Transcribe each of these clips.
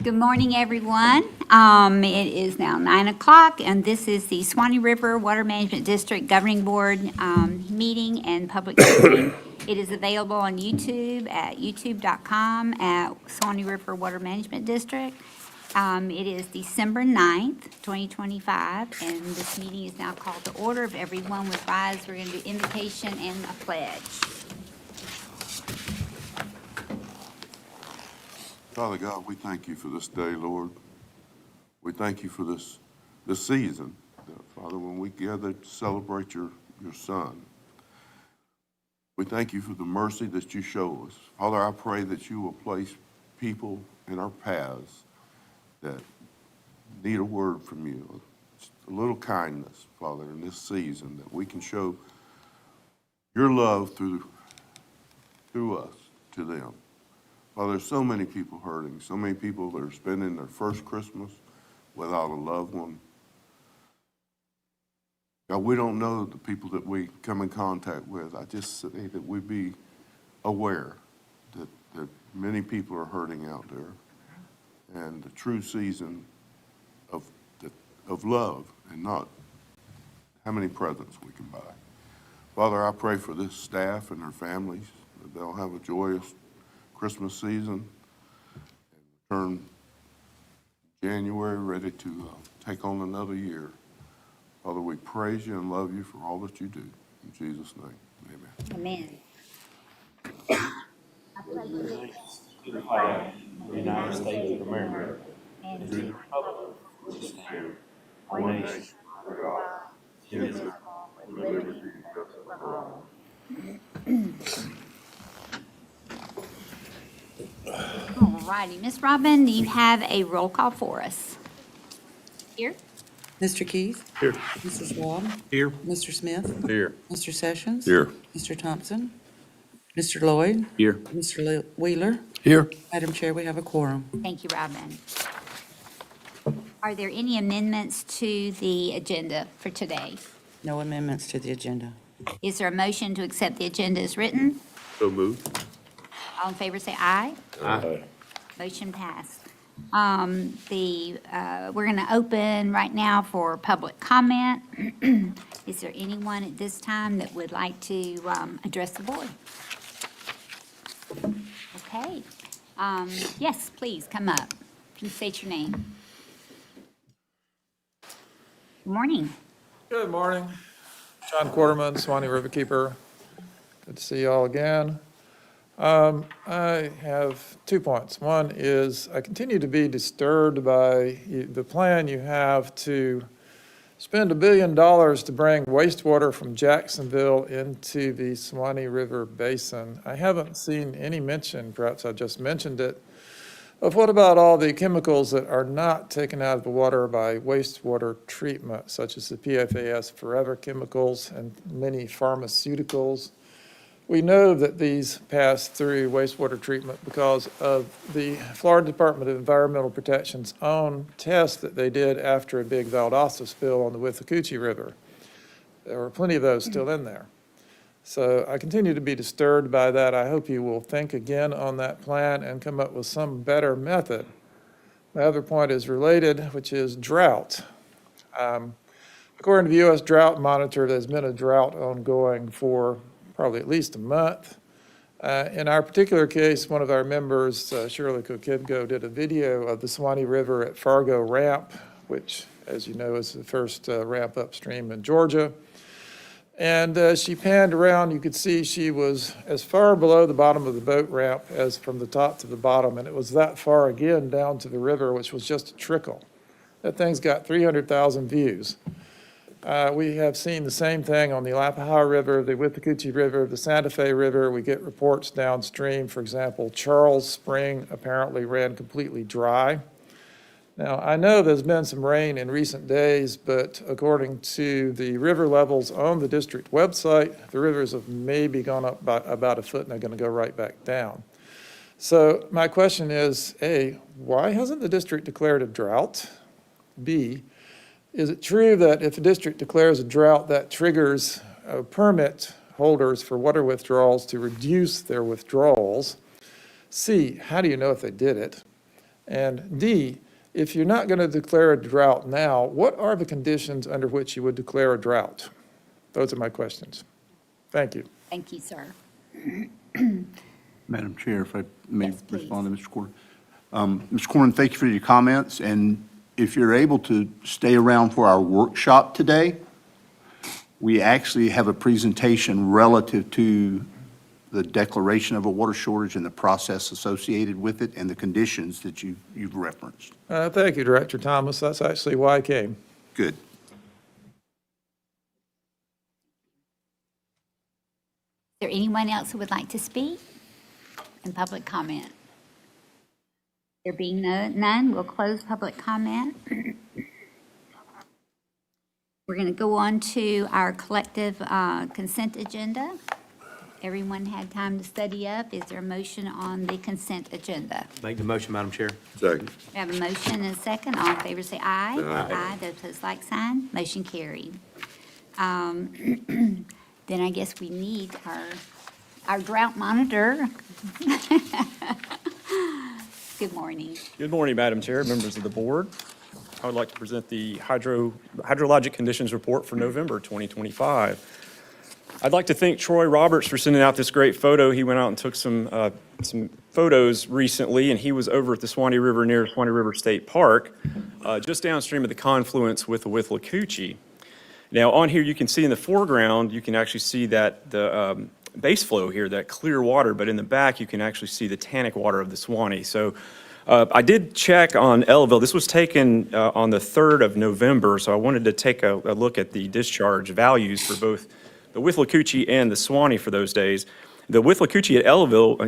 Good morning, everyone. It is now 9 o'clock, and this is the Swanee River Water Management District Governing Board meeting and public hearing. It is available on YouTube at youtube.com at Swanee River Water Management District. It is December 9th, 2025, and this meeting is now called to order. If everyone would rise, we're going to do invocation and a pledge. Father God, we thank you for this day, Lord. We thank you for this season, Father, when we gather to celebrate your Son. We thank you for the mercy that you show us. Father, I pray that you will place people in our paths that need a word from you, a little kindness, Father, in this season, that we can show your love through us to them. Well, there's so many people hurting, so many people that are spending their first Christmas without a loved one. God, we don't know the people that we come in contact with. I just say that we be aware that many people are hurting out there, and the true season of love and not how many presents we can buy. Father, I pray for this staff and their families, that they'll have a joyous Christmas season and turn January ready to take on another year. Father, we praise you and love you for all that you do. In Jesus' name, amen. Amen. To the flag of the United States of America, And and to the republic which stands one nation under God, indivisible, with liberty and justice for all. all righty, Ms. Robin, do you have a roll call for us? Here? Mr. Keith? Here. Mrs. Wald? Here. Mr. Smith? Here. Mr. Sessions? Here. Mr. Thompson? Mr. Lloyd? Here. Mr. Wheeler? Here. Madam Chair, we have a quorum. Thank you, Robin. Are there any amendments to the agenda for today? No amendments to the agenda. Is there a motion to accept the agenda as written? So moved. All in favor, say aye. Aye. Motion passed. We're going to open right now for public comment. Is there anyone at this time that would like to address the board? Okay. Yes, please, come up. Please state your name. Good morning. Good morning. John Quarterman, Swanee Riverkeeper. Good to see you all again. I have 2 points. One is I continue to be disturbed by the plan you have to spend $1 billion to bring wastewater from Jacksonville into the Swanee River Basin. I haven't seen any mention, perhaps I just mentioned it, of what about all the chemicals that are not taken out of the water by wastewater treatment, such as the PFAS forever chemicals and many pharmaceuticals. We know that these pass through wastewater treatment because of the Florida Department of Environmental Protection's own test that they did after a big Valdosta spill on the Withlacoochee River. There were plenty of those still in there. So I continue to be disturbed by that. I hope you will think again on that plan and come up with some better method. My other point is related, which is drought. According to the U.S. Drought Monitor, there's been a drought ongoing for probably at least a month. In our particular case, one of our members, Shirley Kokibgo, did a video of the Swanee River at Fargo Ramp, which, as you know, is the first ramp upstream in Georgia. And she panned around. You could see she was as far below the bottom of the boat ramp as from the top to the bottom, and it was that far again down to the river, which was just a trickle. That thing's got 300,000 views. We have seen the same thing on the Alapaha River, the Withlacoochee River, the Santa Fe River. We get reports downstream. For example, Charles Spring apparently ran completely dry. Now, I know there's been some rain in recent days, but according to the river levels on the district website, the rivers have maybe gone up by about a foot and they're going to go right back down. So my question is, A, why hasn't the district declared a drought? B, is it true that if the district declares a drought, that triggers permit holders for water withdrawals to reduce their withdrawals? C, how do you know if they did it? And D, if you're not going to declare a drought now, what are the conditions under which you would declare a drought? Those are my questions. Thank you. Thank you, sir. Madam Chair, if I may Yes, please. respond to Mr. Corn. Mr. Corn, thank you for your comments, and if you're able to stay around for our workshop today, we actually have a presentation relative to the declaration of a water shortage and the process associated with it and the conditions that you've referenced. Thank you, Director Thomas. That's actually why I came. Good. Is there anyone else who would like to speak in public comment? There being none, we'll close public comment. We're going to go on to our collective consent agenda. Everyone had time to study up. Is there a motion on the consent agenda? Make the motion, Madam Chair. Second. We have a motion and a second. All in favor say aye. Aye. Those opposed, like sign. Motion carried. Then I guess we need our drought monitor. Good morning. Good morning, Madam Chair, members of the board. I would like to present the hydrologic conditions report for November 2025. I'd like to thank Troy Roberts for sending out this great photo. He went out and took some photos recently, and he was over at the Swanee River near Swanee River State Park, just downstream of the confluence with the Withlacoochee. Now, on here, you can see in the foreground, you can actually see that the base flow here, that clear water, but in the back, you can actually see the tannic water of the Swanee. So I did check on Ellaville. This was taken on the 3rd of November, so I wanted to take a look at the discharge values for both the Withlacoochee and the Swanee for those days. The Withlacoochee at Ellaville,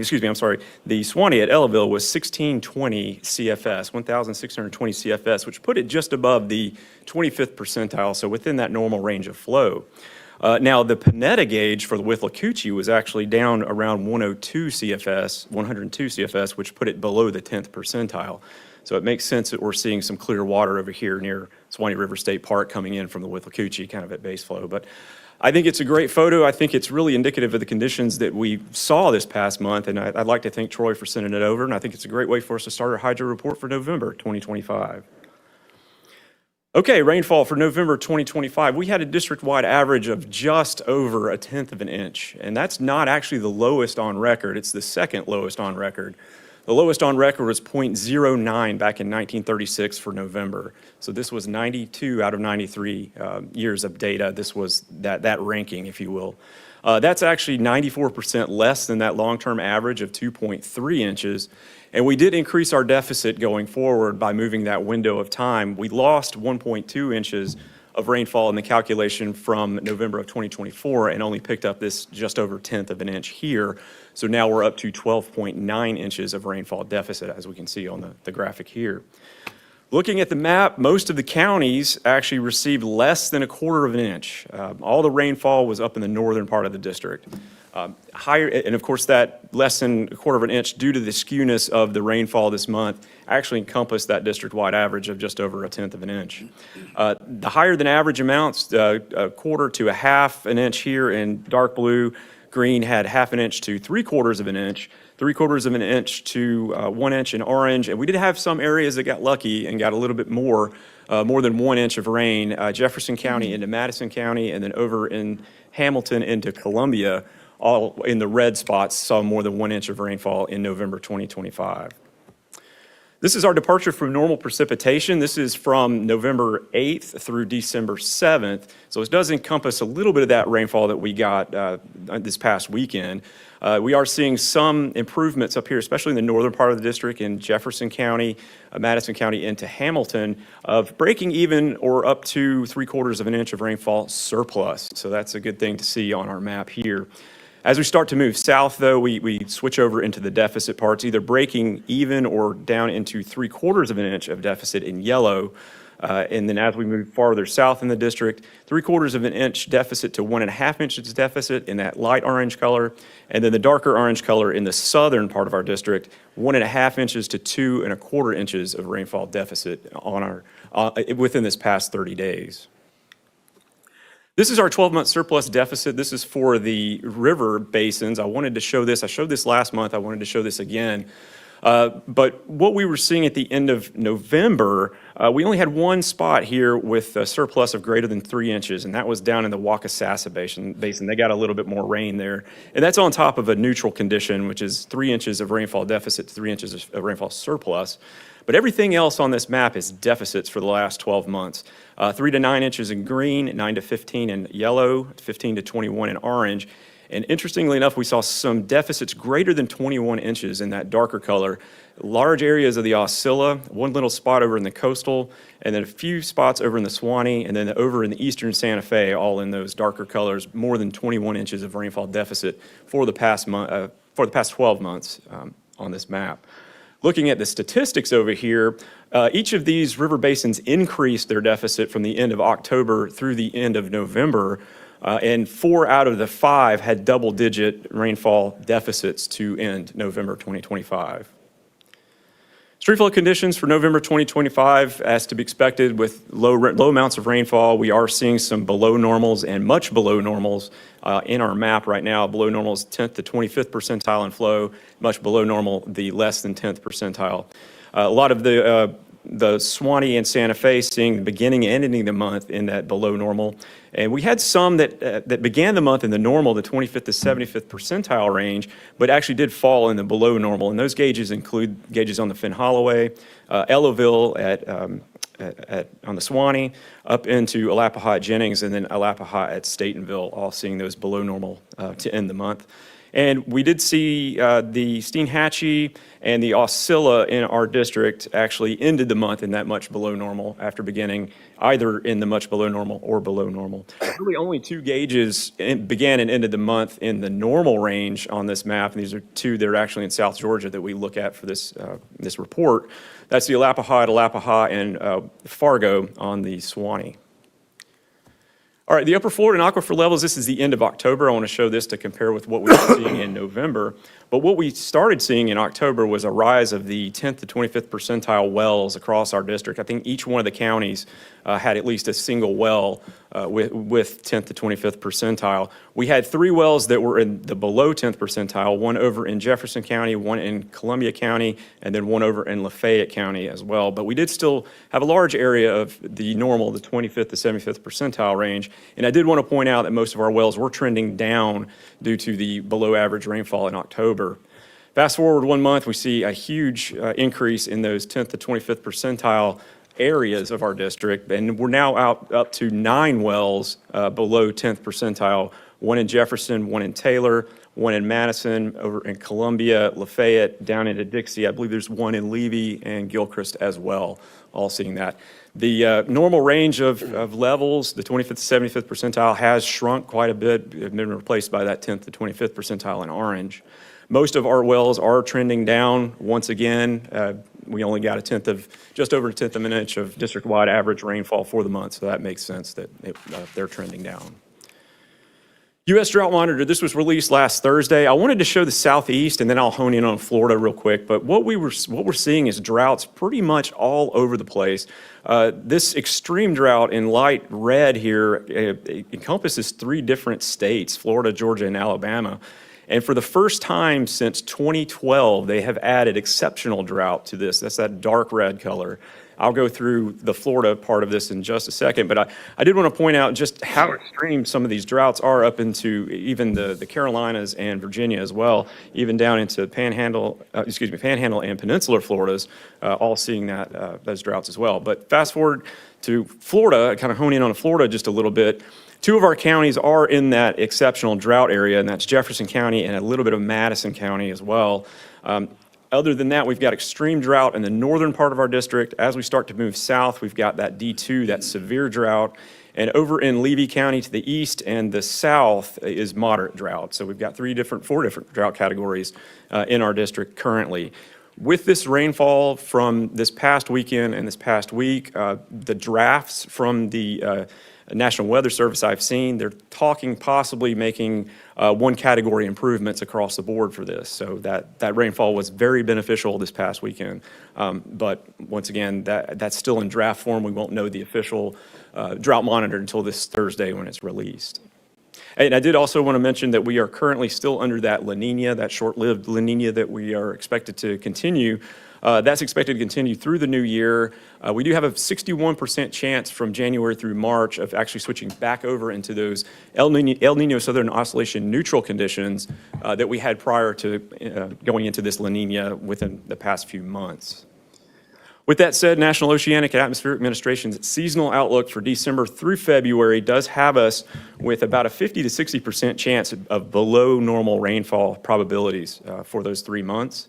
the Swanee at Ellaville was 1620 CFS, 1,620 CFS, which put it just above the 25th percentile, so within that normal range of flow. Now, the Panetta gauge for the Withlacoochee was actually down around 102 CFS, which put it below the 10th percentile. So it makes sense that we're seeing some clear water over here near Swanee River State Park coming in from the Withlacoochee, kind of at base flow. But I think it's a great photo. I think it's really indicative of the conditions that we saw this past month, and I'd like to thank Troy for sending it over, and I think it's a great way for us to start our hydro report for November 2025. Okay, rainfall for November 2025. We had a district-wide average of just over 1/10 of an inch, and that's not actually the lowest on record. It's the second lowest on record. The lowest on record was 0.09 back in 1936 for November. So this was 92 out of 93 years of data. This was that ranking, if you will. That's actually 94% less than that long-term average of 2.3 inches. And we did increase our deficit going forward by moving that window of time. We lost 1.2 inches of rainfall in the calculation from November of 2024 and only picked up this just over 1/10 of an inch here. So now we're up to 12.9 inches of rainfall deficit, as we can see on the graphic here. Looking at the map, most of the counties actually received less than 1/4 of an inch. All the rainfall was up in the northern part of the district. Higher, and of course that less than 1/4 of an inch due to the skewness of the rainfall this month actually encompassed that district-wide average of just over 1/10 of an inch. The higher than average amounts, 1/4 to 1/2 an inch here in dark blue. Green had 1/2 an inch to 3/4 of an inch, 3/4 of an inch to 1 inch in orange. And we did have some areas that got lucky and got a little bit more than 1 inch of rain. Jefferson County into Madison County, and then over in Hamilton into Columbia, all in the red spots, saw more than 1 inch of rainfall in November 2025. This is our departure from normal precipitation. This is from November 8th through December 7th. So it does encompass a little bit of that rainfall that we got this past weekend. We are seeing some improvements up here, especially in the northern part of the district in Jefferson County, Madison County into Hamilton, of breaking even or up to 3/4 of an inch of rainfall surplus. So that's a good thing to see on our map here. As we start to move south, though, we switch over into the deficit parts, either breaking even or down into 3/4 of an inch of deficit in yellow. And then as we move farther south in the district, 3/4 of an inch deficit to 1.5 inches deficit in that light orange color. And then the darker orange color in the southern part of our district, 1.5 inches to 2.25 inches of rainfall deficit on our within this past 30 days. This is our 12-month surplus deficit. This is for the river basins. I wanted to show this. I showed this last month. I wanted to show this again. But what we were seeing at the end of November, we only had one spot here with a surplus of greater than 3 inches, and that was down in the Wakasasa Basin. They got a little bit more rain there. And that's on top of a neutral condition, which is 3 inches of rainfall deficit to 3 inches of rainfall surplus. But everything else on this map is deficits for the last 12 months. 3 to 9 inches in green, 9 to 15 in yellow, 15 to 21 in orange. And interestingly enough, we saw some deficits greater than 21 inches in that darker color. Large areas of the Osceola, one little spot over in the coastal, and then a few spots over in the Suwannee, and then over in the eastern Santa Fe, all in those darker colors, more than 21 inches of rainfall deficit for the past 12 months on this map. Looking at the statistics over here, each of these river basins increased their deficit from the end of October through the end of November, and 4 out of the 5 had double-digit rainfall deficits to end November 2025. Stream flow conditions for November 2025, as to be expected with low amounts of rainfall. We are seeing some below normals and much below normals in our map right now. Below normals, 10th to 25th percentile in flow, much below normal, the less than 10th percentile. A lot of the Suwannee and Santa Fe seeing the beginning and ending the month in that below normal. And we had some that began the month in the normal, the 25th to 75th percentile range, but actually did fall in the below normal. And those gauges include gauges on the Finn Holloway, Ellaville on the Suwannee, up into Alapaha at Jennings, and then Alapaha at Statenville, all seeing those below normal to end the month. And we did see the Steinhatchee and the Osceola in our district actually ended the month in that much below normal after beginning either in the much below normal or below normal. Really only 2 gauges began and ended the month in the normal range on this map, and these are 2 that are actually in South Georgia that we look at for this report. That's the Alapaha at Alapaha and Fargo on the Suwannee. All right, the upper Florida and aquifer levels, this is the end of October. I want to show this to compare with what we were seeing in November. But what we started seeing in October was a rise of the 10th to 25th percentile wells across our district. I think each one of the counties had at least a single well with 10th to 25th percentile. We had 3 wells that were in the below 10th percentile, one over in Jefferson County, one in Columbia County, and then one over in Lafayette County as well. But we did still have a large area of the normal, the 25th to 75th percentile range. And I did want to point out that most of our wells were trending down due to the below average rainfall in October. Fast forward 1 month, we see a huge increase in those 10th to 25th percentile areas of our district, and we're now up to 9 wells below 10th percentile, one in Jefferson, one in Taylor, one in Madison, over in Columbia, Lafayette, down into Dixie. I believe there's one in Levy and Gilchrist as well, all seeing that. The normal range of levels, the 25th to 75th percentile, has shrunk quite a bit, been replaced by that 10th to 25th percentile in orange. Most of our wells are trending down once again. We only got just over a tenth of an inch of district-wide average rainfall for the month, so that makes sense that they're trending down. U.S. Drought Monitor, this was released last Thursday. I wanted to show the Southeast, and then I'll hone in on Florida real quick. But what we're seeing is droughts pretty much all over the place. This extreme drought in light red here encompasses 3 different states, Florida, Georgia, and Alabama. And for the first time since 2012, they have added exceptional drought to this. That's that dark red color. I'll go through the Florida part of this in just a second, but I did want to point out just how extreme some of these droughts are up into even the Carolinas and Virginia as well, even down into Panhandle and Peninsular Floridas, all seeing those droughts as well. But fast forward to Florida, kind of hone in on Florida just a little bit. 2 of our counties are in that exceptional drought area, and that's Jefferson County and a little bit of Madison County as well. Other than that, we've got extreme drought in the northern part of our district. As we start to move south, we've got that D2, that severe drought. And over in Levy County to the east and the south is moderate drought. So we've got 4 different drought categories in our district currently. With this rainfall from this past weekend and this past week, the drafts from the National Weather Service I've seen, they're talking possibly making 1 category improvements across the board for this. So that rainfall was very beneficial this past weekend. But once again, that's still in draft form. We won't know the official drought monitor until this Thursday when it's released. And I did also want to mention that we are currently still under that La Nina, that short-lived La Nina that we are expected to continue. That's expected to continue through the new year. We do have a 61% chance from January through March of actually switching back over into those El Nino Southern Oscillation neutral conditions that we had prior to going into this La Nina within the past few months. With that said, National Oceanic and Atmospheric Administration's seasonal outlook for December through February does have us with about a 50 to 60% chance of below normal rainfall probabilities for those 3 months.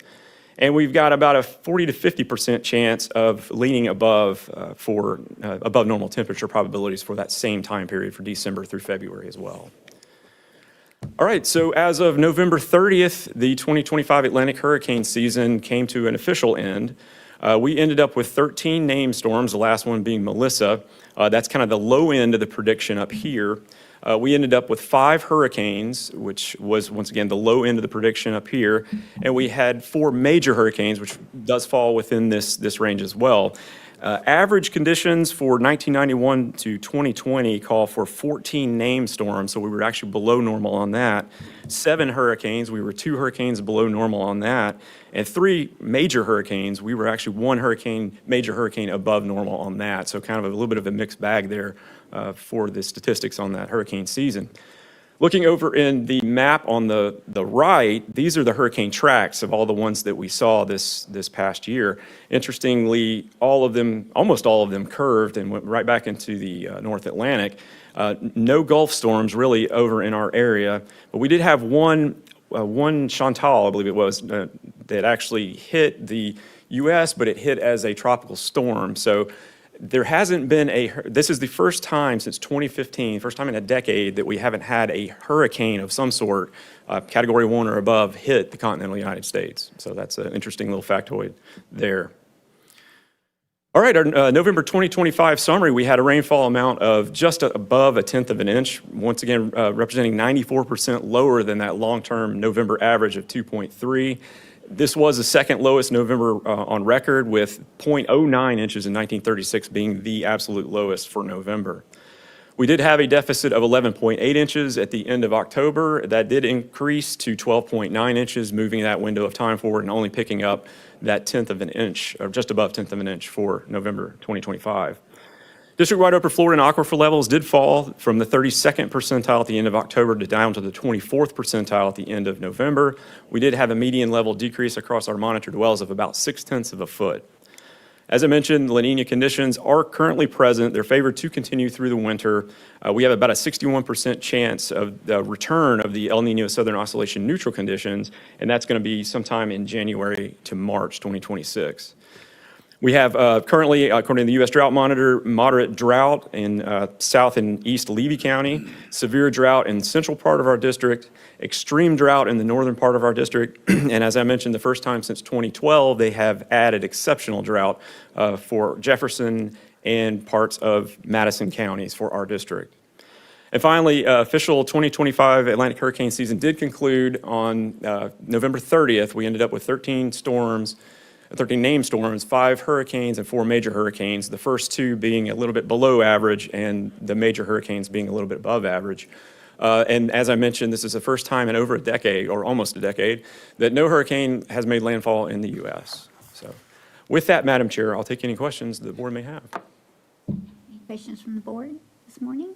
And we've got about a 40 to 50% chance of leaning above above normal temperature probabilities for that same time period for December through February as well. All right, so as of November 30th, the 2025 Atlantic hurricane season came to an official end. We ended up with 13 named storms, the last one being Melissa. That's kind of the low end of the prediction up here. We ended up with 5 hurricanes, which was, once again, the low end of the prediction up here. And we had 4 major hurricanes, which does fall within this range as well. Average conditions for 1991 to 2020 call for 14 named storms, so we were actually below normal on that. 7 hurricanes, we were 2 hurricanes below normal on that. And 3 major hurricanes, we were actually 1 major hurricane above normal on that. So kind of a little bit of a mixed bag there for the statistics on that hurricane season. Looking over in the map on the right, these are the hurricane tracks of all the ones that we saw this past year. Interestingly, almost all of them curved and went right back into the North Atlantic. No Gulf storms really over in our area, but we did have one Chantal, I believe it was, that actually hit the U.S., but it hit as a tropical storm. So there hasn't been this is the first time since 2015, first time in a decade that we haven't had a hurricane of some sort, Category 1 or above, hit the continental United States. So that's an interesting little factoid there. All right, our November 2025 summary, we had a rainfall amount of just above 1/10 of an inch, once again representing 94% lower than that long-term November average of 2.3. This was the second lowest November on record, with 0.09 inches in 1936 being the absolute lowest for November. We did have a deficit of 11.8 inches at the end of October. That did increase to 12.9 inches, moving that window of time forward and only picking up that 1/10 of an inch, or just above 1/10 of an inch for November 2025. District-wide upper Florida and aquifer levels did fall from the 32nd percentile at the end of October to down to the 24th percentile at the end of November. We did have a median level decrease across our monitored wells of about 0.6 of a foot. As I mentioned, La Nina conditions are currently present. They're favored to continue through the winter. We have about a 61% chance of the return of the El Nino Southern Oscillation neutral conditions, and that's going to be sometime in January to March 2026. We have currently, according to the U.S. Drought Monitor, moderate drought in South and East Levy County, severe drought in the central part of our district, extreme drought in the northern part of our district, and as I mentioned, the first time since 2012, they have added exceptional drought for Jefferson and parts of Madison counties for our district. And finally, official 2025 Atlantic hurricane season did conclude on November 30th. We ended up with 13 named storms, 5 hurricanes and 4 major hurricanes, the first 2 being a little bit below average and the major hurricanes being a little bit above average. And as I mentioned, this is the first time in over a decade, or almost a decade, that no hurricane has made landfall in the U.S. So with that, Madam Chair, I'll take any questions the board may have. Any questions from the board this morning?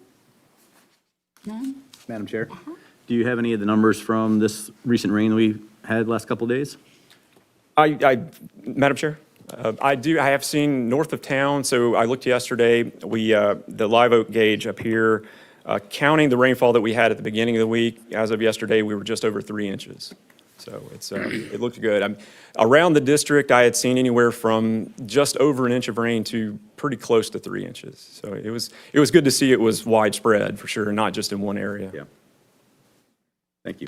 None? Madam Chair, do you have any of the numbers from this recent rain we had last couple of days? Madam Chair, I do. I have seen north of town. So I looked yesterday. The live oak gauge up here, counting the rainfall that we had at the beginning of the week. As of yesterday, we were just over 3 inches. So it looked good. Around the district, I had seen anywhere from just over 1 inch of rain to pretty close to 3 inches. So it was good to see it was widespread for sure, not just in one area. Yeah. Thank you.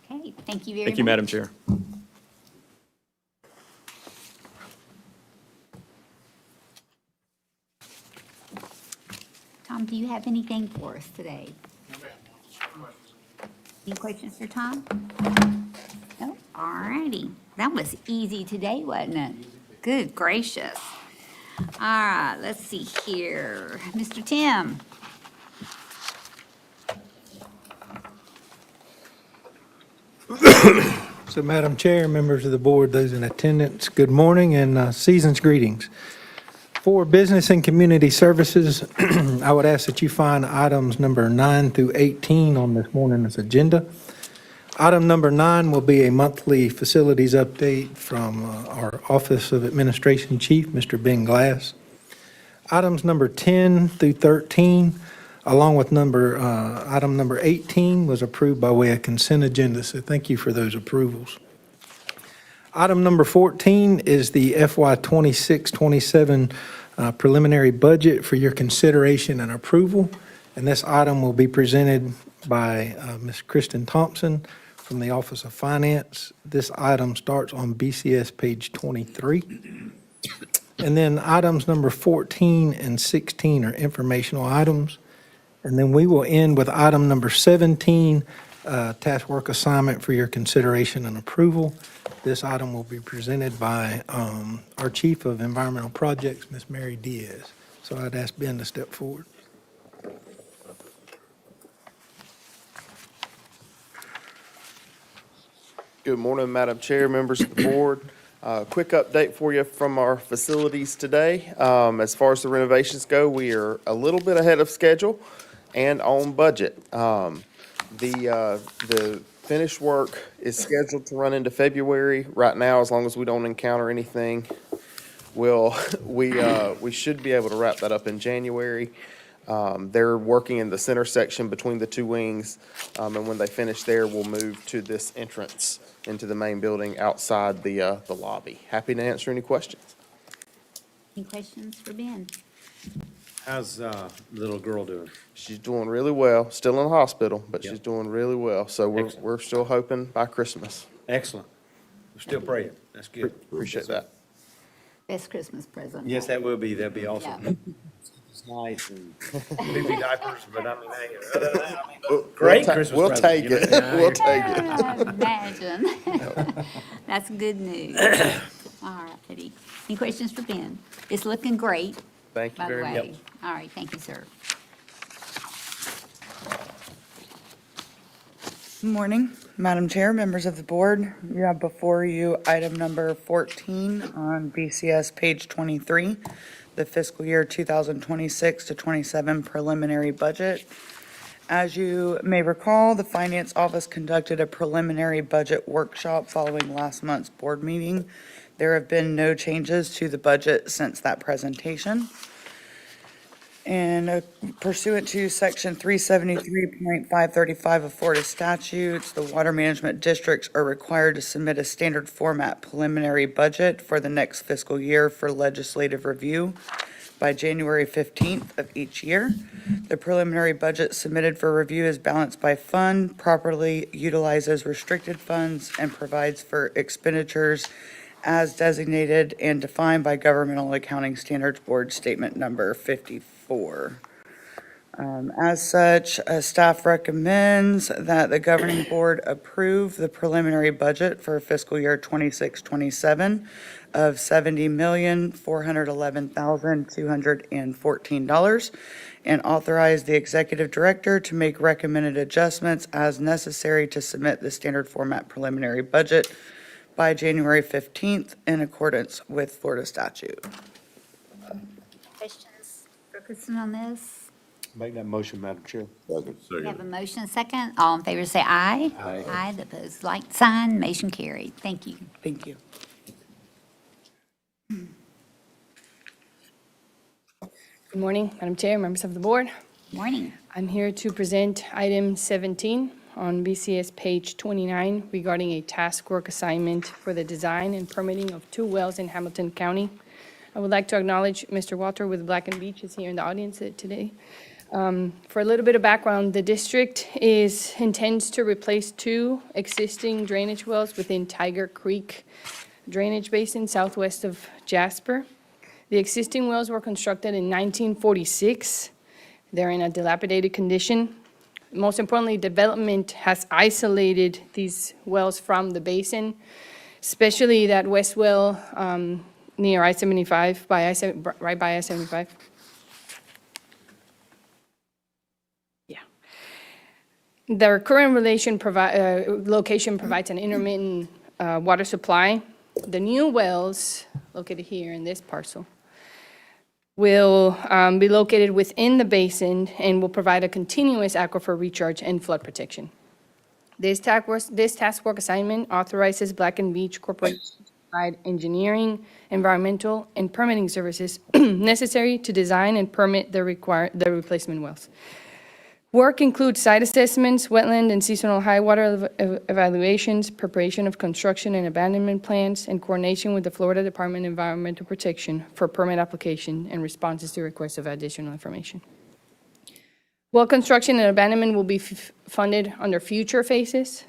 Okay, thank you very much. Thank you, Madam Chair. Tom, do you have anything for us today? Any questions for Tom? No? All righty. That was easy today, wasn't it? Good gracious. All right, let's see here. Mr. Tim. So, Madam Chair, members of the board, those in attendance, good morning and season's greetings. For business and community services, I would ask that you find items number 9 through 18 on this morning's agenda. Item number 9 will be a monthly facilities update from our Office of Administration Chief, Mr. Ben Glass. Items number 10 through 13, along with item number 18, was approved by way of consent agenda, so thank you for those approvals. Item number 14 is the FY 26-27 preliminary budget for your consideration and approval, and this item will be presented by Ms. Kristen Thompson from the Office of Finance. This item starts on BCS page 23. And then items number 14 and 16 are informational items. And then we will end with item number 17, task work assignment for your consideration and approval. This item will be presented by our Chief of Environmental Projects, Ms. Mary Diaz. So I'd ask Ben to step forward. Good morning, Madam Chair, members of the board. Quick update for you from our facilities today. As far as the renovations go, we are a little bit ahead of schedule and on budget. The finished work is scheduled to run into February. Right now, as long as we don't encounter anything, we should be able to wrap that up in January. They're working in the center section between the two wings, and when they finish there, we'll move to this entrance into the main building outside the lobby. Happy to answer any questions. Any questions for Ben? How's little girl doing? She's doing really well, still in the hospital, but Yep. she's doing really well. So Excellent. we're still hoping by Christmas. Excellent. We're still praying. That's good. Appreciate that. Best Christmas present. Yes, that will be. That'd be awesome. It's nice and poopy diapers, but I mean, hey, other than that, I mean, great Christmas We'll present, take you it. know? We'll take it. Imagine. That's good news. All right, Eddie. Any questions for Ben? It's looking great, Thank you by the very much. way. All right, thank you, sir. Good morning, Madam Chair, members of the board. You have before you item number 14 on BCS page 23, the fiscal year 2026 to 27 preliminary budget. As you may recall, the Finance Office conducted a preliminary budget workshop following last month's board meeting. There have been no changes to the budget since that presentation. And pursuant to Section 373.535 of Florida statutes, the water management districts are required to submit a standard format preliminary budget for the next fiscal year for legislative review by January 15th of each year. The preliminary budget submitted for review is balanced by fund, properly utilizes restricted funds, and provides for expenditures as designated and defined by Governmental Accounting Standards Board Statement Number 54. As such, staff recommends that the governing board approve the preliminary budget for fiscal year 26-27 of $70,411,214 and authorize the executive director to make recommended adjustments as necessary to submit the standard format preliminary budget by January 15th in accordance with Florida statute. Questions for Kristen on this? Make that motion, Madam Chair. We have a motion, a second. All in favor say aye. Aye. Aye, the opposed, like sign, motion carried. Thank you. Thank you. Good morning, Madam Chair, members of the board. Morning. I'm here to present item 17 on BCS page 29 regarding a task work assignment for the design and permitting of 2 wells in Hamilton County. I would like to acknowledge Mr. Walter with Black and Beach is here in the audience today. For a little bit of background, the district intends to replace 2 existing drainage wells within Tiger Creek Drainage Basin southwest of Jasper. The existing wells were constructed in 1946. They're in a dilapidated condition. Most importantly, development has isolated these wells from the basin, especially that west well near I-75, right by I-75. Yeah. Their current location provides an intermittent water supply. The new wells, located here in this parcel, will be located within the basin and will provide a continuous aquifer recharge and flood protection. This task work assignment authorizes Black and Veatch Corporation to provide engineering, environmental, and permitting services necessary to design and permit the replacement wells. Work includes site assessments, wetland and seasonal high water evaluations, preparation of construction and abandonment plans, and coordination with the Florida Department of Environmental Protection for permit application and responses to requests of additional information. Well construction and abandonment will be funded under future phases.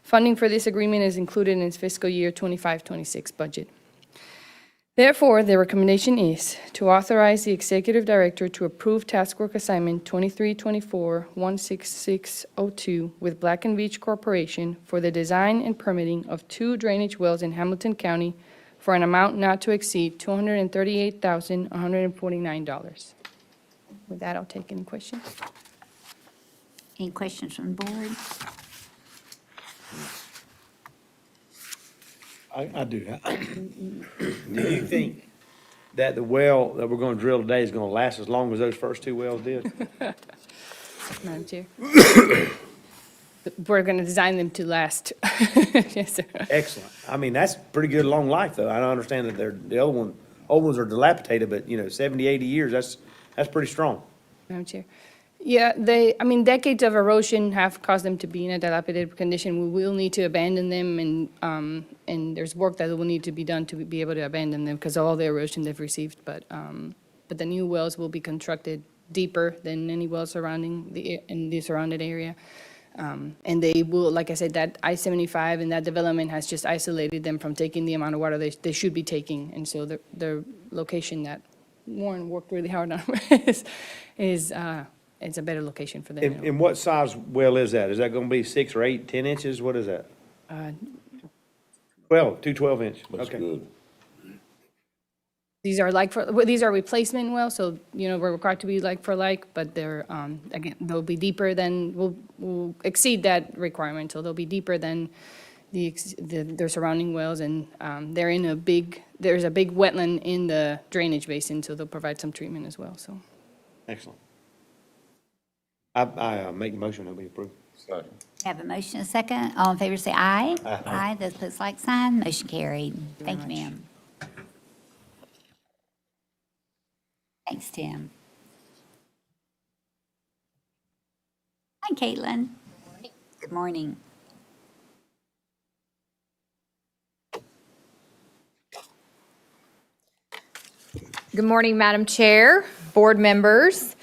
Funding for this agreement is included in its fiscal year 25-26 budget. Therefore, the recommendation is to authorize the executive director to approve task work assignment 2324-16602 with Black and Veatch Corporation for the design and permitting of 2 drainage wells in Hamilton County for an amount not to exceed $238,149. With that, I'll take any questions. Any questions from the board? I do. Do you think that the well that we're gonna drill today is gonna last as long as those first 2 wells did? Madam Chair. We're going to design them to last. Yes, sir. Excellent. I mean, that's pretty good long life, though. I don't understand that the old ones are dilapidated, but, 70, 80 years, that's pretty strong. Madam Chair. Yeah, decades of erosion have caused them to be in a dilapidated condition. We will need to abandon them, and there's work that will need to be done to be able to abandon them because of all the erosion they've received. But the new wells will be constructed deeper than any wells surrounding in the surrounded area. And they will, like I said, that I-75 and that development has just isolated them from taking the amount of water they should be taking. And so the location that Warren worked really hard on it's a better location for them. And what size well is that? Is that gonna be 6 or 8, 10 inches? What is that? 12, 2 12-inch. Okay. These are replacement wells, so, we're required to be like for like, but they're, again, they'll be deeper than, will exceed that requirement, so they'll be deeper than their surrounding wells, and there's a big wetland in the drainage basin, so they'll provide some treatment as well, so. Excellent. I make the motion that we approve. Have a motion and a second. All in favor say aye. Aye. Those opposed, like sign. Motion carried. Thank you, ma'am. Thanks, Tim. Hi, Caitlin. Good morning. Good morning, Madam Chair, board members.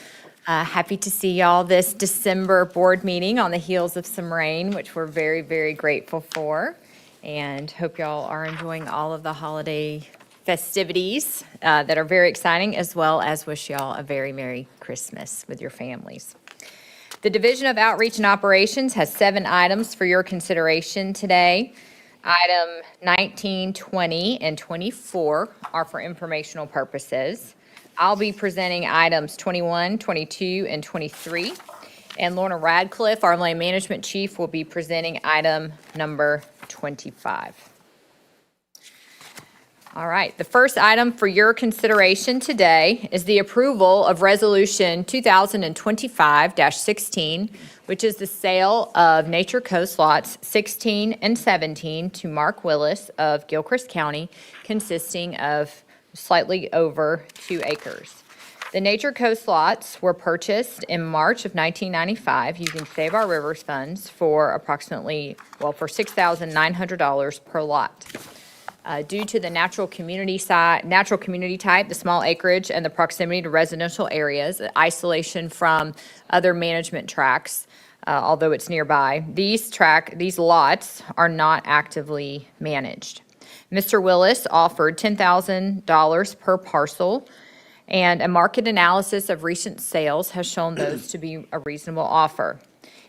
Happy to see y'all this December board meeting on the heels of some rain, which we're very, very grateful for. And hope y'all are enjoying all of the holiday festivities that are very exciting, as well as wish y'all a very Merry Christmas with your families. The Division of Outreach and Operations has 7 items for your consideration today. Item 19, 20, and 24 are for informational purposes. I'll be presenting items 21, 22, and 23. And Lorna Radcliffe, our Land Management Chief, will be presenting item number 25. All right, the first item for your consideration today is the approval of Resolution 2025-16, which is the sale of Nature Coast Lots 16 and 17 to Mark Willis of Gilchrist County, consisting of slightly over 2 acres. The Nature Coast lots were purchased in March of 1995 using Save Our Rivers funds for approximately, for $6,900 per lot. Due to the natural community type, the small acreage, and the proximity to residential areas, isolation from other management tracts, although it's nearby, these lots are not actively managed. Mr. Willis offered $10,000 per parcel, and a market analysis of recent sales has shown those to be a reasonable offer.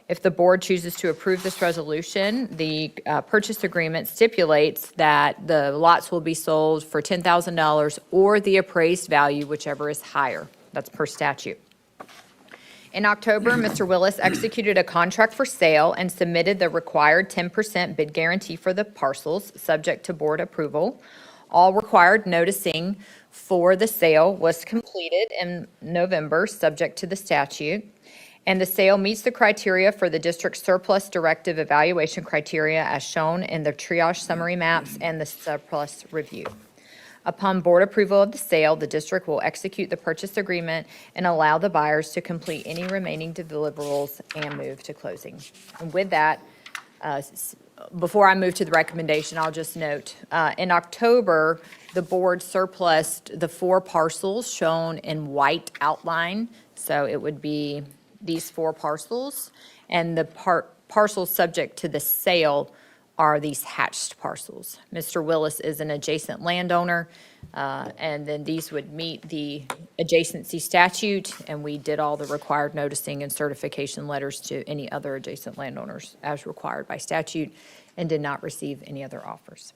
If the board chooses to approve this resolution, the purchase agreement stipulates that the lots will be sold for $10,000 or the appraised value, whichever is higher. That's per statute. In October, Mr. Willis executed a contract for sale and submitted the required 10% bid guarantee for the parcels, subject to board approval. All required noticing for the sale was completed in November, subject to the statute. And the sale meets the criteria for the district surplus directive evaluation criteria as shown in the triage summary maps and the surplus review. Upon board approval of the sale, the district will execute the purchase agreement and allow the buyers to complete any remaining deliverables and move to closing. And with that, before I move to the recommendation, I'll just note, in October, the board surplused the 4 parcels shown in white outline. So it would be these 4 parcels, and the parcels subject to the sale are these hatched parcels. Mr. Willis is an adjacent landowner, and then these would meet the adjacency statute, and we did all the required noticing and certification letters to any other adjacent landowners as required by statute, and did not receive any other offers.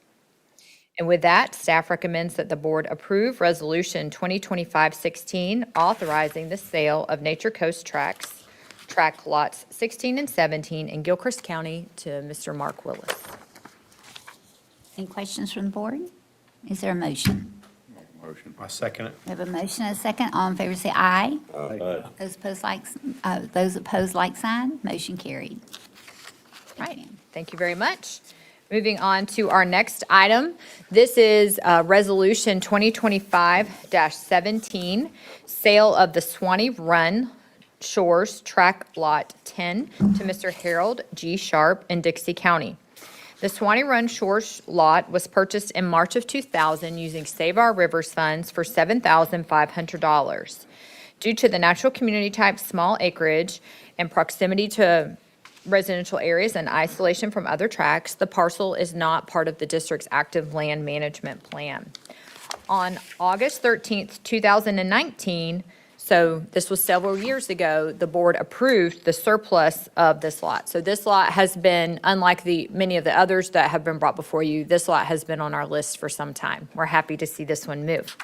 And with that, staff recommends that the board approve Resolution 2025-16, authorizing the sale of Nature Coast track lots 16 and 17 in Gilchrist County to Mr. Mark Willis. Any questions from the board? Is there a motion? I second it. We have a motion and a second. All in favor say aye. Those opposed, like sign. Motion carried. Right, thank you very much. Moving on to our next item. This is Resolution 2025-17, sale of the Swanee Run Shores Track Lot 10 to Mr. Harold G. Sharp in Dixie County. The Swanee Run Shores lot was purchased in March of 2000 using Save Our Rivers funds for $7,500. Due to the natural community type, small acreage, and proximity to residential areas and isolation from other tracts, the parcel is not part of the district's active land management plan. On August 13th, 2019, so this was several years ago, the board approved the surplus of this lot. So this lot has been, unlike many of the others that have been brought before you, this lot has been on our list for some time. We're happy to see this one move.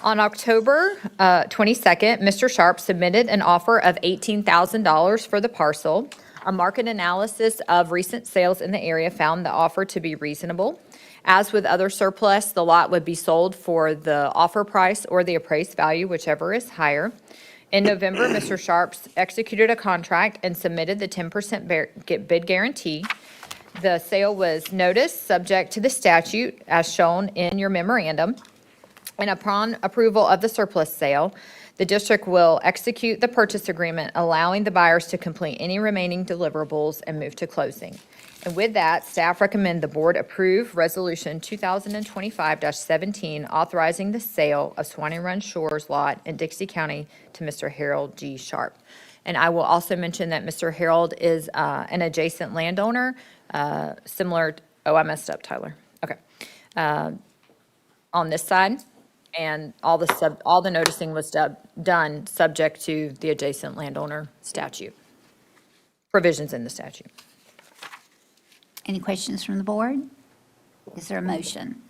On October 22nd, Mr. Sharp submitted an offer of $18,000 for the parcel. A market analysis of recent sales in the area found the offer to be reasonable. As with other surplus, the lot would be sold for the offer price or the appraised value, whichever is higher. In November, Mr. Sharp executed a contract and submitted the 10% bid guarantee. The sale was noticed subject to the statute as shown in your memorandum. And upon approval of the surplus sale, the district will execute the purchase agreement, allowing the buyers to complete any remaining deliverables and move to closing. And with that, staff recommend the board approve Resolution 2025-17, authorizing the sale of Swanee Run Shores lot in Dixie County to Mr. Harold G. Sharp. And I will also mention that Mr. Harold is an adjacent landowner, similar, I messed up, Tyler. Okay. On this side, and all the noticing was done subject to the adjacent landowner statute, provisions in the statute. Any questions from the board? Is there a motion?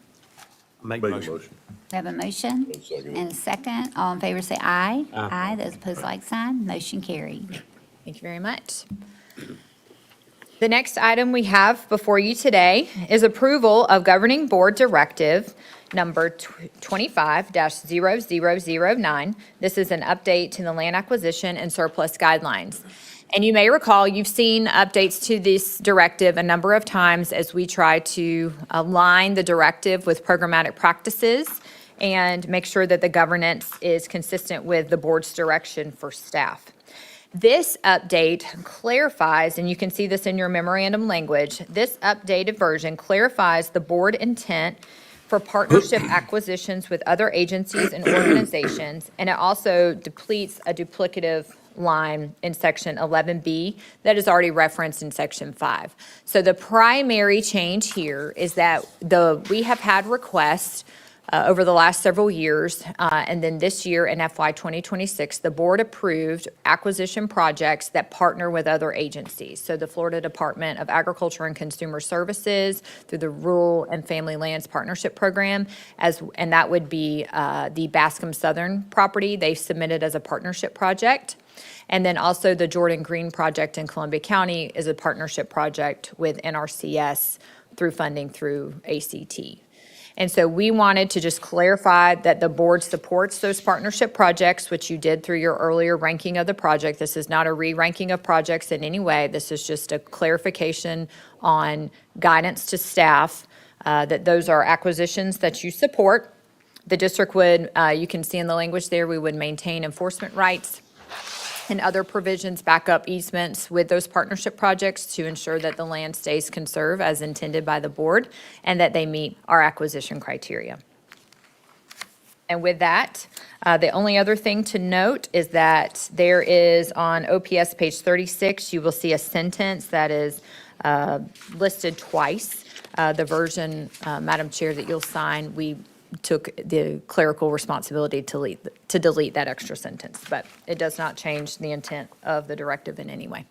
Make the motion. We have a motion and a second. All in favor say aye. Aye. Those opposed, like sign. Motion carried. Thank you very much. The next item we have before you today is approval of Governing Board Directive number 25-0009. This is an update to the land acquisition and surplus guidelines. And you may recall, you've seen updates to this directive a number of times as we try to align the directive with programmatic practices and make sure that the governance is consistent with the board's direction for staff. This update clarifies, and you can see this in your memorandum language, this updated version clarifies the board intent for partnership acquisitions with other agencies and organizations, and it also depletes a duplicative line in section 11B that is already referenced in section 5. So the primary change here is that we have had requests over the last several years, and then this year in FY 2026, the board approved acquisition projects that partner with other agencies. So the Florida Department of Agriculture and Consumer Services through the Rural and Family Lands Partnership Program, and that would be the Bascom Southern property they submitted as a partnership project. And then also the Jordan Green project in Columbia County is a partnership project with NRCS through funding through ACT. And so we wanted to just clarify that the board supports those partnership projects, which you did through your earlier ranking of the project. This is not a re-ranking of projects in any way. This is just a clarification on guidance to staff, that those are acquisitions that you support. The district would, you can see in the language there, we would maintain enforcement rights and other provisions, backup easements with those partnership projects to ensure that the land stays conserved as intended by the board and that they meet our acquisition criteria. And with that, the only other thing to note is that there is on OPS page 36, you will see a sentence that is listed twice. The version, Madam Chair, that you'll sign, we took the clerical responsibility to delete that extra sentence, but it does not change the intent of the directive in any way.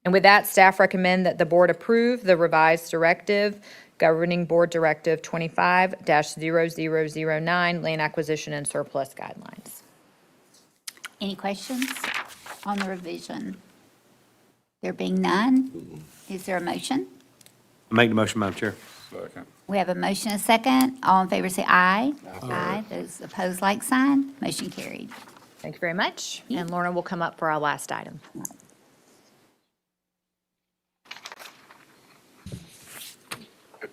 And with that, staff recommend that the board approve the revised directive, Governing Board Directive 25-0009, Land Acquisition and Surplus Guidelines. Any questions on the revision? There being none, is there a motion? Make the motion, Madam Chair. We have a motion and a second. All in favor say aye. Aye. Those opposed, like sign. Motion carried. Thank you very much. And Lorna will come up for our last item.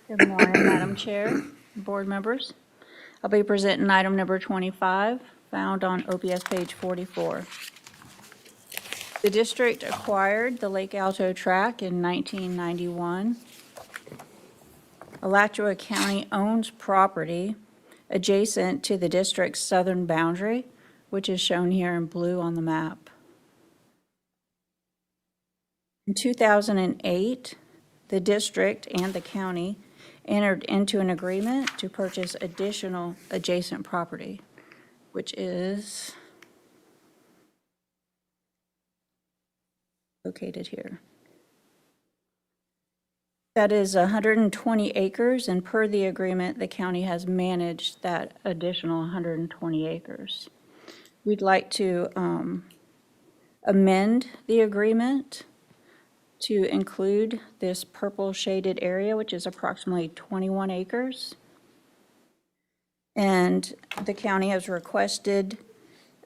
Good morning, Madam Chair, board members. I'll be presenting item number 25, found on OPS page 44. The district acquired the Lake Alto tract in 1991. Alachua County owns property adjacent to the district's southern boundary, which is shown here in blue on the map. In 2008, the district and the county entered into an agreement to purchase additional adjacent property, which is located here. That is 120 acres, and per the agreement, the county has managed that additional 120 acres. We'd like to amend the agreement to include this purple shaded area, which is approximately 21 acres. And the county has requested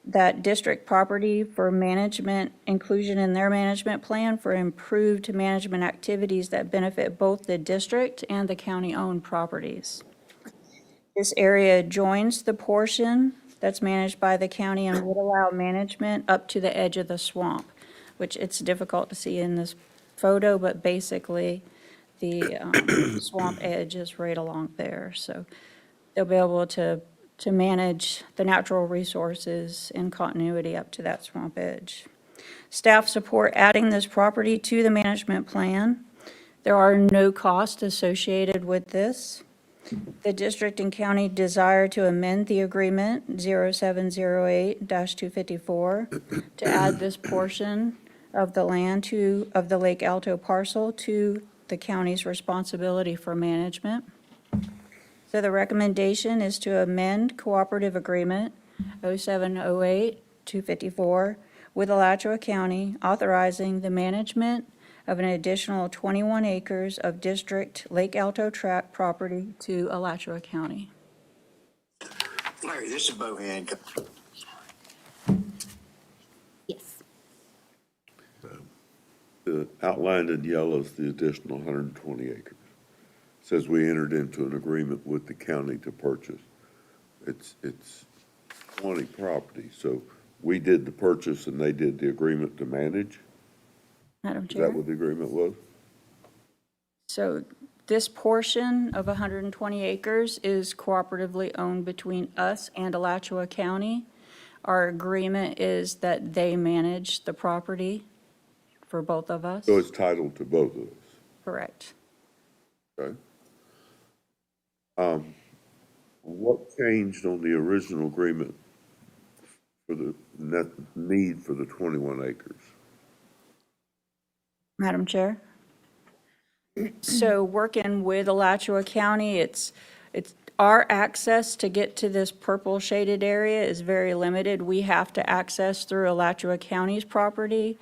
that district property for management, inclusion in their management plan for improved management activities that benefit both the district and the county-owned properties. This area joins the portion that's managed by the county and would allow management up to the edge of the swamp, which it's difficult to see in this photo, but basically the swamp edge is right along there. So they'll be able to manage the natural resources in continuity up to that swamp edge. Staff support adding this property to the management plan. There are no costs associated with this. The district and county desire to amend the agreement 0708-254 to add this portion of the land of the Lake Alto parcel to the county's responsibility for management. So the recommendation is to amend cooperative agreement 0708-254 with Alachua County, authorizing the management of an additional 21 acres of district Lake Alto tract property to Alachua County. Larry, this is Bo Hancock. Yes. Outlined in yellow is the additional 120 acres. Says we entered into an agreement with the county to purchase. It's 20 property, so we did the purchase and they did the agreement to manage? Madam Is Chair? that what the agreement was? So this portion of 120 acres is cooperatively owned between us and Alachua County. Our agreement is that they manage the property for both of us. So it's titled to both of us, Correct. okay? What changed on the original agreement for the net need for the 21 acres? Madam Chair? So working with Alachua County, it's our access to get to this purple shaded area is very limited. We have to access through Alachua County's property.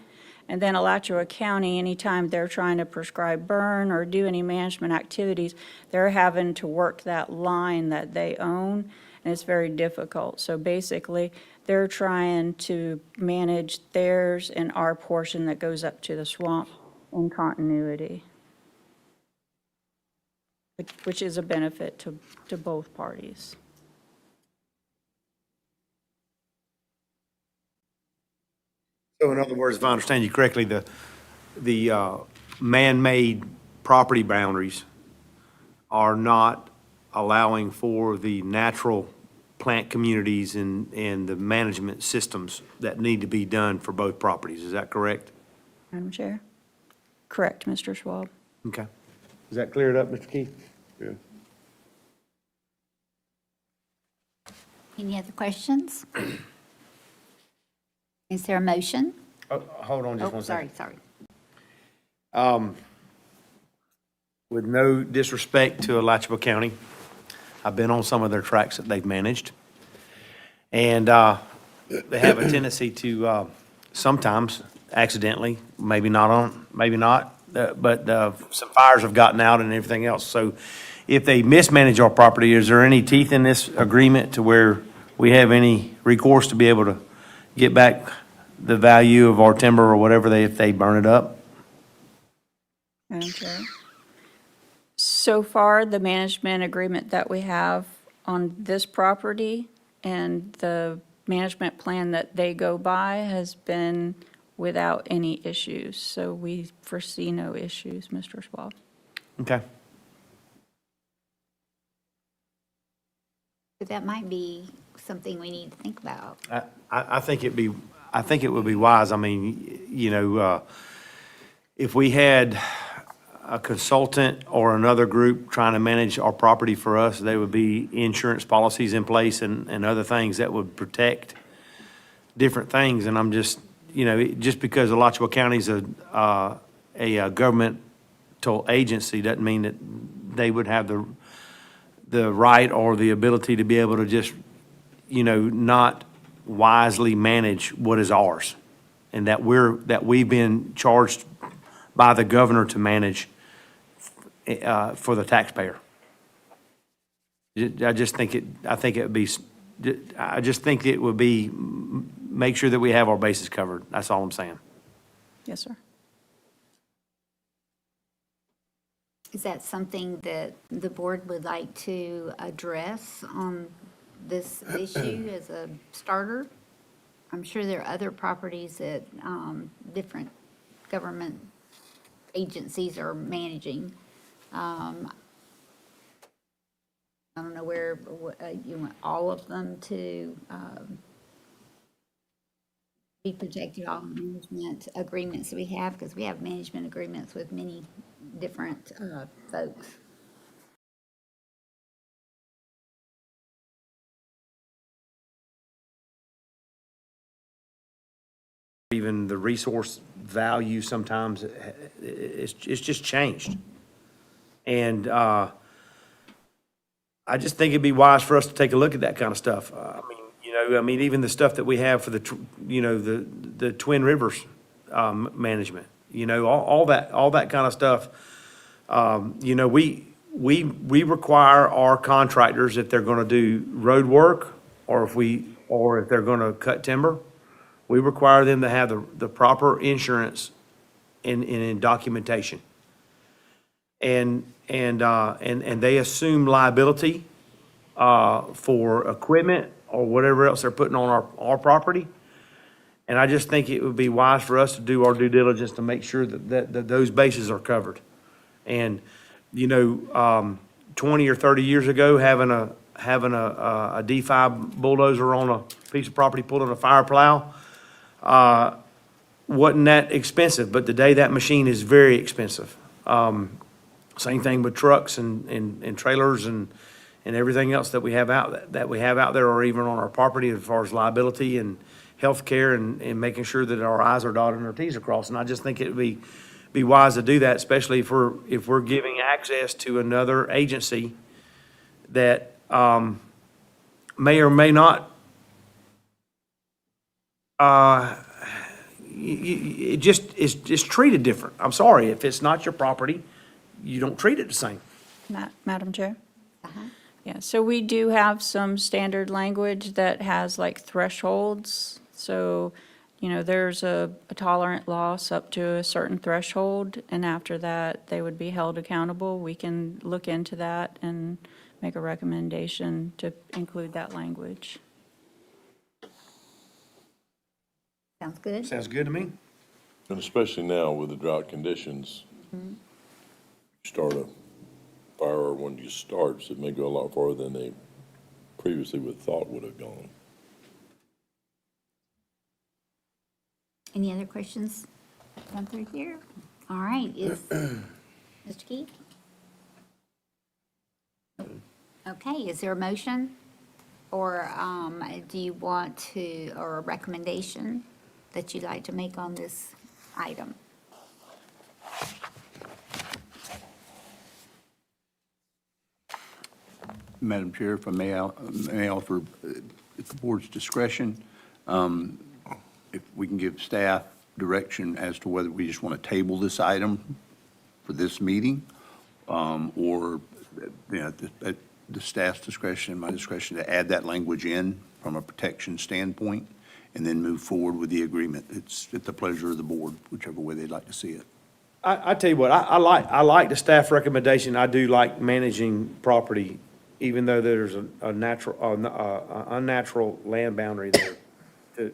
And then Alachua County, anytime they're trying to prescribe burn or do any management activities, they're having to work that line that they own, and it's very difficult. So basically, they're trying to manage theirs and our portion that goes up to the swamp in continuity, which is a benefit to both parties. So in other words, if I understand you correctly, the man-made property boundaries are not allowing for the natural plant communities and the management systems that need to be done for both properties. Is that correct? Madam Chair? Correct, Mr. Schwab. Okay. Is that cleared up, Mr. Keith? Yeah. Any other questions? Is there a motion? Hold on just Oh, one second. sorry. With no disrespect to Alachua County, I've been on some of their tracks that they've managed. And they have a tendency to sometimes accidentally, maybe not, but some fires have gotten out and everything else. So if they mismanage our property, is there any teeth in this agreement to where we have any recourse to be able to get back the value of our timber or whatever if they burn it up? Madam Chair? So far, the management agreement that we have on this property and the management plan that they go by has been without any issues. So we foresee no issues, Mr. Schwab. Okay. But that might be something we need to think about. I think it would be wise. I mean, you know, if we had a consultant or another group trying to manage our property for us, there would be insurance policies in place and other things that would protect different things. And I'm just, you know, just because Alachua County's a governmental agency doesn't mean that they would have the right or the ability to be able to just, you know, not wisely manage what is ours. And that we've been charged by the governor to manage for the taxpayer. I just think it would be, make sure that we have our bases covered. That's all I'm saying. Yes, sir. Is that something that the board would like to address on this issue as a starter? I'm sure there are other properties that different government agencies are managing. I don't know where, you want all of them to be protected, all the management agreements that we have, because we have management agreements with many different folks. Even the resource value sometimes, it's just changed. And I just think it'd be wise for us to take a look at that kind of stuff. Even the stuff that we have for the Twin Rivers management, all that kind of stuff. We require our contractors, if they're gonna do road work, or if they're gonna cut timber, we require them to have the proper insurance and documentation. And they assume liability for equipment or whatever else they're putting on our property. And I just think it would be wise for us to do our due diligence to make sure that those bases are covered. And, 20 or 30 years ago, having a D5 bulldozer on a piece of property pulling a fire plow, wasn't that expensive, but today that machine is very expensive. Same thing with trucks and trailers and everything else that we have out there, or even on our property as far as liability and healthcare and making sure that our I's are dotted and our T's are crossed. And I just think it would be wise to do that, especially if we're giving access to another agency that may or may not, it's just treated different. I'm sorry, if it's not your property, you don't treat it the same. Madam Chair? Yeah, so we do have some standard language that has like thresholds. So, you know, there's a tolerant loss up to a certain threshold, and after that, they would be held accountable. We can look into that and make a recommendation to include that language. Sounds good? Sounds good to me. And especially now with the drought conditions, start a fire when you start, so it may go a lot farther than they previously would thought would have gone. Any other questions come through here? All right, is, Mr. Keith? Okay, is there a motion? Or do you want to, or a recommendation that you'd like to make on this item? Madam Chair, if I may offer, at the board's discretion, if we can give staff direction as to whether we just want to table this item for this meeting, or, you know, at the staff's discretion, my discretion, to add that language in from a protection standpoint, and then move forward with the agreement. It's at the pleasure of the board, whichever way they'd like to see it. I tell you what, I like the staff recommendation. I do like managing property, even though there's a unnatural land boundary there,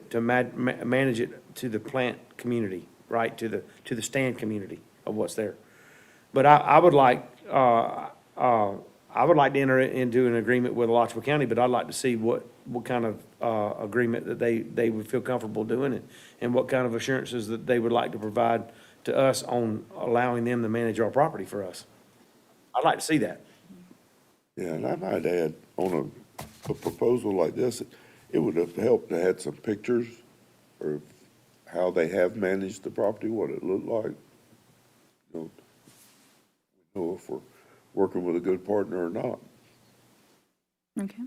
to manage it to the plant community, right, to the stand community of what's there. But I would like to enter into an agreement with Alachua County, but I'd like to see what kind of agreement that they would feel comfortable doing it, and what kind of assurances that they would like to provide to us on allowing them to manage our property for us. I'd like to see that. Yeah, and I might add, on a proposal like this, it would have helped to have some pictures of how they have managed the property, what it looked like. You know if we're working with a good partner or not. Okay.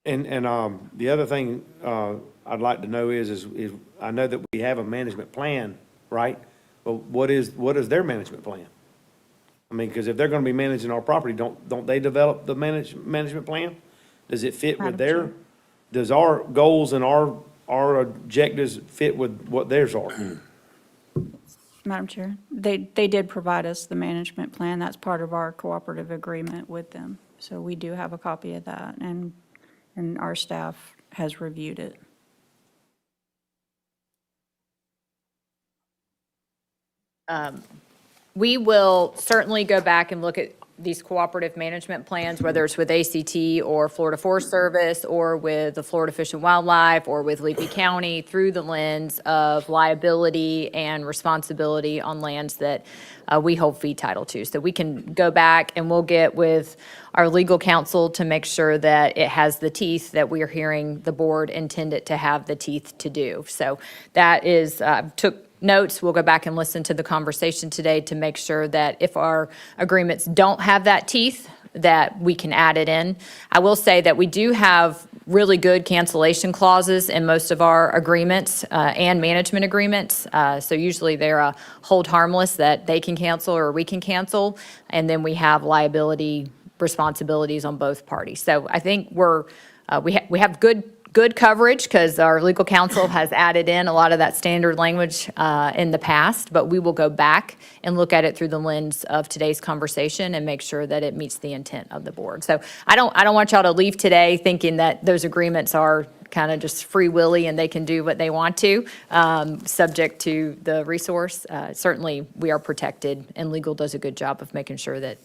And the other thing I'd like to know is I know that we have a management plan, right? But what is their management plan? I mean, because if they're gonna be managing our property, don't they develop the management plan? Does it fit with Madam Chair. does our goals and our objectives fit with what theirs are? Madam Chair, they did provide us the management plan. That's part of our cooperative agreement with them. So we do have a copy of that, and our staff has reviewed it. We will certainly go back and look at these cooperative management plans, whether it's with ACT or Florida Forest Service or with the Florida Fish and Wildlife or with Leakey County, through the lens of liability and responsibility on lands that we hold fee title to. So we can go back and we'll get with our legal counsel to make sure that it has the teeth that we are hearing the board intend it to have the teeth to do. So that is, took notes. We'll go back and listen to the conversation today to make sure that if our agreements don't have that teeth, that we can add it in. I will say that we do have really good cancellation clauses in most of our agreements and management agreements. So usually they're a hold harmless that they can cancel or we can cancel. And then we have liability responsibilities on both parties. So I think we have good coverage because our legal counsel has added in a lot of that standard language in the past, but we will go back and look at it through the lens of today's conversation and make sure that it meets the intent of the board. So I don't want y'all to leave today thinking that those agreements are kind of just free willy and they can do what they want to, subject to the resource. Certainly we are protected, and legal does a good job of making sure that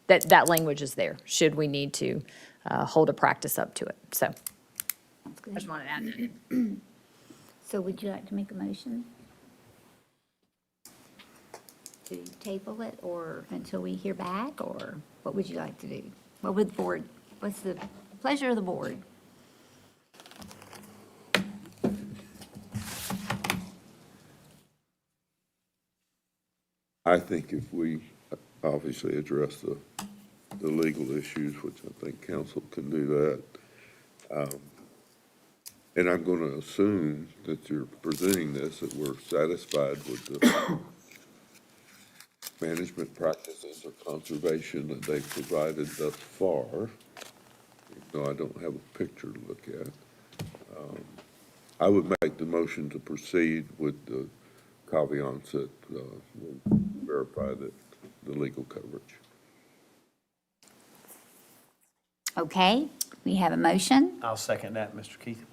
that language is there should we need to hold a practice up to it. So I just wanted to add that. So would you like to make a motion to table it, or until we hear back, or what would you like to do? What would the board, what's the pleasure of the board? I think if we obviously address the legal issues, which I think council can do that. And I'm going to assume that you're presenting this, that we're satisfied with the management practices or conservation that they've provided thus far. Even though I don't have a picture to look at. I would make the motion to proceed with the caveats that will verify that the legal coverage. Okay, we have a motion I'll second that, Mr. Keith.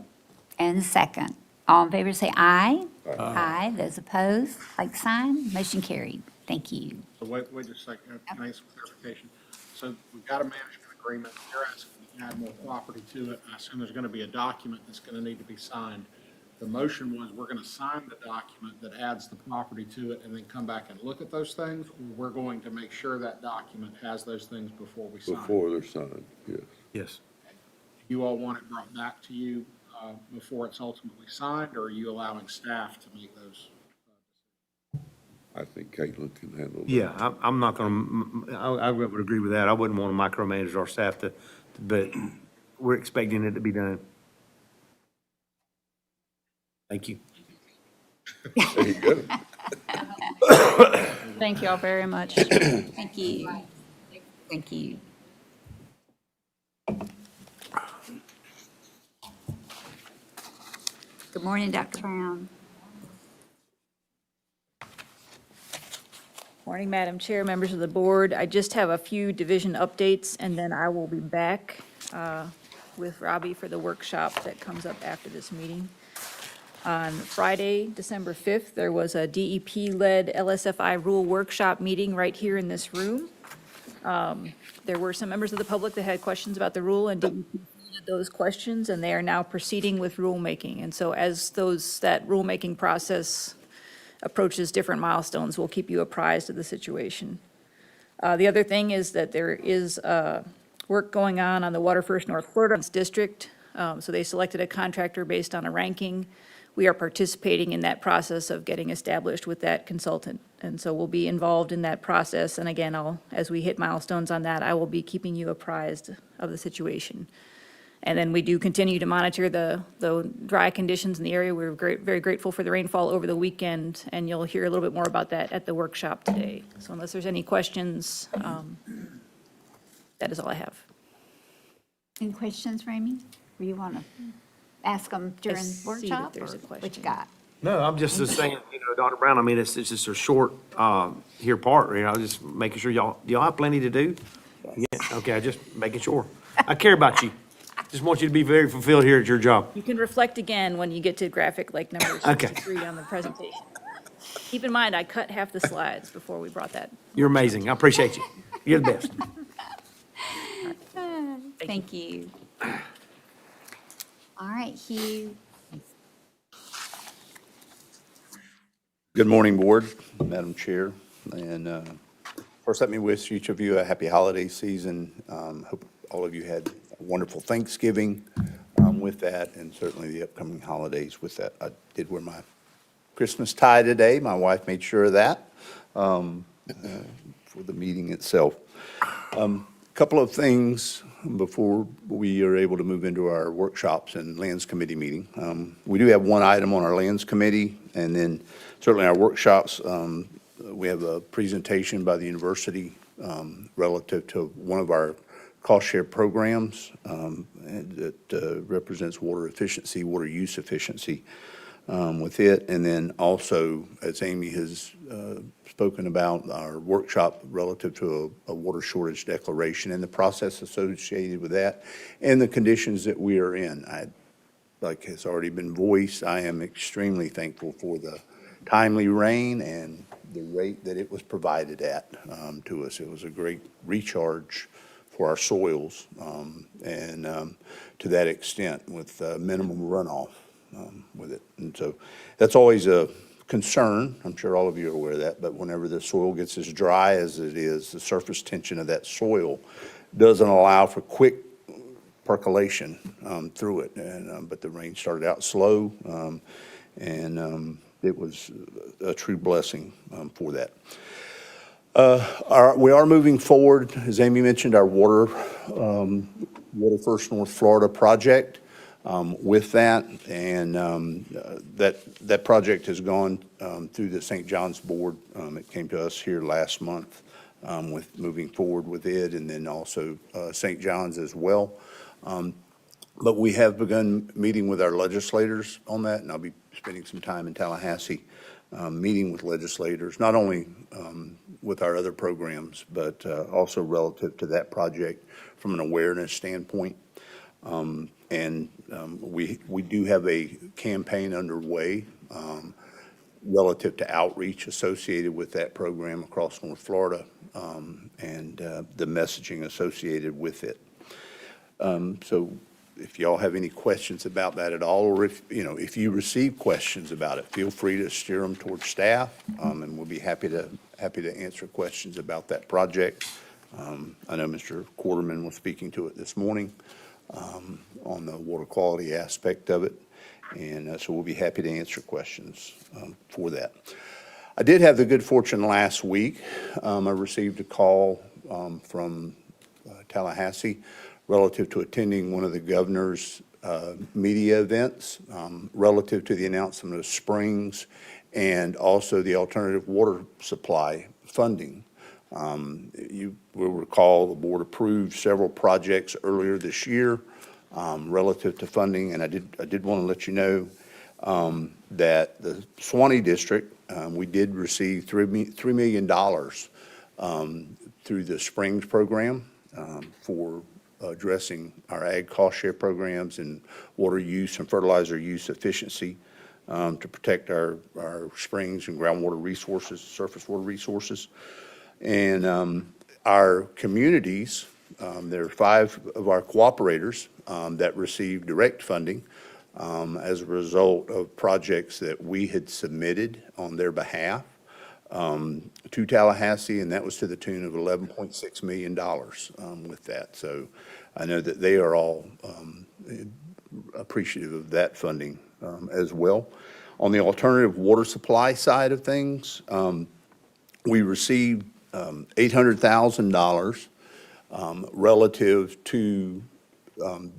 and a second. All in favor say aye. Aye. Those opposed, like sign. Motion carried. Thank you. So wait just a second, nice clarification. So we've got a management agreement, you're asking to add more property to it. I assume there's gonna be a document that's gonna need to be signed. The motion was, we're gonna sign the document that adds the property to it and then come back and look at those things? Or we're going to make sure that document has those things before we sign? Before they're signed, yes. Yes. You all want it brought back to you, before it's ultimately signed, or are you allowing staff to make those? I think Caitlin can handle that. Yeah, I'm not gonna, I would agree with that. I wouldn't want to micromanage our staff but we're expecting it to be done. Thank you. There you go. Thank you all very much. Thank you. Thank you. Good morning, Dr. Brown. Morning, Madam Chair, members of the board. I just have a few division updates, and then I will be back with Robbie for the workshop that comes up after this meeting. On Friday, December 5th, there was a DEP-led LSFI rule workshop meeting right here in this room. There were some members of the public that had questions about the rule, and DEP fielded those questions, and they are now proceeding with rulemaking. And so as that rulemaking process approaches different milestones, we'll keep you apprised of the situation. The other thing is that there is work going on the Water First North Florida District. So they selected a contractor based on a ranking. We are participating in that process of getting established with that consultant. And so we'll be involved in that process. And again, as we hit milestones on that, I will be keeping you apprised of the situation. And then we do continue to monitor the dry conditions in the area. We're very grateful for the rainfall over the weekend, and you'll hear a little bit more about that at the workshop today. So unless there's any questions, that is all I have. Any questions, Ramey? Or you want to ask them during see that workshop? there's a or What question. you got? No, I'm just saying, Dr. Brown, I mean, it's just a short, here part, just making sure y'all have plenty to do? Yeah, okay, just making sure. I care about you. Just want you to be very fulfilled here at your job. You can reflect again when you get to graphic like number Okay. 63 on the presentation. Keep in mind, I cut half the slides before we brought that. You're amazing. I appreciate you. You're the best. Thank you. All right, Hugh. Good morning, Board, Madam Chair. And first, let me wish each of you a happy holiday season. Hope all of you had a wonderful Thanksgiving with that, and certainly the upcoming holidays with that. I did wear my Christmas tie today. My wife made sure of that for the meeting itself. Couple of things before we are able to move into our workshops and Lands Committee meeting. We do have one item on our Lands Committee, and then certainly our workshops. We have a presentation by the university relative to one of our cost share programs that represents water efficiency, water use efficiency with it. And then also, as Amy has spoken about, our workshop relative to a water shortage declaration and the process associated with that and the conditions that we are in. Like has already been voiced, I am extremely thankful for the timely rain and the rate that it was provided at to us. It was a great recharge for our soils and to that extent with minimum runoff with it. And so that's always a concern. I'm sure all of you are aware of that, but whenever the soil gets as dry as it is, the surface tension of that soil doesn't allow for quick percolation through it. And but the rain started out slow and it was a true blessing for that. We are moving forward, as Amy mentioned, our Water First North Florida project with that. And that project has gone through the St. John's Board. It came to us here last month with moving forward with it, and then also St. John's as well. But we have begun meeting with our legislators on that, and I'll be spending some time in Tallahassee meeting with legislators, not only with our other programs, but also relative to that project from an awareness standpoint. And we do have a campaign underway relative to outreach associated with that program across North Florida, and the messaging associated with it. So if y'all have any questions about that at all, or if you receive questions about it, feel free to steer them towards staff, and we'll be happy to answer questions about that project. I know Mr. Quarterman was speaking to it this morning on the water quality aspect of it, and so we'll be happy to answer questions for that. I did have the good fortune last week. I received a call from Tallahassee relative to attending one of the governor's media events relative to the announcement of Springs and also the alternative water supply funding. You will recall the board approved several projects earlier this year relative to funding, and I did want to let you know that the Suwannee District, we did receive $3 million through the Springs program for addressing our ag cost share programs and water use and fertilizer use efficiency to protect our springs and groundwater resources, surface water resources. And our communities, there are 5 of our cooperators that received direct funding as a result of projects that we had submitted on their behalf to Tallahassee, and that was to the tune of $11.6 million with that. So I know that they are all appreciative of that funding as well. On the alternative water supply side of things, we received $800,000 relative to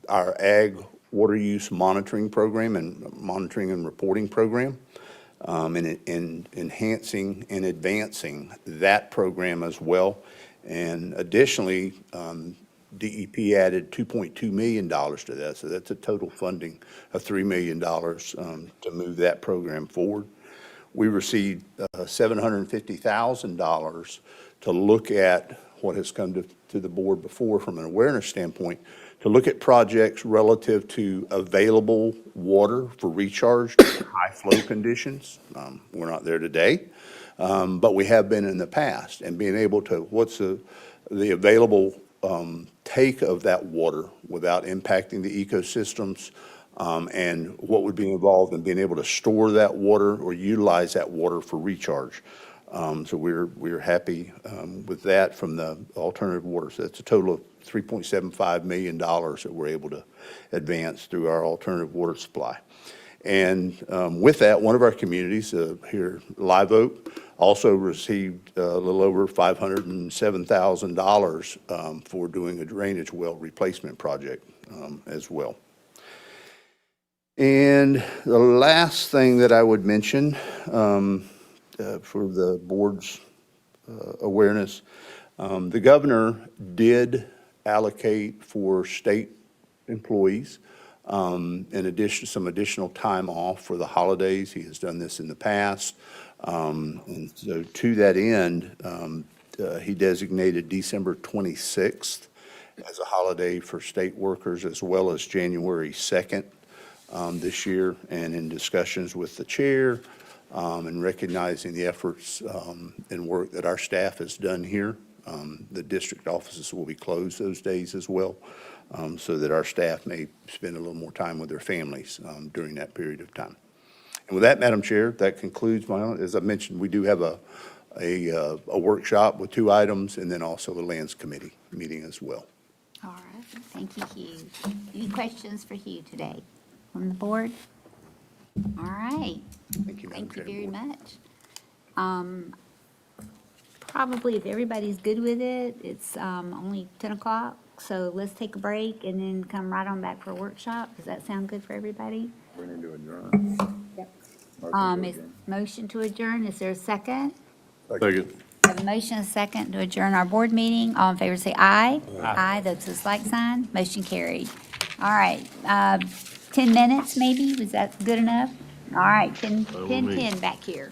our ag water use monitoring program and monitoring and reporting program, and enhancing and advancing that program as well. And additionally, DEP added $2.2 million to that, so that's a total funding of $3 million to move that program forward. We received $750,000 to look at what has come to the board before from an awareness standpoint, to look at projects relative to available water for recharge in high flow conditions. We're not there today, but we have been in the past, and being able to, what's the available take of that water without impacting the ecosystems, and what would be involved in being able to store that water or utilize that water for recharge. So we're happy with that from the alternative water. So that's a total of $3.75 million that we're able to advance through our alternative water supply. And with that, one of our communities here, Live Oak, also received a little over $507,000 for doing a drainage well replacement project as well. And the last thing that I would mention for the board's awareness, the governor did allocate for state employees in addition, some additional time off for the holidays. He has done this in the past. And so to that end, he designated December 26th as a holiday for state workers, as well as January 2nd this year. And in discussions with the chair and recognizing the efforts and work that our staff has done here, the district offices will be closed those days as well, so that our staff may spend a little more time with their families during that period of time. And with that, Madam Chair, that concludes as I mentioned, we do have a workshop with 2 items, and then also a Lands Committee meeting as well. All right, thank you, Hugh. Any questions for Hugh today from the board? All right. Thank you, Madam Thank you Chair. very much. probably, if everybody's good with it, it's only 10 o'clock, so let's take a break and then come right on back for a workshop. Does that sound good for everybody? We need to adjourn. Is motion to adjourn, is there a second? Second. We have a motion, and a second to adjourn our board meeting. All in favor say aye. Aye. Those with like sign, motion carried. All right, 10 minutes maybe, was that good enough? All right, 10 back here.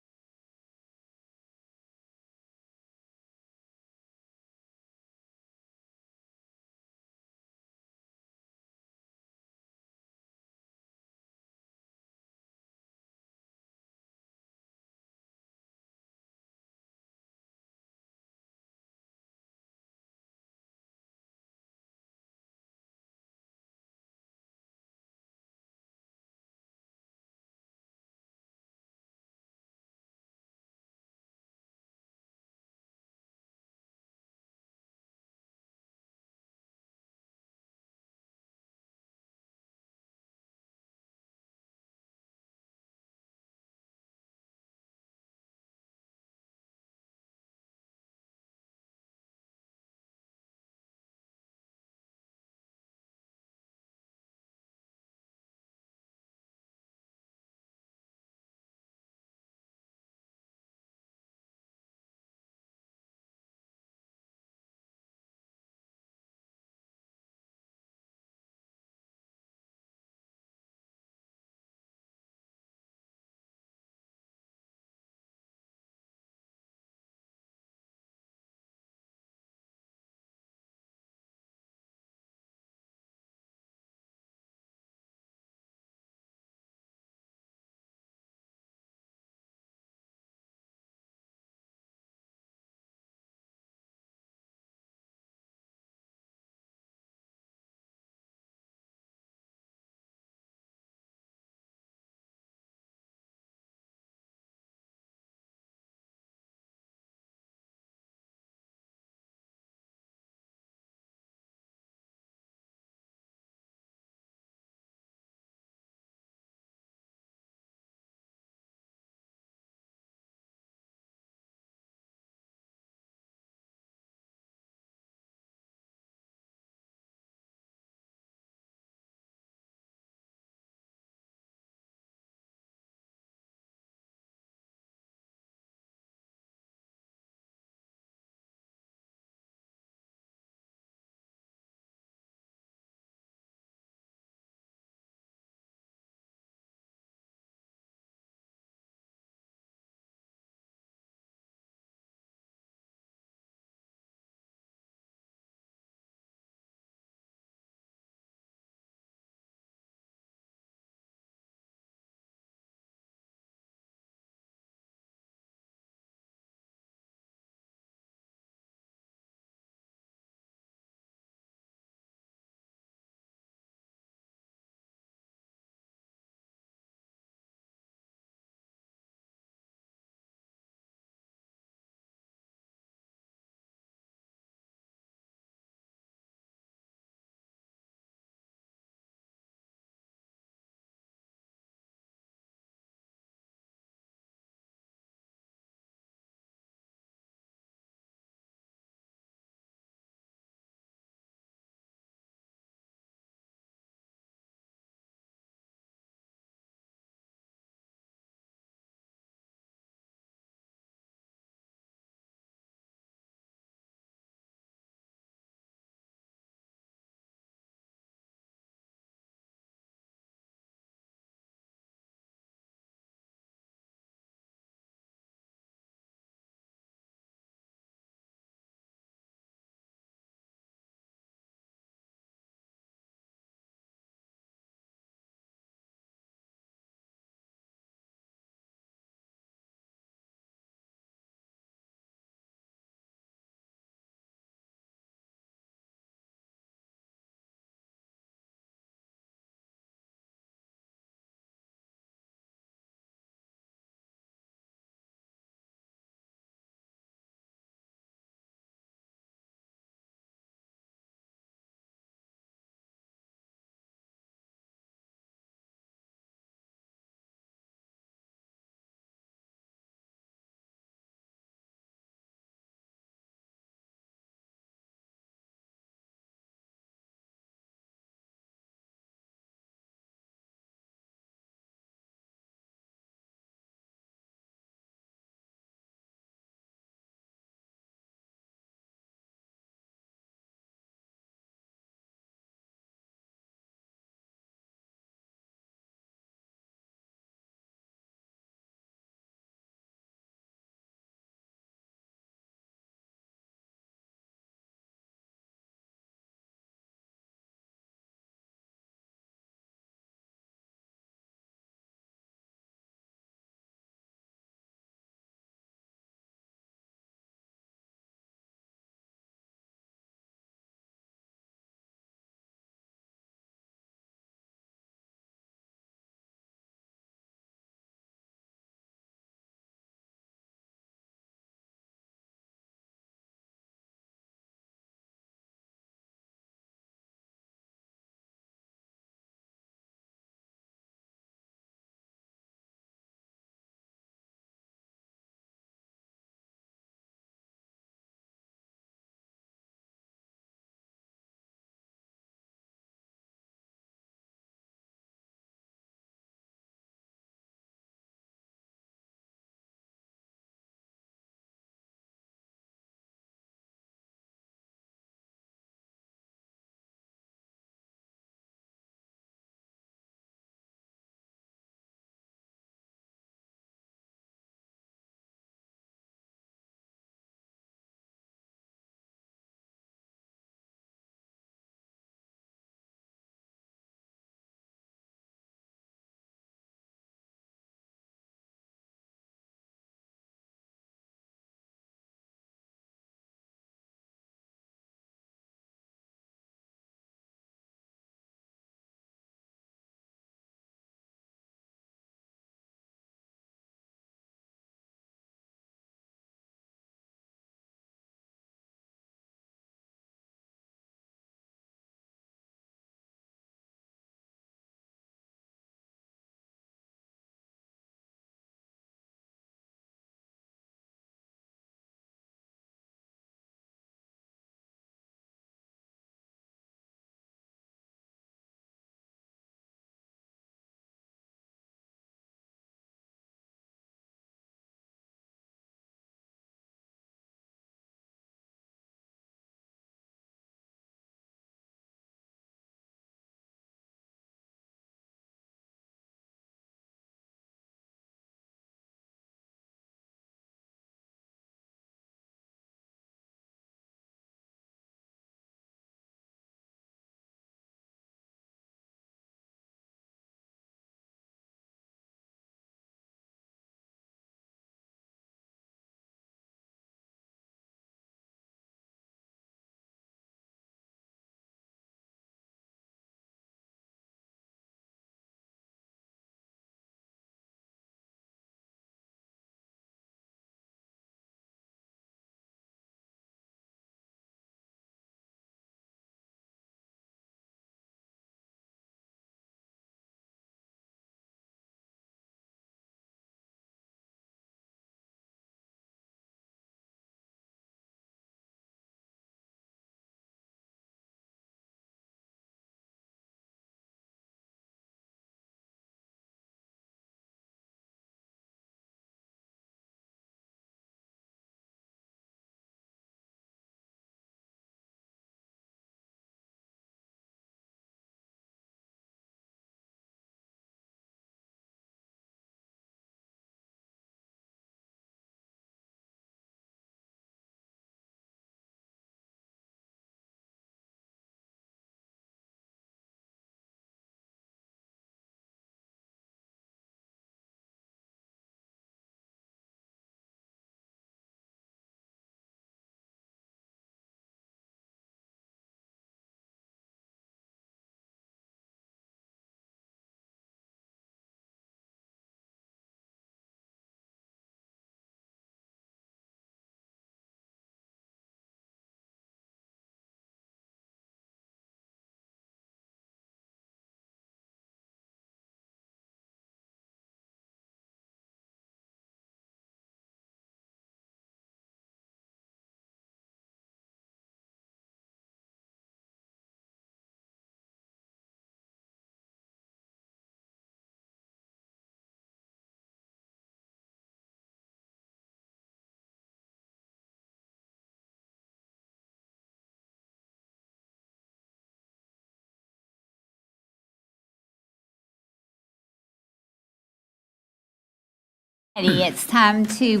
It's time to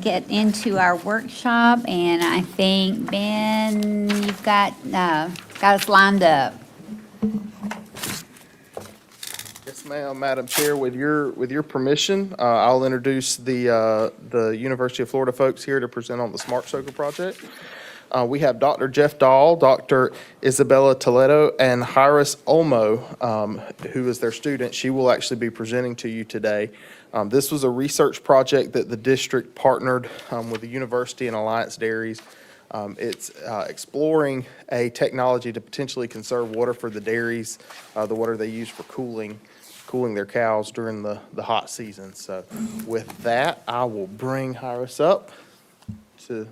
get into our workshop, and I think, Ben, you've got us lined up. Yes, ma'am, Madam Chair, with your permission, I'll introduce the University of Florida folks here to present on the Smart Soaker project. We have Dr. Jeff Dahl, Dr. Isabella Toledo, and Hyris Olmo, who is their student. She will actually be presenting to you today. This was a research project that the district partnered with the university and Alliance Dairies. It's exploring a technology to potentially conserve water for the dairies, the water they use for cooling their cows during the hot season. So with that, I will bring Hyris up to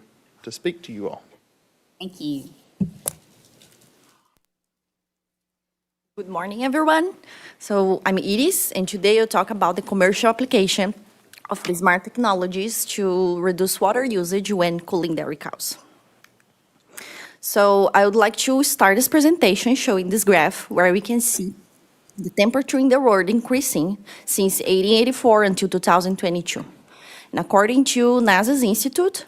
speak to you all. Thank you. Good morning, everyone. So I'm Iris, and today I'll talk about the commercial application of the smart technologies to reduce water usage when cooling dairy cows. So I would like to start this presentation showing this graph where we can see the temperature in the world increasing since 1884 until 2022. And according to NASA's institute,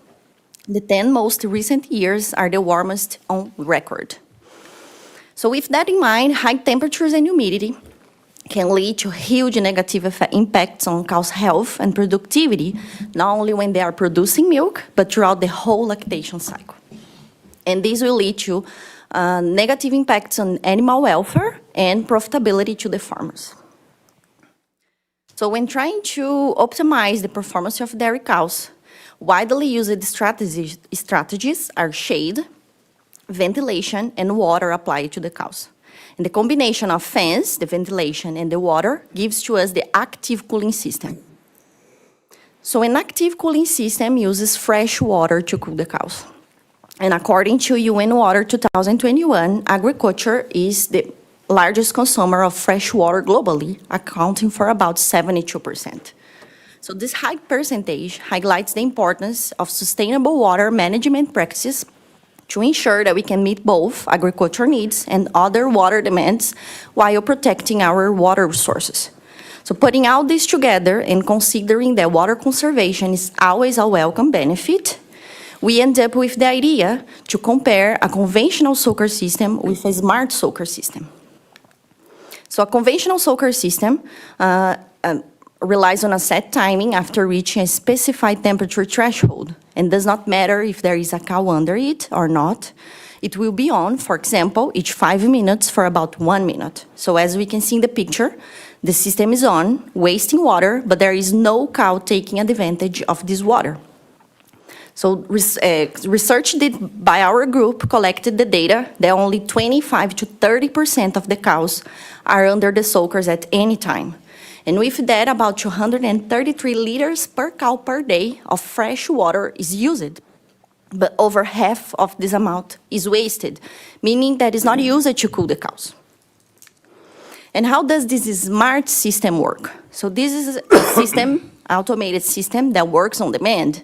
the 10 most recent years are the warmest on record. So with that in mind, high temperatures and humidity can lead to huge negative impacts on cows' health and productivity, not only when they are producing milk, but throughout the whole lactation cycle. And this will lead to negative impacts on animal welfare and profitability to the farmers. So when trying to optimize the performance of dairy cows, widely used strategies are shade, ventilation, and water applied to the cows. And the combination of fans, the ventilation, and the water gives to us the active cooling system. So an active cooling system uses fresh water to cool the cows. And according to UN Water 2021, agriculture is the largest consumer of fresh water globally, accounting for about 72%. So this high percentage highlights the importance of sustainable water management practices to ensure that we can meet both agriculture needs and other water demands while protecting our water resources. So putting all this together and considering that water conservation is always a welcome benefit, we end up with the idea to compare a conventional soaker system with a smart soaker system. So a conventional soaker system relies on a set timing after reaching a specified temperature threshold, and does not matter if there is a cow under it or not. It will be on, for example, each 5 minutes for about 1 minute. So as we can see in the picture, the system is on, wasting water, but there is no cow taking advantage of this water. So research did by our group collected the data that only 25 to 30% of the cows are under the soakers at any time. And with that, about 233 liters per cow per day of fresh water is used. But over half of this amount is wasted, meaning that it's not used to cool the cows. And how does this smart system work? So this is a system, automated system that works on demand.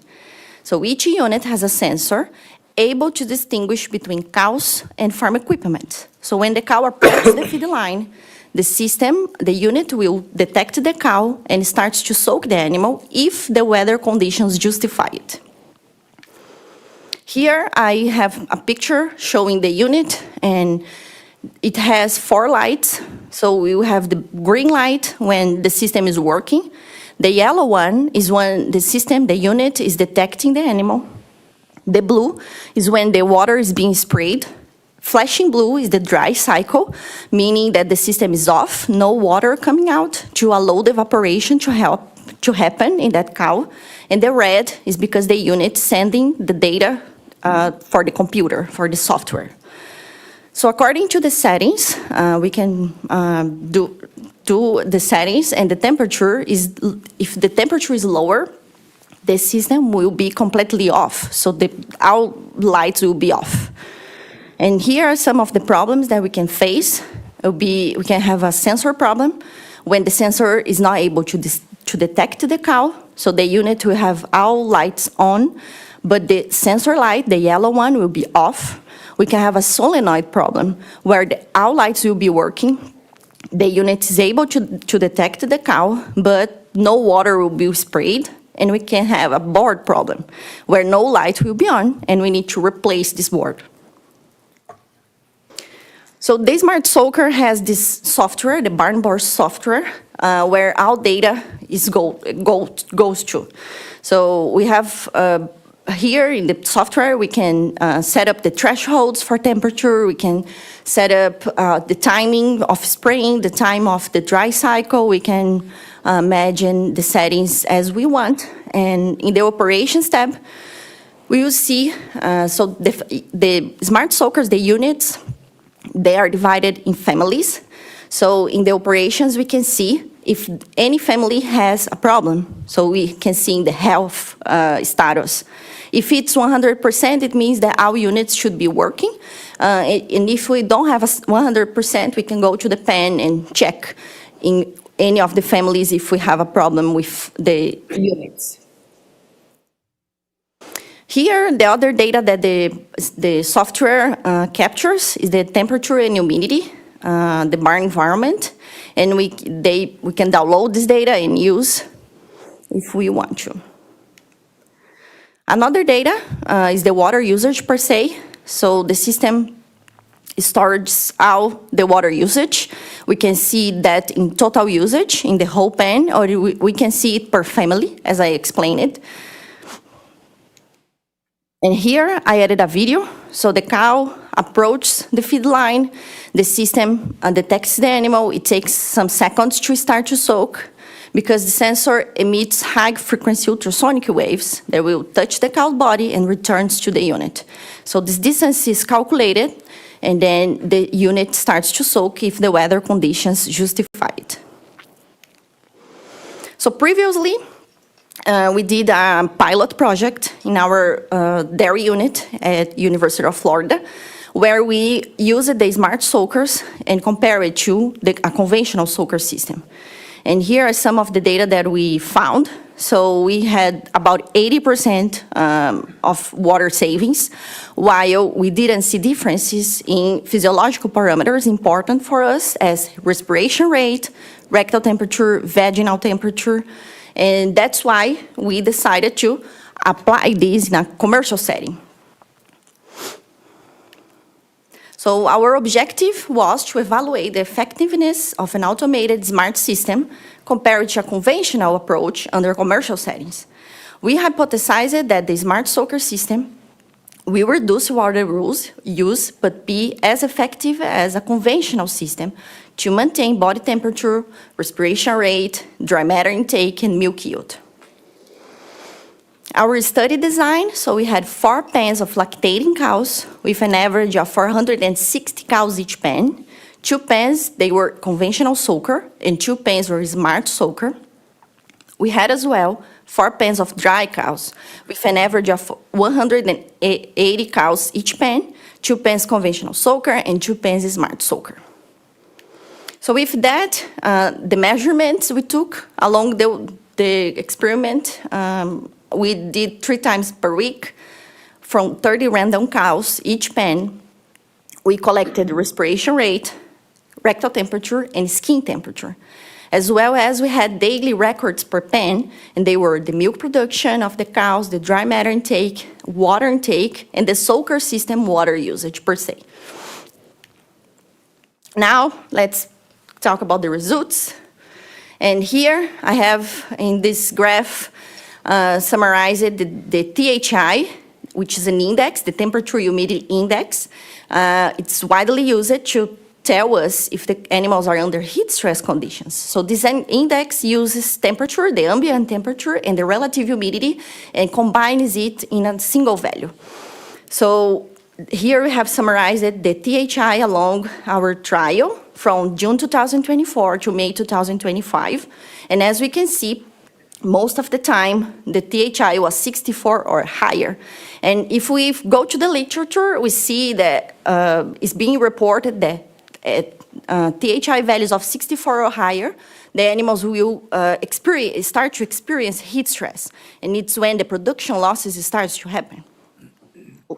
So each unit has a sensor able to distinguish between cows and farm equipment. So when the cow approaches the feed line, the system, the unit will detect the cow and starts to soak the animal if the weather conditions justify it. Here I have a picture showing the unit, and it has 4 lights. So we will have the green light when the system is working. The yellow one is when the system, the unit is detecting the animal. The blue is when the water is being sprayed. Flashing blue is the dry cycle, meaning that the system is off, no water coming out to allow the evaporation to happen in that cow. And the red is because the unit sending the data for the computer, for the software. So according to the settings, we can do the settings, and the temperature is, if the temperature is lower, the system will be completely off. So our lights will be off. And here are some of the problems that we can face. We can have a sensor problem when the sensor is not able to detect the cow. So the unit will have all lights on, but the sensor light, the yellow one, will be off. We can have a solenoid problem where all lights will be working. The unit is able to detect the cow, but no water will be sprayed, and we can have a board problem where no light will be on and we need to replace this board. So the Smart Soaker has this software, the Barnboard software, where all data goes to. So we have here in the software, we can set up the thresholds for temperature, we can set up the timing of spraying, the time of the dry cycle, we can imagine the settings as we want. And in the operations tab, we will see, so the Smart Soakers, the units, they are divided in families. So in the operations, we can see if any family has a problem. So we can see in the health status. If it's 100%, it means that our units should be working. And if we don't have a 100%, we can go to the pen and check in any of the families if we have a problem with the units. Here, the other data that the software captures is the temperature and humidity, the barn environment, and we can download this data and use if we want to. Another data is the water usage per se. So the system stores all the water usage. We can see that in total usage in the whole pen, or we can see it per family, as I explained it. And here I added a video. So the cow approaches the feed line, the system detects the animal. It takes some seconds to start to soak because the sensor emits high-frequency ultrasonic waves that will touch the cow's body and returns to the unit. So this distance is calculated, and then the unit starts to soak if the weather conditions justify it. So previously, we did a pilot project in our dairy unit at University of Florida, where we used the Smart Soakers and compare it to a conventional soaker system. And here are some of the data that we found. So we had about 80% of water savings, while we didn't see differences in physiological parameters important for us as respiration rate, rectal temperature, vaginal temperature. And that's why we decided to apply this in a commercial setting. So our objective was to evaluate the effectiveness of an automated smart system compared to a conventional approach under commercial settings. We hypothesized that the Smart Soaker system will reduce water use, but be as effective as a conventional system to maintain body temperature, respiration rate, dry matter intake, and milk yield. Our study design, so we had 4 pens of lactating cows with an average of 460 cows each pen. 2 pens, they were conventional soaker, and 2 pens were Smart Soaker. We had as well 4 pens of dry cows with an average of 180 cows each pen, 2 pens conventional soaker, and 2 pens Smart Soaker. So with that, the measurements we took along the experiment, we did 3 times per week from 30 random cows each pen. We collected respiration rate, rectal temperature, and skin temperature, as well as we had daily records per pen, and they were the milk production of the cows, the dry matter intake, water intake, and the soaker system water usage per se. Now, let's talk about the results. And here I have in this graph summarized the THI, which is an index, the temperature humidity index. It's widely used to tell us if the animals are under heat stress conditions. So this index uses temperature, the ambient temperature, and the relative humidity, and combines it in a single value. So here we have summarized the THI along our trial from June 2024 to May 2025. And as we can see, most of the time, the THI was 64 or higher. And if we go to the literature, we see that it's being reported that at THI values of 64 or higher, the animals will start to experience heat stress. And it's when the production losses starts to happen.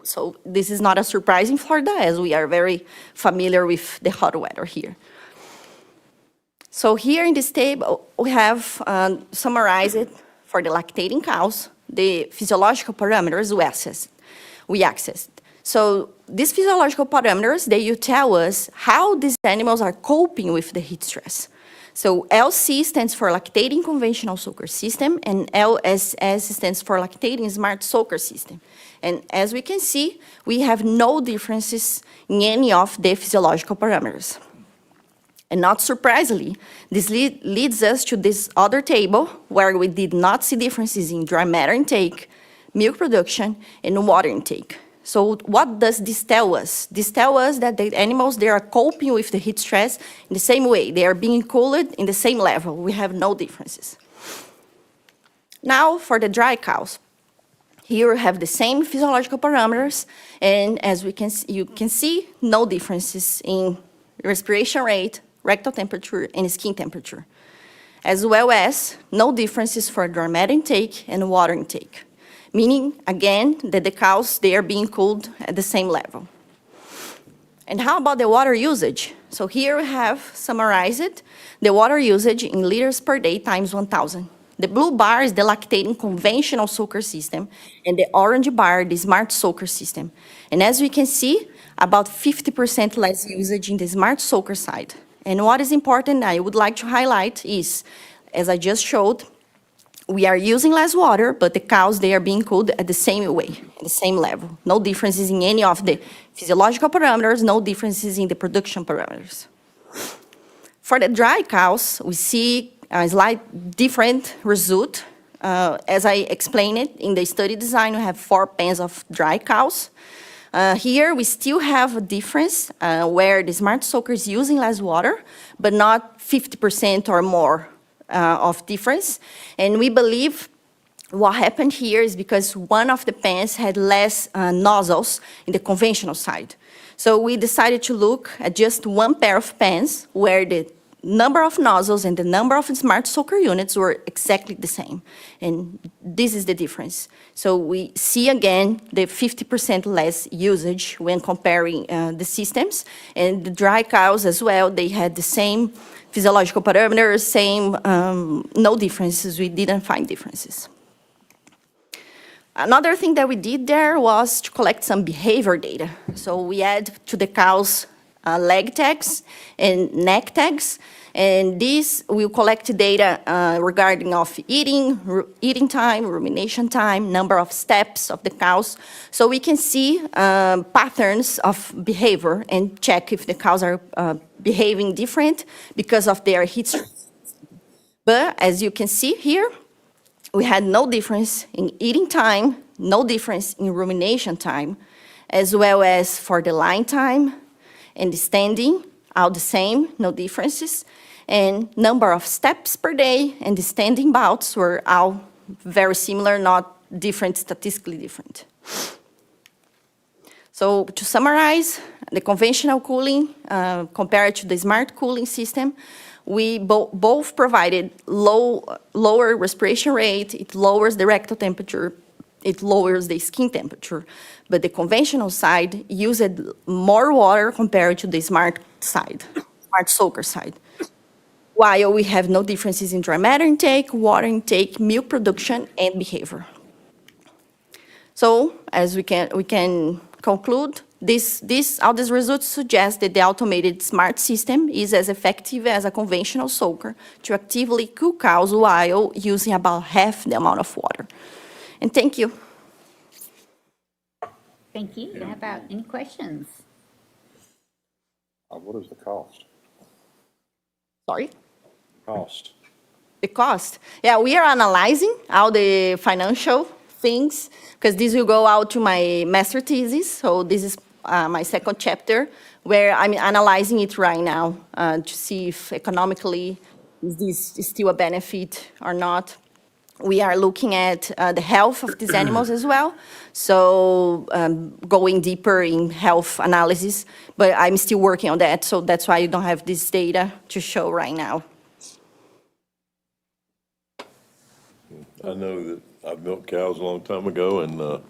So this is not a surprise in Florida, as we are very familiar with the hot weather here. So here in this table, we have summarized for the lactating cows, the physiological parameters we accessed. So these physiological parameters, they will tell us how these animals are coping with the heat stress. So LC stands for lactating conventional soaker system, and LSS stands for lactating smart soaker system. And as we can see, we have no differences in any of the physiological parameters. And not surprisingly, this leads us to this other table where we did not see differences in dry matter intake, milk production, and water intake. So what does this tell us? This tells us that the animals, they are coping with the heat stress in the same way. They are being cooled in the same level. We have no differences. Now for the dry cows. Here we have the same physiological parameters, and as you can see, no differences in respiration rate, rectal temperature, and skin temperature, as well as no differences for dry matter intake and water intake. Meaning, again, that the cows, they are being cooled at the same level. And how about the water usage? So here we have summarized the water usage in liters per day times 1,000. The blue bar is the lactating conventional soaker system, and the orange bar, the smart soaker system. And as we can see, about 50% less usage in the smart soaker side. And what is important, I would like to highlight is, as I just showed, we are using less water, but the cows, they are being cooled at the same way, at the same level. No differences in any of the physiological parameters, no differences in the production parameters. For the dry cows, we see a slight different result. As I explained it, in the study design, we have 4 pens of dry cows. Here, we still have a difference where the smart soaker is using less water, but not 50% or more of difference. And we believe what happened here is because one of the pens had less nozzles in the conventional side. So we decided to look at just one pair of pens where the number of nozzles and the number of smart soaker units were exactly the same. And this is the difference. So we see again the 50% less usage when comparing the systems. And the dry cows as well, they had the same physiological parameters, same, no differences. We didn't find differences. Another thing that we did there was to collect some behavior data. So we add to the cows leg tags and neck tags, and these will collect data regarding of eating time, rumination time, number of steps of the cows, so we can see patterns of behavior and check if the cows are behaving different because of their heat stress. But as you can see here, we had no difference in eating time, no difference in rumination time, as well as for the line time and the standing, all the same, no differences. And number of steps per day and the standing bouts were all very similar, not different, statistically different. So to summarize, the conventional cooling compared to the smart cooling system, we both provided lower respiration rate, it lowers the rectal temperature, it lowers the skin temperature. But the conventional side used more water compared to the smart side, smart soaker side. While we have no differences in dry matter intake, water intake, milk production, and behavior. So, as we can conclude, all these results suggest that the automated smart system is as effective as a conventional soaker to actively cool cows while using about half the amount of water. And thank you. Thank you. How about any questions? What is the cost? Sorry? Cost. The cost? Yeah, we are analyzing all the financial things, because this will go out to my master thesis. So this is my second chapter, where I'm analyzing it right now to see if economically is this still a benefit or not. We are looking at the health of these animals as well, so going deeper in health analysis, but I'm still working on that, so that's why I don't have this data to show right now. I know that I've milked cows a long time ago, and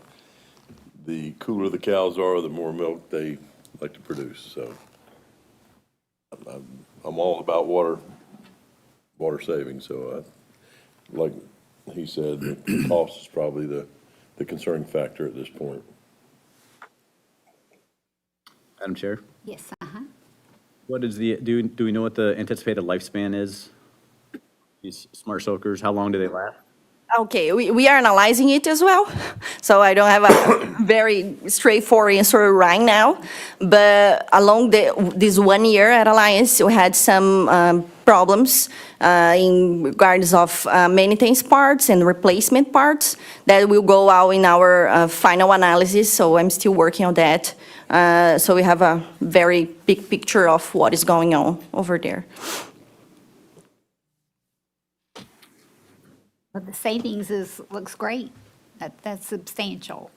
the cooler the cows are, the more milk they like to produce. So I'm all about water saving. So I like he said the cost is probably the concerning factor at this point. Madam Chair, Yes, what is do we know what the anticipated lifespan is? These smart soakers, how long do they last? Okay, we are analyzing it as well, so I don't have a very straightforward answer right now. But along this 1 year at Alliance, we had some problems in regards of maintenance parts and replacement parts that will go out in our final analysis, so I'm still working on that. So we have a very big picture of what is going on over there. but the savings looks great. That's substantial.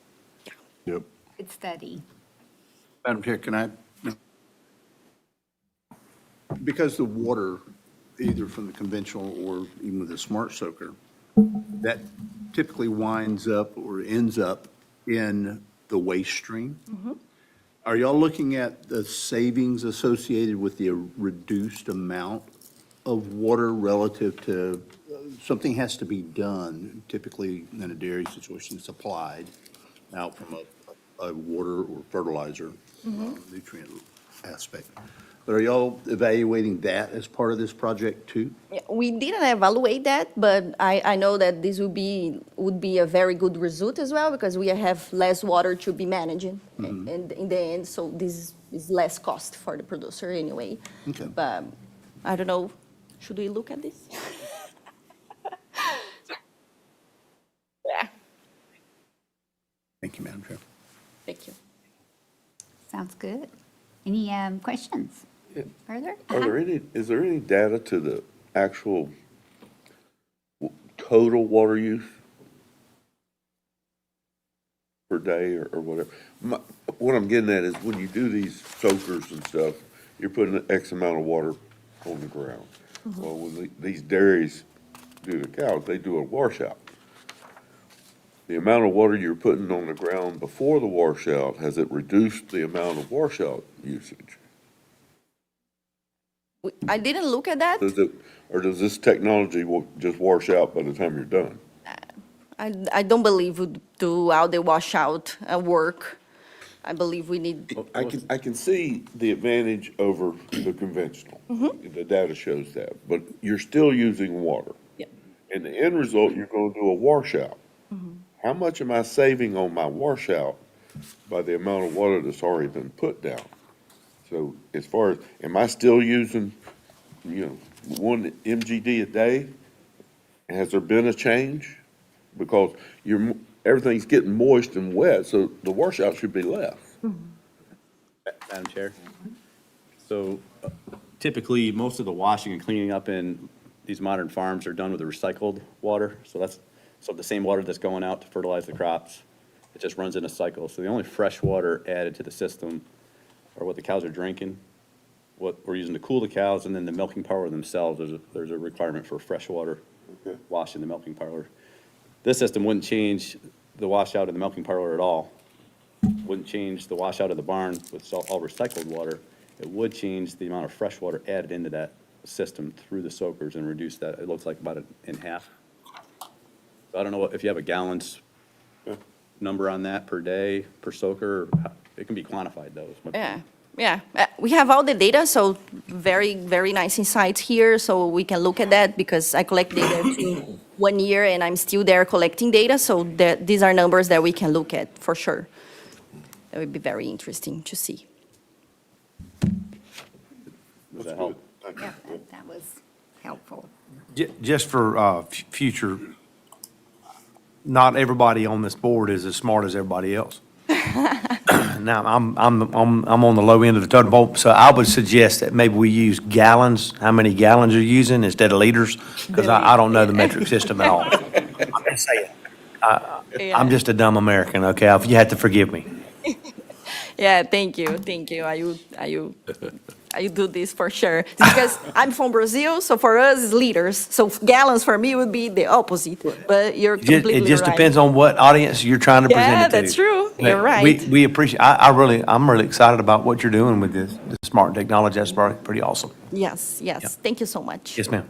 Yep. Good study. Madam Chair, can I? Because the water, either from the conventional or even with the smart soaker, that typically winds up or ends up in the waste stream. Are y'all looking at the savings associated with the reduced amount of water relative to, something has to be done, typically in a dairy situation, it's applied out from a water or fertilizer nutrient aspect. But are y'all evaluating that as part of this project too? Yeah, we didn't evaluate that, but I know that this would be a very good result as well, because we have less water to be managing and in the end, so this is less cost for the producer anyway. Okay. But I don't know, should we look at this? Yeah, Thank you, Madam Chair. thank you. Sounds good. Any questions further? Is there any data to the actual total water use per day or whatever? What I'm getting at is when you do these soakers and stuff, you're putting X amount of water on the ground. Well, when these dairies do the cows, they do a washout. The amount of water you're putting on the ground before the washout, has it reduced the amount of washout usage? I didn't look at that. Or does this technology just wash out by the time you're done? I don't believe we do all the washout work. I believe we need, I can see the advantage over the conventional. The data shows that, but you're still using water. Yeah. In the end result, you're gonna do a washout. How much am I saving on my washout by the amount of water that's already been put down? So as far as, am I still using, 1 MGD a day? Has there been a change? Because everything's getting moist and wet, so the washout should be less. Madam Chair? So typically, most of the washing and cleaning up in these modern farms are done with the recycled water. So the same water that's going out to fertilize the crops, it just runs in a cycle. So the only fresh water added to the system are what the cows are drinking, what we're using to cool the cows, and then the milking parlor themselves, there's a requirement for fresh water washed in the milking parlor. This system wouldn't change the washout in the milking parlor at all. Wouldn't change the washout of the barn with all recycled water. It would change the amount of fresh water added into that system through the soakers and reduce that, it looks like about in half. So I don't know if you have a gallons number on that per day, per soaker, it can be quantified though. is my point. yeah. We have all the data, so very, very nice insights here, so we can look at that, because I collect data to 1 year and I'm still there collecting data, so these are numbers that we can look at for sure. That would be very interesting to see. Does that help? Yeah, that was helpful. Just for future, not everybody on this board is as smart as everybody else. Now, I'm on the low end of the totem pole, so I would suggest that maybe we use gallons, how many gallons you're using instead of liters, because I don't know the metric system at all. I'm just saying. I'm just a dumb American, okay? You have to forgive me. Yeah, thank you. I do this for sure. It's because I'm from Brazil, so for us it's liters. So gallons for me would be the opposite, but you're completely right. It just depends on what audience you're trying to present it to. Yeah, that's true. But You're right. We appreciate, I'm really excited about what you're doing with this smart technology. That's pretty awesome. Yes. Thank you so much. Yes, ma'am.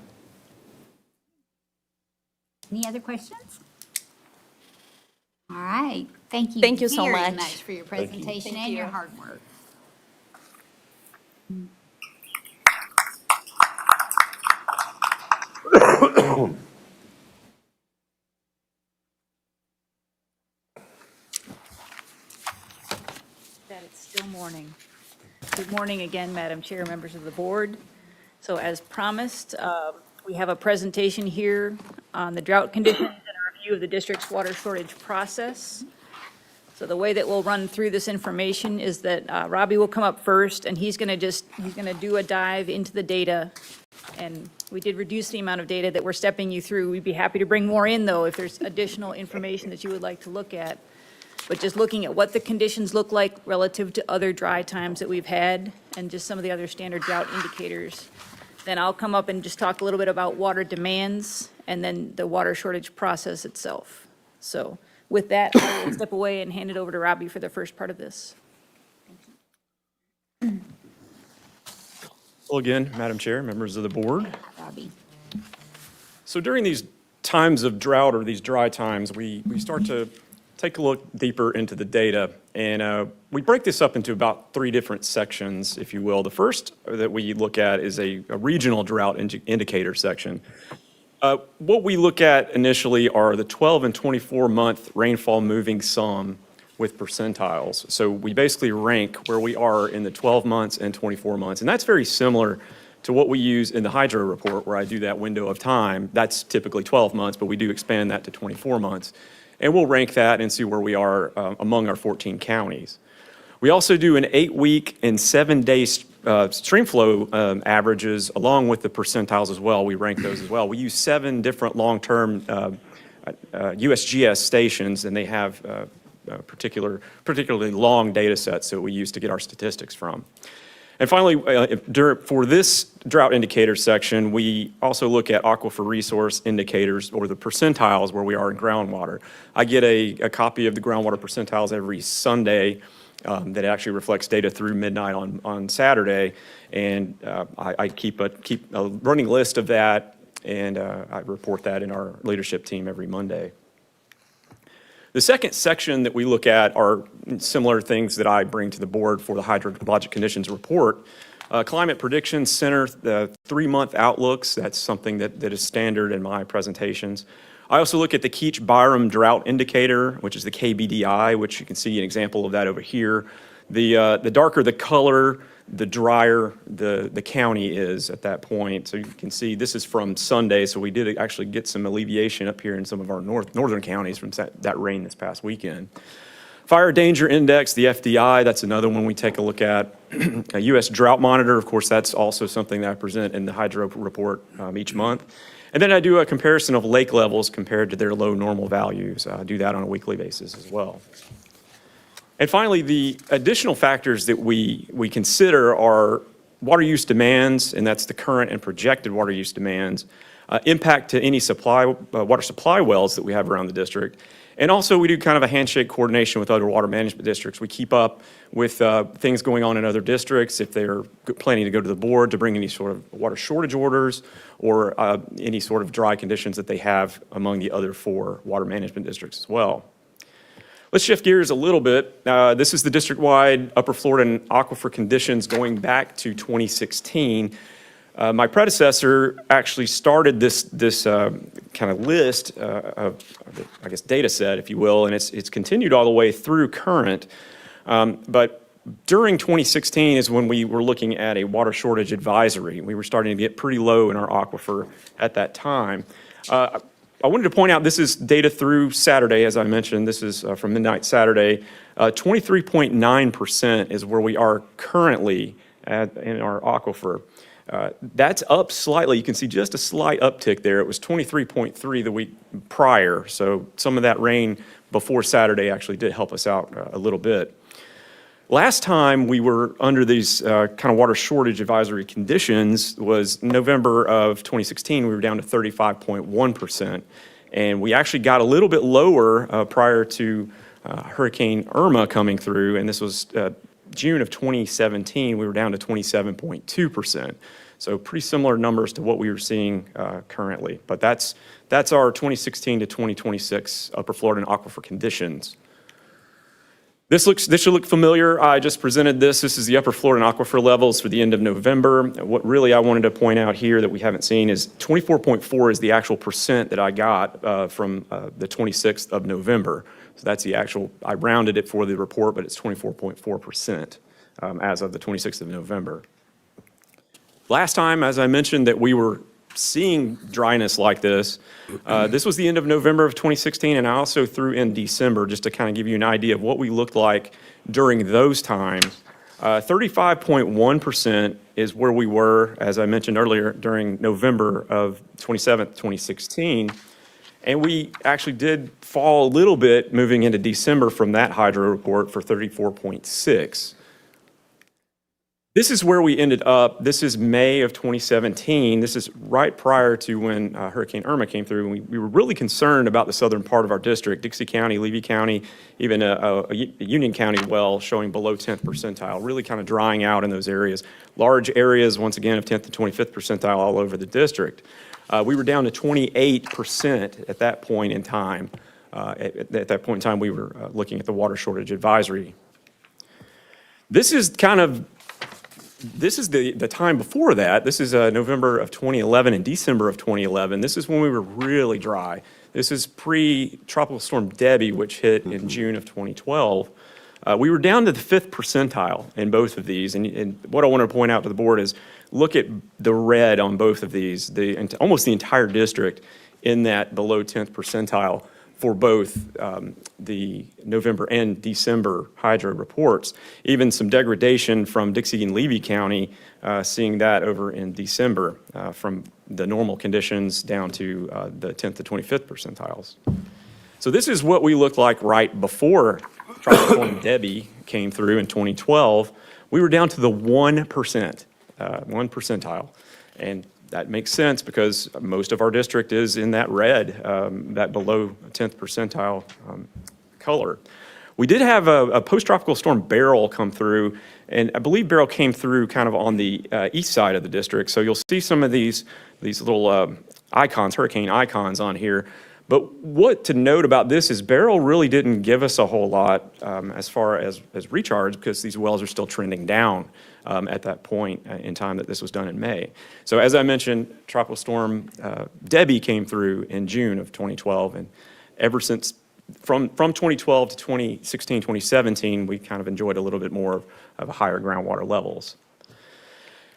Any other questions? All right, thank you. Thank you so very much. for your presentation Thank and your you. hard work. That it's still morning. Good morning again, Madam Chair, members of the board. So as promised, we have a presentation here on the drought conditions and a review of the district's water shortage process. So the way that we'll run through this information is that Robbie will come up first, and he's going to do a dive into the data. And we did reduce the amount of data that we're stepping you through. We'd be happy to bring more in, though, if there's additional information that you would like to look at. But just looking at what the conditions look like relative to other dry times that we've had and just some of the other standard drought indicators. Then I'll come up and just talk a little bit about water demands and then the water shortage process itself. So with that, I will step away and hand it over to Robbie for the first part of this. Well, again, Madam Chair, members of the board. Robbie. So during these times of drought or these dry times, we start to take a look deeper into the data. And we break this up into about 3 different sections, if you will. The first that we look at is a regional drought indicator section. What we look at initially are the 12 and 24-month rainfall moving sum with percentiles. So we basically rank where we are in the 12 months and 24 months. And that's very similar to what we use in the hydro report, where I do that window of time. That's typically 12 months, but we do expand that to 24 months. And we'll rank that and see where we are among our 14 counties. We also do an 8-week and 7-day stream flow averages along with the percentiles as well. We rank those as well. We use 7 different long-term USGS stations, and they have particularly long data sets that we use to get our statistics from. And finally, for this drought indicator section, we also look at aquifer resource indicators, or the percentiles where we are in groundwater. I get a copy of the groundwater percentiles every Sunday that actually reflects data through midnight on Saturday, and I keep a running list of that, and I report that in our leadership team every Monday. The second section that we look at are similar things that I bring to the board for the hydrologic conditions report. Climate Prediction Center, the 3-month outlooks, that's something that is standard in my presentations. I also look at the Keach-Byram Drought Indicator, which is the KBDI, which you can see an example of that over here. The darker the color, the drier the county is at that point. So you can see this is from Sunday, so we did actually get some alleviation up here in some of our northern counties from that rain this past weekend. Fire Danger Index, the FDI, that's another one we take a look at. A U.S. Drought Monitor, of course, that's also something that I present in the hydro report each month. And then I do a comparison of lake levels compared to their low normal values. I do that on a weekly basis as well. And finally, the additional factors that we consider are water use demands, and that's the current and projected water use demands, impact to any water supply wells that we have around the district. And also, we do kind of a handshake coordination with other water management districts. We keep up with things going on in other districts, if they're planning to go to the board to bring any sort of water shortage orders or any sort of dry conditions that they have among the other 4 water management districts as well. Let's shift gears a little bit. This is the district-wide Upper Florida aquifer conditions going back to 2016. My predecessor actually started this kind of list of, I guess, data set, if you will, and it's continued all the way through current. But during 2016 is when we were looking at a water shortage advisory. We were starting to get pretty low in our aquifer at that time. I wanted to point out this is data through Saturday, as I mentioned. This is from midnight Saturday. 23.9% is where we are currently in our aquifer. That's up slightly. You can see just a slight uptick there. It was 23.3 the week prior, so some of that rain before Saturday actually did help us out a little bit. Last time we were under these kind of water shortage advisory conditions was November of 2016. We were down to 35.1%. And we actually got a little bit lower prior to Hurricane Irma coming through. And this was June of 2017. We were down to 27.2%. So pretty similar numbers to what we were seeing currently. But that's our 2016 to 2026 Upper Florida and aquifer conditions. This should look familiar. I just presented this. This is the Upper Florida and aquifer levels for the end of November. What really I wanted to point out here that we haven't seen is 24.4 is the actual percent that I got from the 26th of November. So that's the actual, I rounded it for the report, but it's 24.4% as of the 26th of November. Last time, as I mentioned, that we were seeing dryness like this, this was the end of November of 2016, and I also threw in December just to kind of give you an idea of what we looked like during those times. 35.1% is where we were, as I mentioned earlier, during November of 27th, 2016. And we actually did fall a little bit moving into December from that hydro report for 34.6. This is where we ended up. This is May of 2017. This is right prior to when Hurricane Irma came through. And we were really concerned about the southern part of our district, Dixie County, Levy County, even a Union County well showing below 10th percentile, really kind of drying out in those areas. Large areas, once again, of 10th to 25th percentile all over the district. We were down to 28% at that point in time. At that point in time, we were looking at the water shortage advisory. This is the time before that. This is November of 2011 and December of 2011. This is when we were really dry. This is pre-Tropical Storm Debbie, which hit in June of 2012. We were down to the 5th percentile in both of these. And what I want to point out to the board is look at the red on both of these, almost the entire district in that below 10th percentile for both the November and December hydro reports. Even some degradation from Dixie and Levy County, seeing that over in December from the normal conditions down to the 10th to 25th percentiles. So this is what we looked like right before Tropical Storm Debbie came through in 2012. We were down to the 1%, 1 percentile. And that makes sense because most of our district is in that red, that below 10th percentile color. We did have a post-tropical storm Beryl come through, and I believe Beryl came through kind of on the east side of the district. So you'll see some of these little icons, hurricane icons on here. But what to note about this is Beryl really didn't give us a whole lot as far as recharge because these wells are still trending down at that point in time that this was done in May. So as I mentioned, Tropical Storm Debbie came through in June of 2012, and ever since from 2012 to 2016, 2017, we kind of enjoyed a little bit more of higher groundwater levels.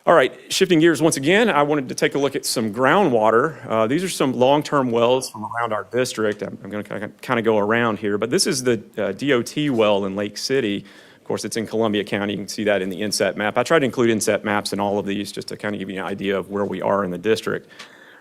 All right, shifting gears once again, I wanted to take a look at some groundwater. These are some long-term wells from around our district. I'm going to kind of go around here, but this is the DOT well in Lake City. Of course, it's in Columbia County. You can see that in the inset map. I tried to include inset maps in all of these just to kind of give you an idea of where we are in the district.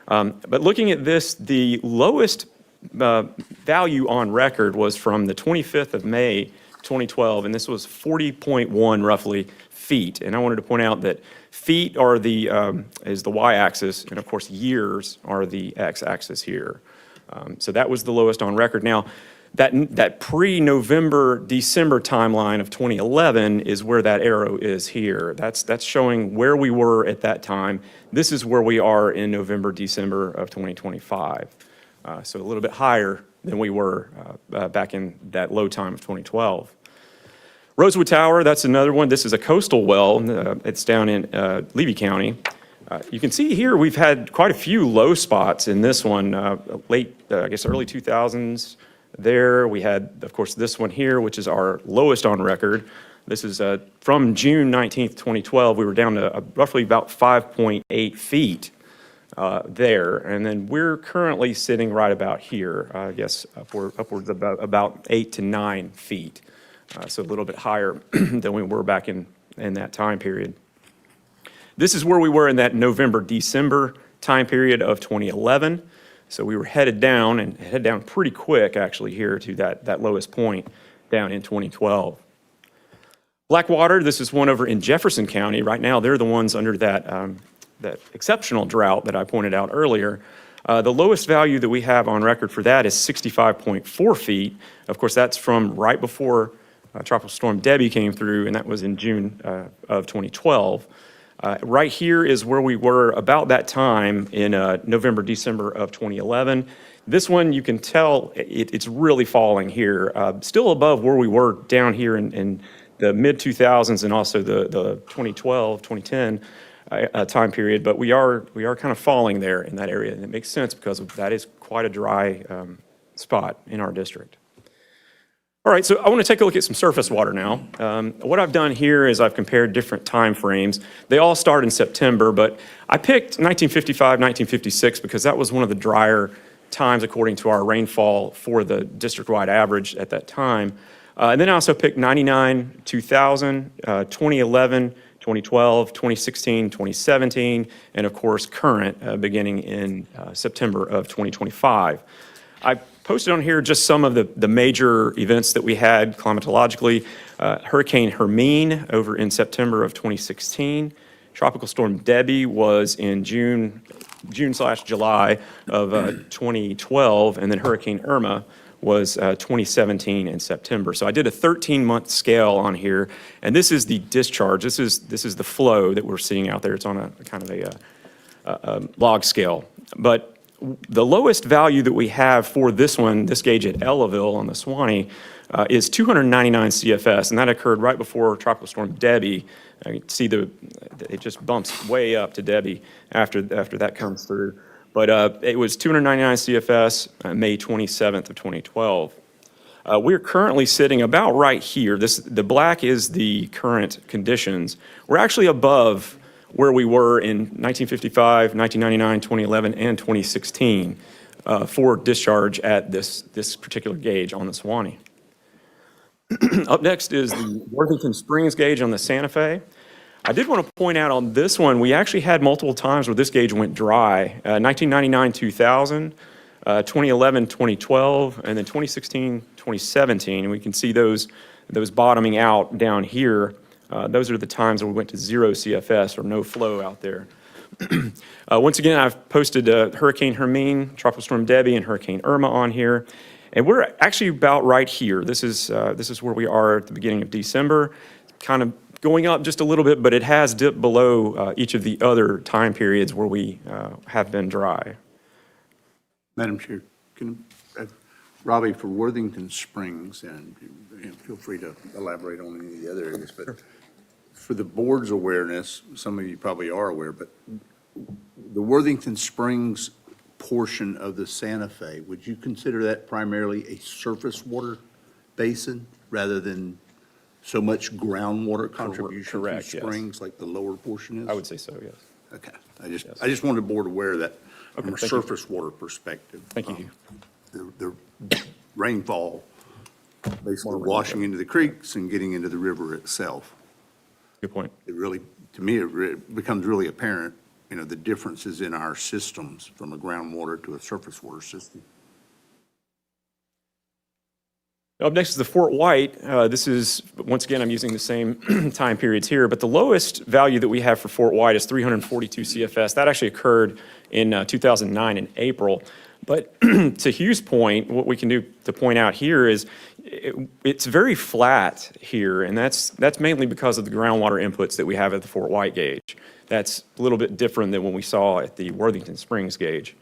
But looking at this, the lowest value on record was from the 25th of May, 2012, and this was 40.1 roughly feet. And I wanted to point out that feet are is the y-axis, and of course years are the x-axis here. So that was the lowest on record. Now, that pre-November, December timeline of 2011 is where that arrow is here. That's showing where we were at that time. This is where we are in November, December of 2025. So a little bit higher than we were back in that low time of 2012. Rosewood Tower, that's another one. This is a coastal well. It's down in Levy County. You can see here we've had quite a few low spots in this one, late, I guess early 2000s there. We had, of course, this one here, which is our lowest on record. This is from June 19th, 2012. We were down to roughly about 5.8 feet there. And then we're currently sitting right about here, I guess upwards of about 8 to 9 feet. So a little bit higher than we were back in that time period. This is where we were in that November, December time period of 2011. So we were headed down and headed down pretty quick actually here to that lowest point down in 2012. Blackwater, this is one over in Jefferson County. Right now, they're the ones under that exceptional drought that I pointed out earlier. The lowest value that we have on record for that is 65.4 feet. Of course, that's from right before Tropical Storm Debbie came through, and that was in June of 2012. Right here is where we were about that time in November, December of 2011. This one, you can tell it's really falling here, still above where we were down here in the mid-2000s and also the 2012, 2010 time period, but we are kind of falling there in that area, and it makes sense because that is quite a dry spot in our district. All right, so I want to take a look at some surface water now. What I've done here is I've compared different time frames. They all start in September, but I picked 1955, 1956 because that was one of the drier times according to our rainfall for the district-wide average at that time. And then I also picked 99, 2000, 2011, 2012, 2016, 2017, and of course current beginning in September of 2025. I posted on here just some of the major events that we had climatologically. Hurricane Hermine over in September of 2016. Tropical Storm Debbie was in June/July of 2012, and then Hurricane Irma was 2017 in September. So I did a 13-month scale on here, and this is the discharge. This is the flow that we're seeing out there. It's on a kind of a log scale. But the lowest value that we have for this one, this gauge at Ellaville on the Suwannee, is 299 CFS, and that occurred right before Tropical Storm Debbie. You can see it just bumps way up to Debbie after that comes through. But it was 299 CFS, May 27th of 2012. We're currently sitting about right here. The black is the current conditions. We're actually above where we were in 1955, 1999, 2011, and 2016 for discharge at this particular gauge on the Suwannee. Up next is the Worthington Springs gauge on the Santa Fe. I did want to point out on this one, we actually had multiple times where this gauge went dry. 1999, 2000, 2011, 2012, and then 2016, 2017. And we can see those bottoming out down here. Those are the times where we went to 0 CFS or no flow out there. Once again, I've posted Hurricane Hermine, Tropical Storm Debbie, and Hurricane Irma on here. And we're actually about right here. This is where we are at the beginning of December, kind of going up just a little bit, but it has dipped below each of the other time periods where we have been dry. Madam Chair, Robbie, for Worthington Springs, and feel free to elaborate on any of the other areas, but for the board's awareness, some of you probably are aware, but the Worthington Springs portion of the Santa Fe, would you consider that primarily a surface water basin rather than so much groundwater contribution from Correct, yes. springs like the lower portion is? I would say so, yes. Okay, I just wanted the board aware of that from a Okay, thank you. surface water perspective. Thank you. The rainfall basically washing into the creeks and getting into the river itself. Good point. It really, to me, it becomes really apparent, the differences in our systems from a groundwater to a surface water system. Up next is the Fort White. This is, once again, I'm using the same time periods here, but the lowest value that we have for Fort White is 342 CFS. That actually occurred in 2009 in April. But to Hugh's point, what we can do to point out here is it's very flat here, and that's mainly because of the groundwater inputs that we have at the Fort White gauge. That's a little bit different than what we saw at the Worthington Springs gauge.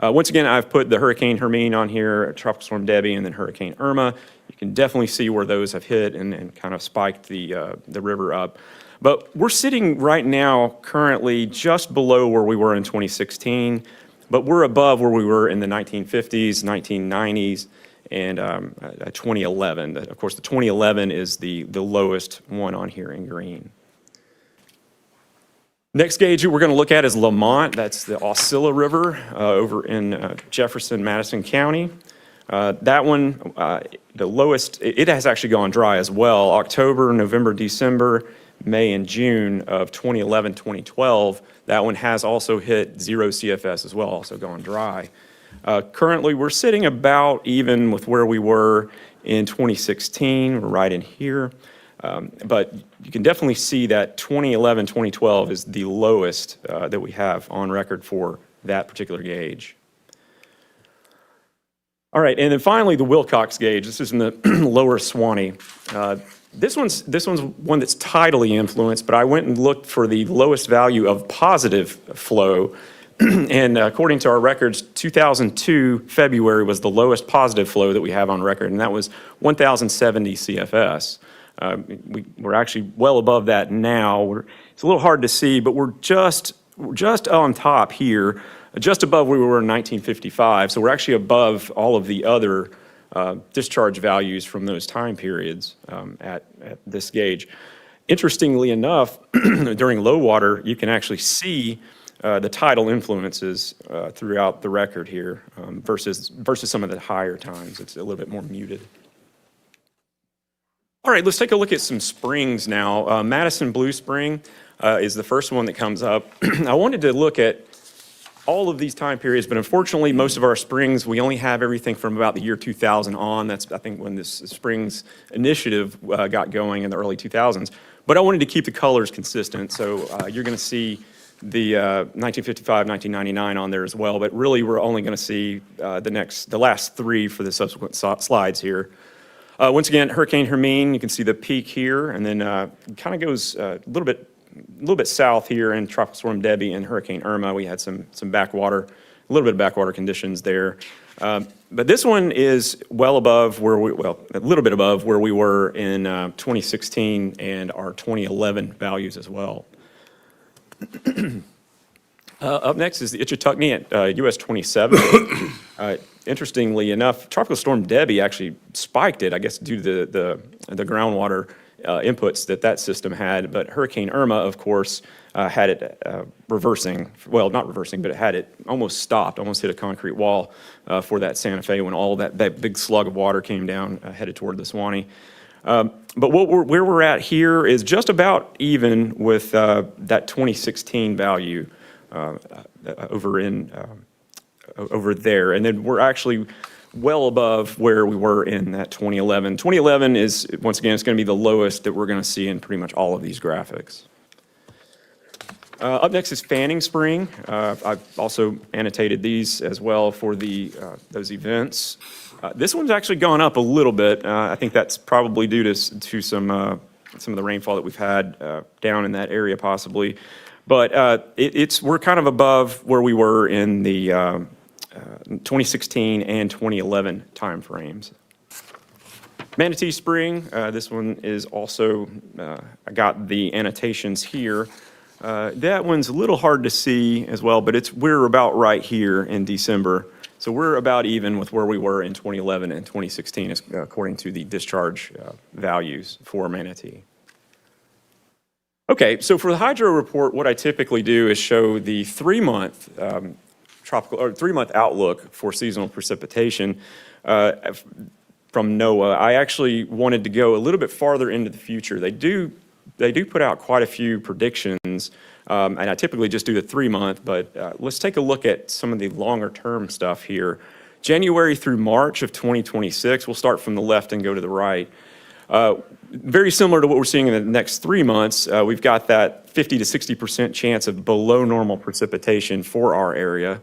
Once again, I've put the Hurricane Hermine on here, Tropical Storm Debbie, and then Hurricane Irma. You can definitely see where those have hit and kind of spiked the river up. But we're sitting right now currently just below where we were in 2016, but we're above where we were in the 1950s, 1990s, and 2011. Of course, the 2011 is the lowest one on here in green. Next gauge we're going to look at is Lamont. That's the Osceola River over in Jefferson, Madison County. That one, the lowest, it has actually gone dry as well. October, November, December, May, and June of 2011, 2012, that one has also hit 0 CFS as well, also gone dry. Currently, we're sitting about even with where we were in 2016. We're right in here. But you can definitely see that 2011, 2012 is the lowest that we have on record for that particular gauge. All right, and then finally the Wilcox gauge. This is in the lower Suwannee. This one's one that's tidally influenced, but I went and looked for the lowest value of positive flow. And according to our records, 2002 February was the lowest positive flow that we have on record, and that was 1,070 CFS. We're actually well above that now. It's a little hard to see, but we're just on top here, just above where we were in 1955. So we're actually above all of the other discharge values from those time periods at this gauge. Interestingly enough, during low water, you can actually see the tidal influences throughout the record here versus some of the higher times. It's a little bit more muted. All right, let's take a look at some springs now. Madison Blue Spring is the first one that comes up. I wanted to look at all of these time periods, but unfortunately, most of our springs, we only have everything from about the year 2000 on. That's, I think, when this Springs initiative got going in the early 2000s. But I wanted to keep the colors consistent, so you're going to see the 1955, 1999 on there as well, but really we're only going to see the last three for the subsequent slides here. Once again, Hurricane Hermine, you can see the peak here, and then it kind of goes a little bit south here in Tropical Storm Debbie and Hurricane Irma. We had some backwater, a little bit of backwater conditions there. But this one is well above a little bit above where we were in 2016 and our 2011 values as well. Up next is the Ichetuckney at US 27. Interestingly enough, Tropical Storm Debbie actually spiked it, I guess, due to the groundwater inputs that system had. But Hurricane Irma, of course, had it reversing. Well, not reversing, but it had it almost stopped, almost hit a concrete wall for that Santa Fe when all that big slug of water came down headed toward the Swanee. But where we're at here is just about even with that 2016 value over there. And then we're actually well above where we were in that 2011. 2011 is, once again, it's going to be the lowest that we're going to see in pretty much all of these graphics. Up next is Fanning Spring. I've also annotated these as well for those events. This one's actually gone up a little bit. I think that's probably due to some of the rainfall that we've had down in that area possibly. But we're kind of above where we were in the 2016 and 2011 timeframes. Manatee Spring, this one is also, I got the annotations here. That one's a little hard to see as well, but we're about right here in December. So we're about even with where we were in 2011 and 2016, according to the discharge values for Manatee. Okay, so for the hydro report, what I typically do is show the 3-month tropical or 3-month outlook for seasonal precipitation from NOAA. I actually wanted to go a little bit farther into the future. They do put out quite a few predictions, and I typically just do the 3-month, but let's take a look at some of the longer term stuff here. January through March of 2026, we'll start from the left and go to the right. Very similar to what we're seeing in the next 3 months, we've got that 50 to 60% chance of below normal precipitation for our area.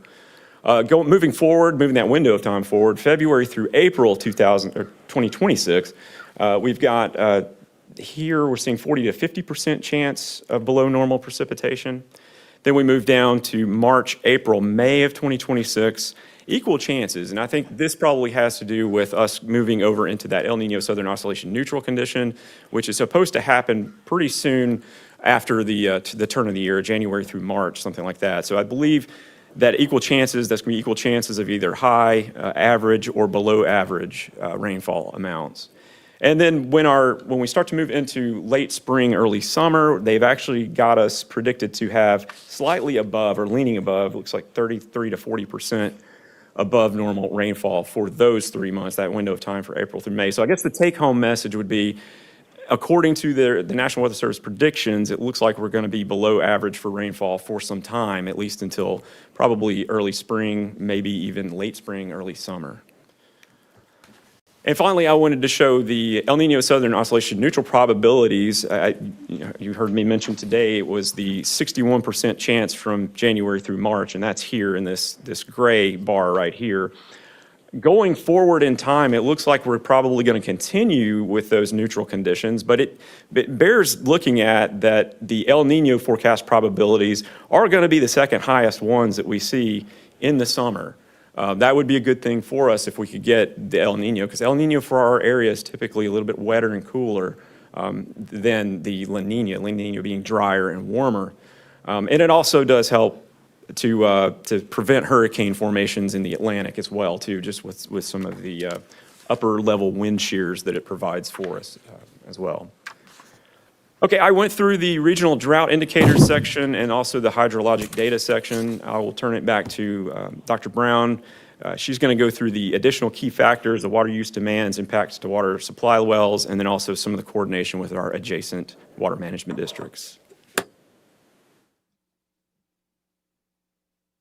Moving that window of time forward, February through April 2026, we've got here we're seeing 40 to 50% chance of below normal precipitation. Then we move down to March, April, May of 2026. Equal chances, and I think this probably has to do with us moving over into that El Nino Southern Oscillation neutral condition, which is supposed to happen pretty soon after the turn of the year, January through March, something like that. So I believe that that's going to be equal chances of either high, average, or below average rainfall amounts. And then when we start to move into late spring, early summer, they've actually got us predicted to have slightly above or leaning above, looks like 33 to 40% above normal rainfall for those 3 months, that window of time for April through May. So I guess the take-home message would be, according to the National Weather Service predictions, it looks like we're going to be below average for rainfall for some time, at least until probably early spring, maybe even late spring, early summer. And finally, I wanted to show the El Nino Southern Oscillation neutral probabilities. You heard me mention today it was the 61% chance from January through March, and that's here in this gray bar right here. Going forward in time, it looks like we're probably going to continue with those neutral conditions, but it bears looking at that the El Nino forecast probabilities are going to be the second highest ones that we see in the summer. That would be a good thing for us if we could get the El Nino, because El Nino for our area is typically a little bit wetter and cooler than the La Nina being drier and warmer. And it also does help to prevent hurricane formations in the Atlantic as well, too, just with some of the upper level wind shears that it provides for us as well. Okay, I went through the regional drought indicators section and also the hydrologic data section. I will turn it back to Dr. Brown. She's going to go through the additional key factors, the water use demands, impacts to water supply wells, and then also some of the coordination with our adjacent water management districts.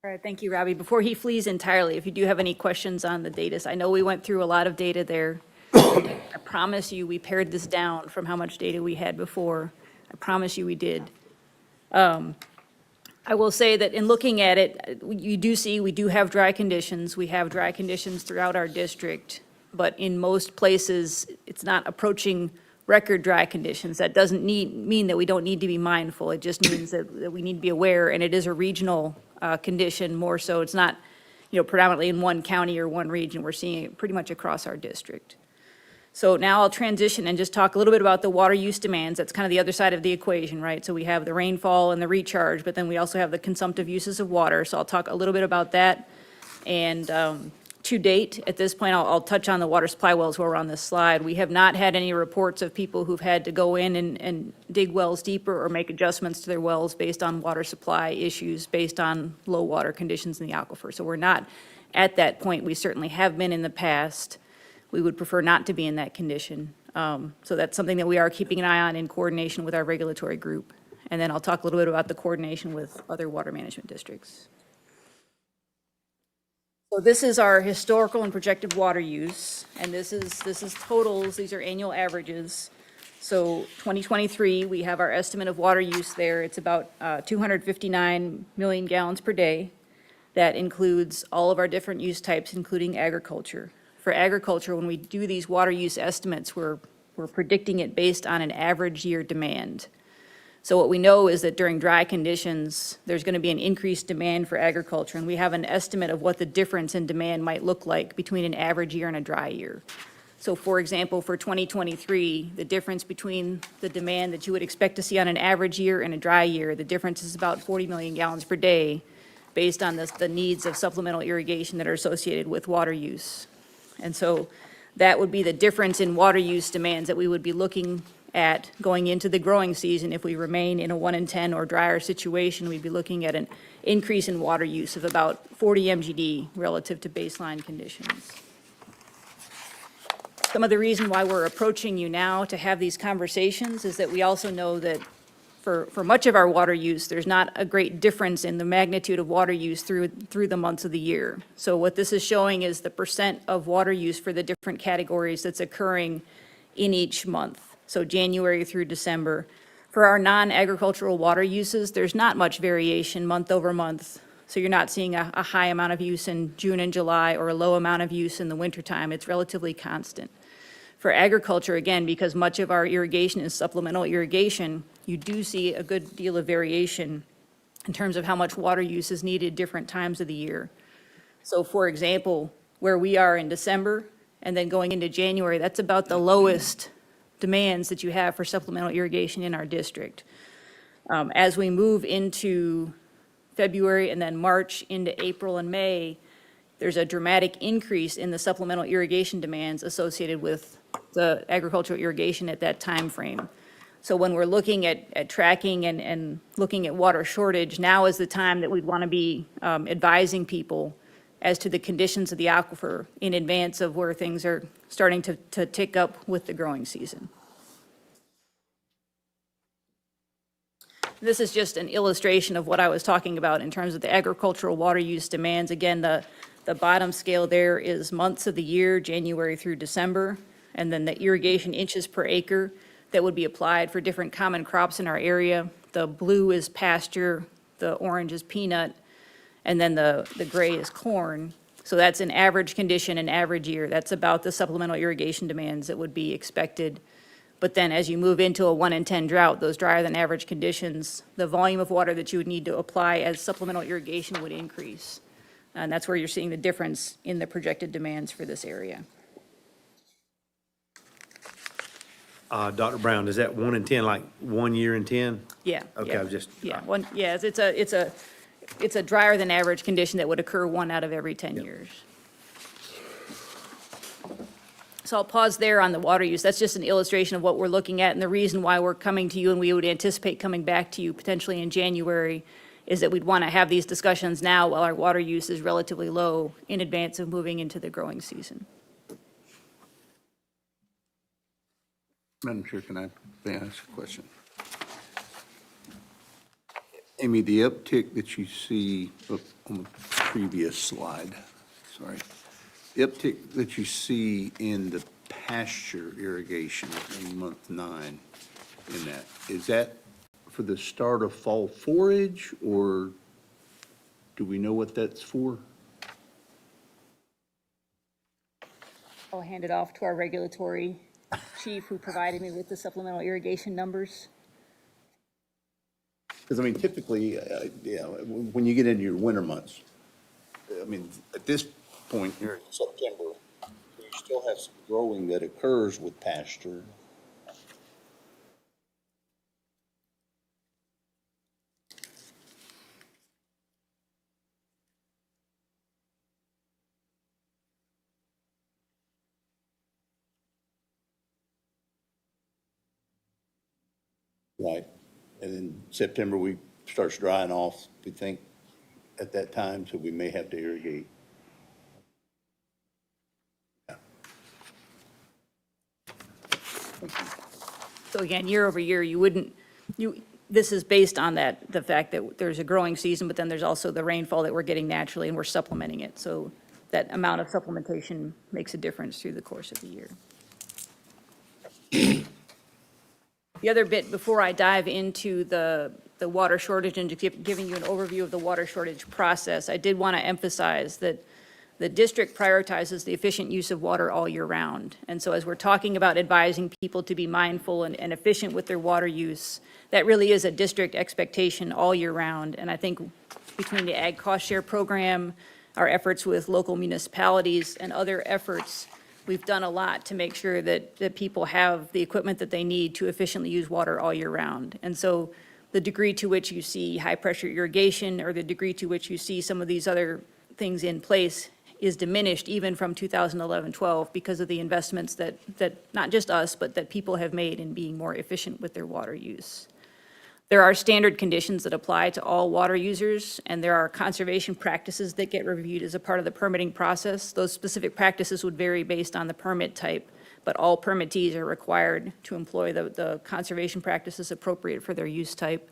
All right, thank you, Robbie. Before he flees entirely, if you do have any questions on the data, I know we went through a lot of data there. I promise you, we pared this down from how much data we had before. I promise you we did. I will say that in looking at it, you do see we do have dry conditions. We have dry conditions throughout our district, but in most places, it's not approaching record dry conditions. That doesn't mean that we don't need to be mindful. It just means that we need to be aware, and it is a regional condition more so. It's not, predominantly in one county or one region. We're seeing it pretty much across our district. So now I'll transition and just talk a little bit about the water use demands. That's kind of the other side of the equation, right? So we have the rainfall and the recharge, but then we also have the consumptive uses of water. So I'll talk a little bit about that. And to date, at this point, I'll touch on the water supply wells while we're on this slide. We have not had any reports of people who've had to go in and dig wells deeper or make adjustments to their wells based on water supply issues, based on low water conditions in the aquifer. So we're not at that point. We certainly have been in the past. We would prefer not to be in that condition. So that's something that we are keeping an eye on in coordination with our regulatory group. And then I'll talk a little bit about the coordination with other water management districts. So this is our historical and projected water use, and this is totals. These are annual averages. So 2023, we have our estimate of water use there. It's about 259 million gallons per day. That includes all of our different use types, including agriculture. For agriculture, when we do these water use estimates, we're predicting it based on an average year demand. So what we know is that during dry conditions, there's going to be an increased demand for agriculture, and we have an estimate of what the difference in demand might look like between an average year and a dry year. So for example, for 2023, the difference between the demand that you would expect to see on an average year and a dry year, the difference is about 40 million gallons per day based on the needs of supplemental irrigation that are associated with water use. And so that would be the difference in water use demands that we would be looking at going into the growing season. If we remain in a 1 in 10 or drier situation, we'd be looking at an increase in water use of about 40 MGD relative to baseline conditions. Some of the reason why we're approaching you now to have these conversations is that we also know that for much of our water use, there's not a great difference in the magnitude of water use through the months of the year. So what this is showing is the percent of water use for the different categories that's occurring in each month. So January through December. For our non-agricultural water uses, there's not much variation month over month. So you're not seeing a high amount of use in June and July or a low amount of use in the wintertime. It's relatively constant. For agriculture, again, because much of our irrigation is supplemental irrigation, you do see a good deal of variation in terms of how much water use is needed different times of the year. So for example, where we are in December and then going into January, that's about the lowest demands that you have for supplemental irrigation in our district. As we move into February and then March into April and May, there's a dramatic increase in the supplemental irrigation demands associated with the agricultural irrigation at that time frame. So when we're looking at tracking and looking at water shortage, now is the time that we'd want to be advising people as to the conditions of the aquifer in advance of where things are starting to tick up with the growing season. This is just an illustration of what I was talking about in terms of the agricultural water use demands. Again, the bottom scale there is months of the year, January through December, and then the irrigation inches per acre that would be applied for different common crops in our area. The blue is pasture, the orange is peanut, and then the gray is corn. So that's an average condition, an average year. That's about the supplemental irrigation demands that would be expected. But then as you move into a 1 in 10 drought, those drier than average conditions, the volume of water that you would need to apply as supplemental irrigation would increase. And that's where you're seeing the difference in the projected demands for this area. Dr. Brown, is that 1 in 10, like 1 year in 10? Yeah. Okay, yeah, I was just. Yeah, it's a drier than average condition that would occur 1 out of every 10 years. So I'll pause there on the water use. That's just an illustration of what we're looking at, and the reason why we're coming to you, and we would anticipate coming back to you potentially in January, is that we'd want to have these discussions now while our water use is relatively low in advance of moving into the growing season. Madam Chair, may I ask a question? Amy, the uptick that you see on the previous slide, sorry, the uptick that you see in the pasture irrigation in month 9 in that, is that for the start of fall forage, or do we know what that's for? I'll hand it off to our regulatory chief who provided me with the supplemental irrigation numbers. Because, I mean, typically, when you get into your winter months, I mean, at this point here in September, you still have some growing that occurs with pasture. Right. And in September, we starts drying off, we think, at that time, so we may have to irrigate. So again, year over year, this is based on the fact that there's a growing season, but then there's also the rainfall that we're getting naturally, and we're supplementing it. So that amount of supplementation makes a difference through the course of the year. The other bit, before I dive into the water shortage and just giving you an overview of the water shortage process, I did want to emphasize that the district prioritizes the efficient use of water all year round. And so as we're talking about advising people to be mindful and efficient with their water use, that really is a district expectation all year round. And I think between the Ag Cost Share Program, our efforts with local municipalities, and other efforts, we've done a lot to make sure that people have the equipment that they need to efficiently use water all year round. And so the degree to which you see high-pressure irrigation, or the degree to which you see some of these other things in place, is diminished even from 2011-12 because of the investments that not just us, but that people have made in being more efficient with their water use. There are standard conditions that apply to all water users, and there are conservation practices that get reviewed as a part of the permitting process. Those specific practices would vary based on the permit type, but all permittees are required to employ the conservation practices appropriate for their use type.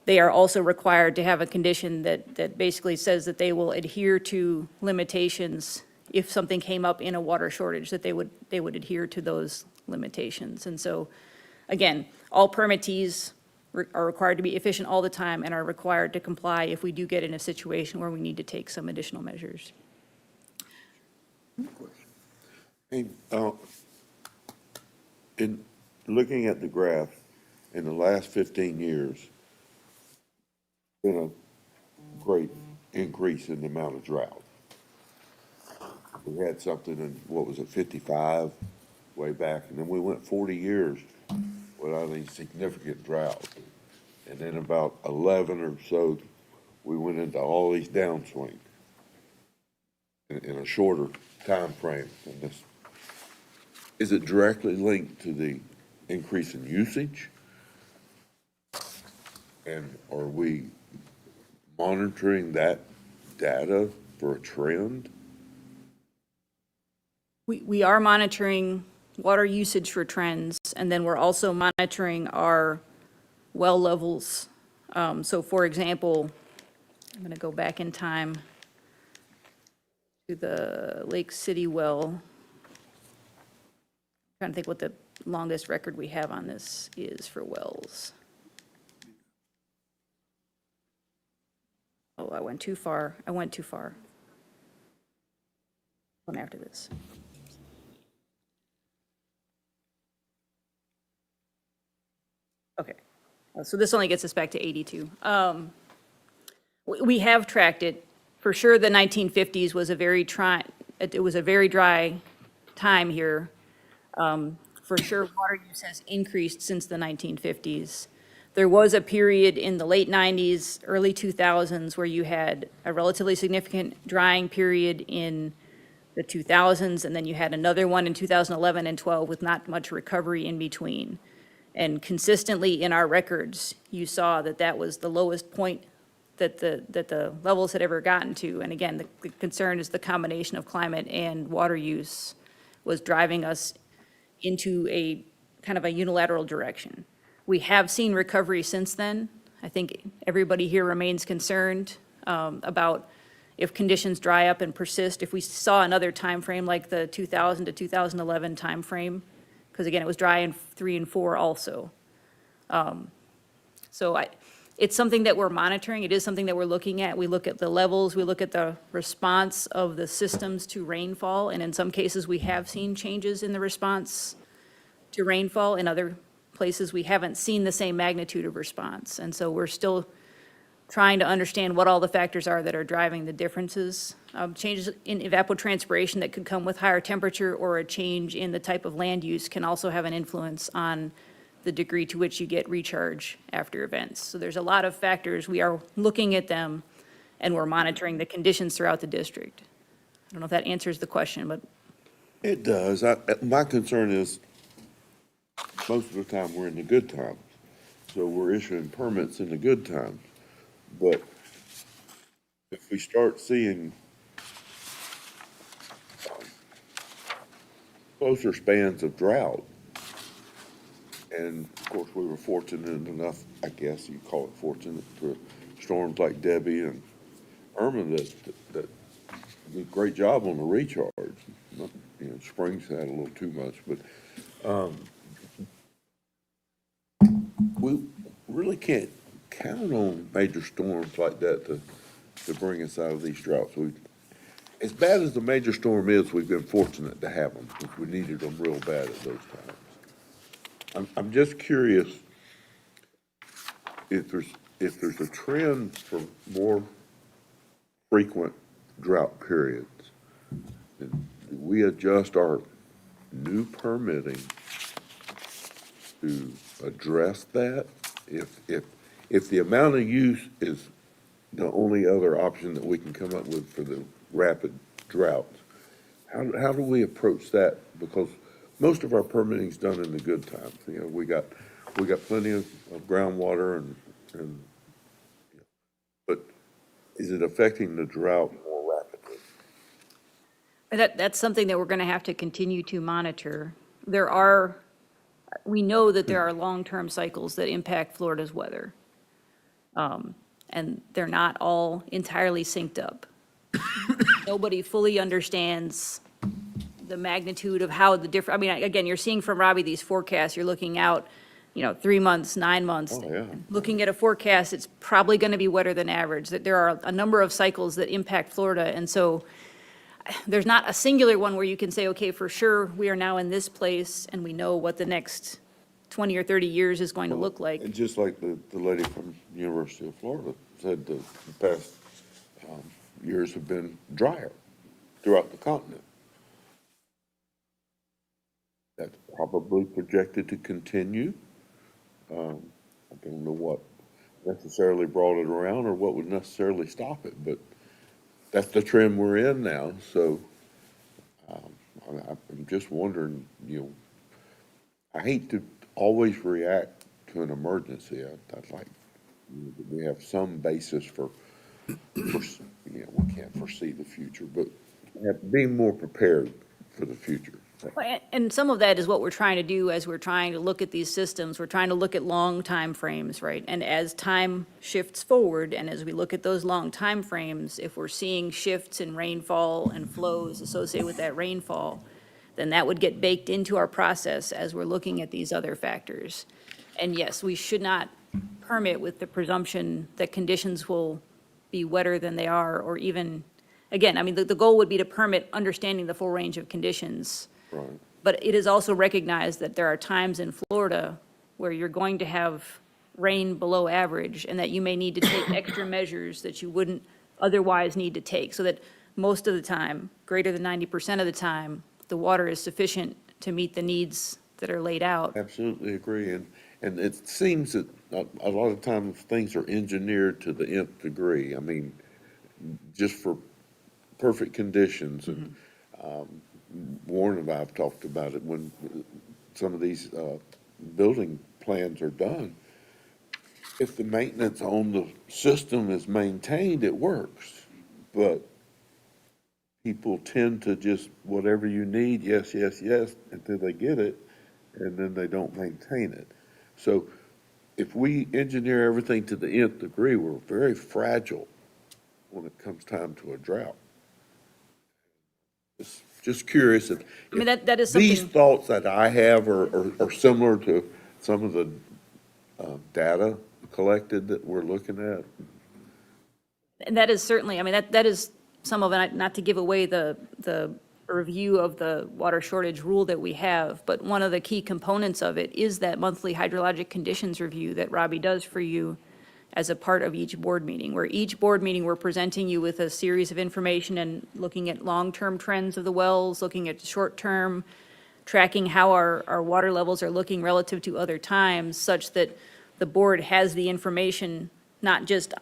They are also required to have a condition that basically says that they will adhere to limitations if something came up in a water shortage, that they would adhere to those limitations. And so, again, all permittees are required to be efficient all the time and are required to comply if we do get in a situation where we need to take some additional measures. Hey, in looking at the graph, in the last 15 years, been a great increase in the amount of drought. We had something in, what was it, 55 way back, and then we went 40 years without any significant drought. And then about 11 or so, we went into all these downswings in a shorter time frame than this. Is it directly linked to the increase in usage? And are we monitoring that data for a trend? We are monitoring water usage for trends, and then we're also monitoring our well levels. So for example, I'm going to go back in time to the Lake City well. I'm trying to think what the longest record we have on this is for wells. Oh, I went too far. One after this. Okay, so this only gets us back to 82. We have tracked it. For sure, the 1950s was a very it was a very dry time here. For sure, water use has increased since the 1950s. There was a period in the late 90s, early 2000s, where you had a relatively significant drying period in the 2000s, and then you had another one in 2011 and 12 with not much recovery in between. And consistently in our records, you saw that that was the lowest point that the levels had ever gotten to. And again, the concern is the combination of climate and water use was driving us into a kind of a unilateral direction. We have seen recovery since then. I think everybody here remains concerned about if conditions dry up and persist. If we saw another time frame like the 2000 to 2011 timeframe, because again, it was dry in 3 and 4 also. It's something that we're monitoring. It is something that we're looking at. We look at the levels, we look at the response of the systems to rainfall, and in some cases, we have seen changes in the response to rainfall. In other places, we haven't seen the same magnitude of response. And so we're still trying to understand what all the factors are that are driving the differences. Changes in evapotranspiration that could come with higher temperature or a change in the type of land use can also have an influence on the degree to which you get recharge after events. So there's a lot of factors. We are looking at them, and we're monitoring the conditions throughout the district. I don't know if that answers the question, but It does. My concern is, most of the time, we're in the good times. So we're issuing permits in the good times. But if we start seeing closer spans of drought, and of course, we were fortunate enough, I guess you'd call it fortunate, for storms like Debbie and Irma that did a great job on the recharge. Springs had a little too much, but we really can't count on major storms like that to bring us out of these droughts. As bad as the major storm is, we've been fortunate to have them, because we needed them real bad at those times. I'm just curious if there's a trend for more frequent drought periods. Do we adjust our new permitting to address that? If the amount of use is the only other option that we can come up with for the rapid droughts, how do we approach that? Because most of our permitting's done in the good times. We got plenty of groundwater and but is it affecting the drought more rapidly? that's something that we're going to have to continue to monitor. We know that there are long-term cycles that impact Florida's weather. And they're not all entirely synced up. Nobody fully understands the magnitude of how the different, again, you're seeing from Robbie these forecasts, you're looking out, 3 months, 9 months. Oh, yeah. Looking at a forecast, it's probably going to be wetter than average, that there are a number of cycles that impact Florida. And so there's not a singular one where you can say, okay, for sure, we are now in this place and we know what the next 20 or 30 years is going to look like. And just like the lady from the University of Florida said, the past years have been drier throughout the continent. That's probably projected to continue. I don't know what necessarily brought it around or what would necessarily stop it, but that's the trend we're in now. So I'm just wondering, I hate to always react to an emergency. I'd like, we have some basis for we can't foresee the future, but being more prepared for the future. And some of that is what we're trying to do as we're trying to look at these systems. We're trying to look at long time frames, right? And as time shifts forward, and as we look at those long time frames, if we're seeing shifts in rainfall and flows associated with that rainfall, then that would get baked into our process as we're looking at these other factors. And yes, we should not permit with the presumption that conditions will be wetter than they are, or even again, I mean, the goal would be to permit understanding the full range of conditions. Right. But it is also recognized that there are times in Florida where you're going to have rain below average and that you may need to take extra measures that you wouldn't otherwise need to take. So that most of the time, greater than 90% of the time, the water is sufficient to meet the needs that are laid out. Absolutely agree, and it seems that a lot of times things are engineered to the nth degree. I mean, just for perfect conditions, and Warren and I have talked about it when some of these building plans are done. If the maintenance on the system is maintained, it works, but people tend to just, whatever you need, yes, yes, yes, until they get it, and then they don't maintain it. So if we engineer everything to the nth degree, we're very fragile when it comes time to a drought. Just curious if, I mean, that is these something, thoughts that I have are similar to some of the data collected that we're looking at. and that is certainly, I mean, that is some of it, not to give away the review of the water shortage rule that we have, but one of the key components of it is that monthly hydrologic conditions review that Robbie does for you as a part of each board meeting, where each board meeting, we're presenting you with a series of information and looking at long-term trends of the wells, looking at short-term, tracking how our water levels are looking relative to other times, such that the board has the information, not just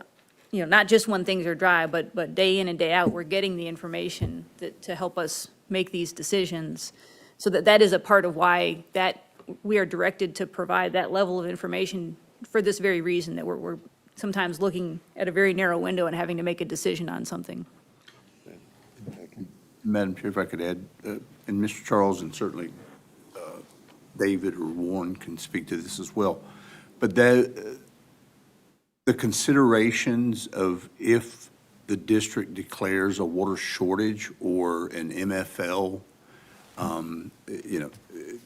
when things are dry, but day in and day out, we're getting the information to help us make these decisions. So that is a part of why that we are directed to provide that level of information for this very reason, that we're sometimes looking at a very narrow window and having to make a decision on something. Madam Chair, if I could add, and Mr. Charles and certainly David or Warren can speak to this as well, but the considerations of if the district declares a water shortage or an MFL,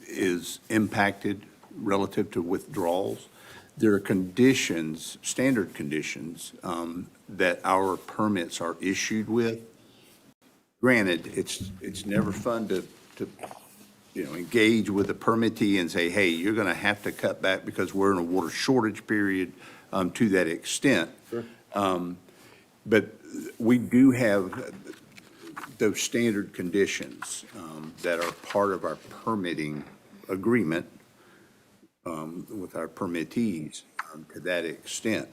is impacted relative to withdrawals, there are conditions, standard conditions, that our permits are issued with. Granted, it's never fun to engage with a permittee and say, hey, you're going to have to cut back because we're in a water shortage period, to that extent. Sure. But we do have those standard conditions that are part of our permitting agreement with our permittees to that extent.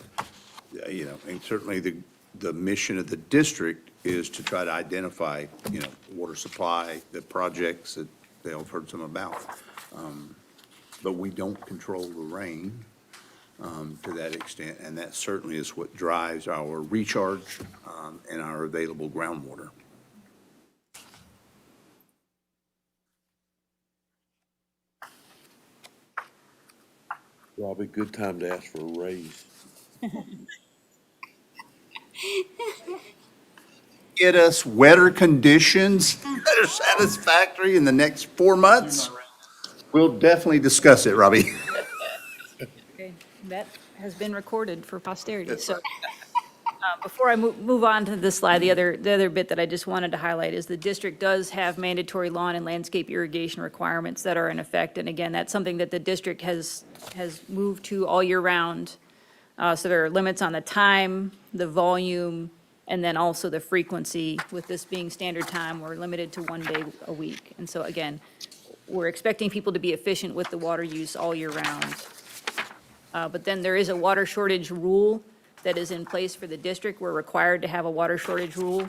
And certainly the mission of the district is to try to identify, water supply, the projects that they all heard some about. But we don't control the rain to that extent, and that certainly is what drives our recharge and our available groundwater. Robbie, good time to ask for a raise. Get us wetter conditions that are satisfactory in the next 4 months. We'll definitely discuss it, Robbie. Okay, that has been recorded for posterity, so. Before I move on to this slide, the other bit that I just wanted to highlight is the district does have mandatory lawn and landscape irrigation requirements that are in effect. And again, that's something that the district has moved to all year round. So there are limits on the time, the volume, and then also the frequency. With this being standard time, we're limited to 1 day a week. And so again, we're expecting people to be efficient with the water use all year round. But then there is a water shortage rule that is in place for the district. We're required to have a water shortage rule.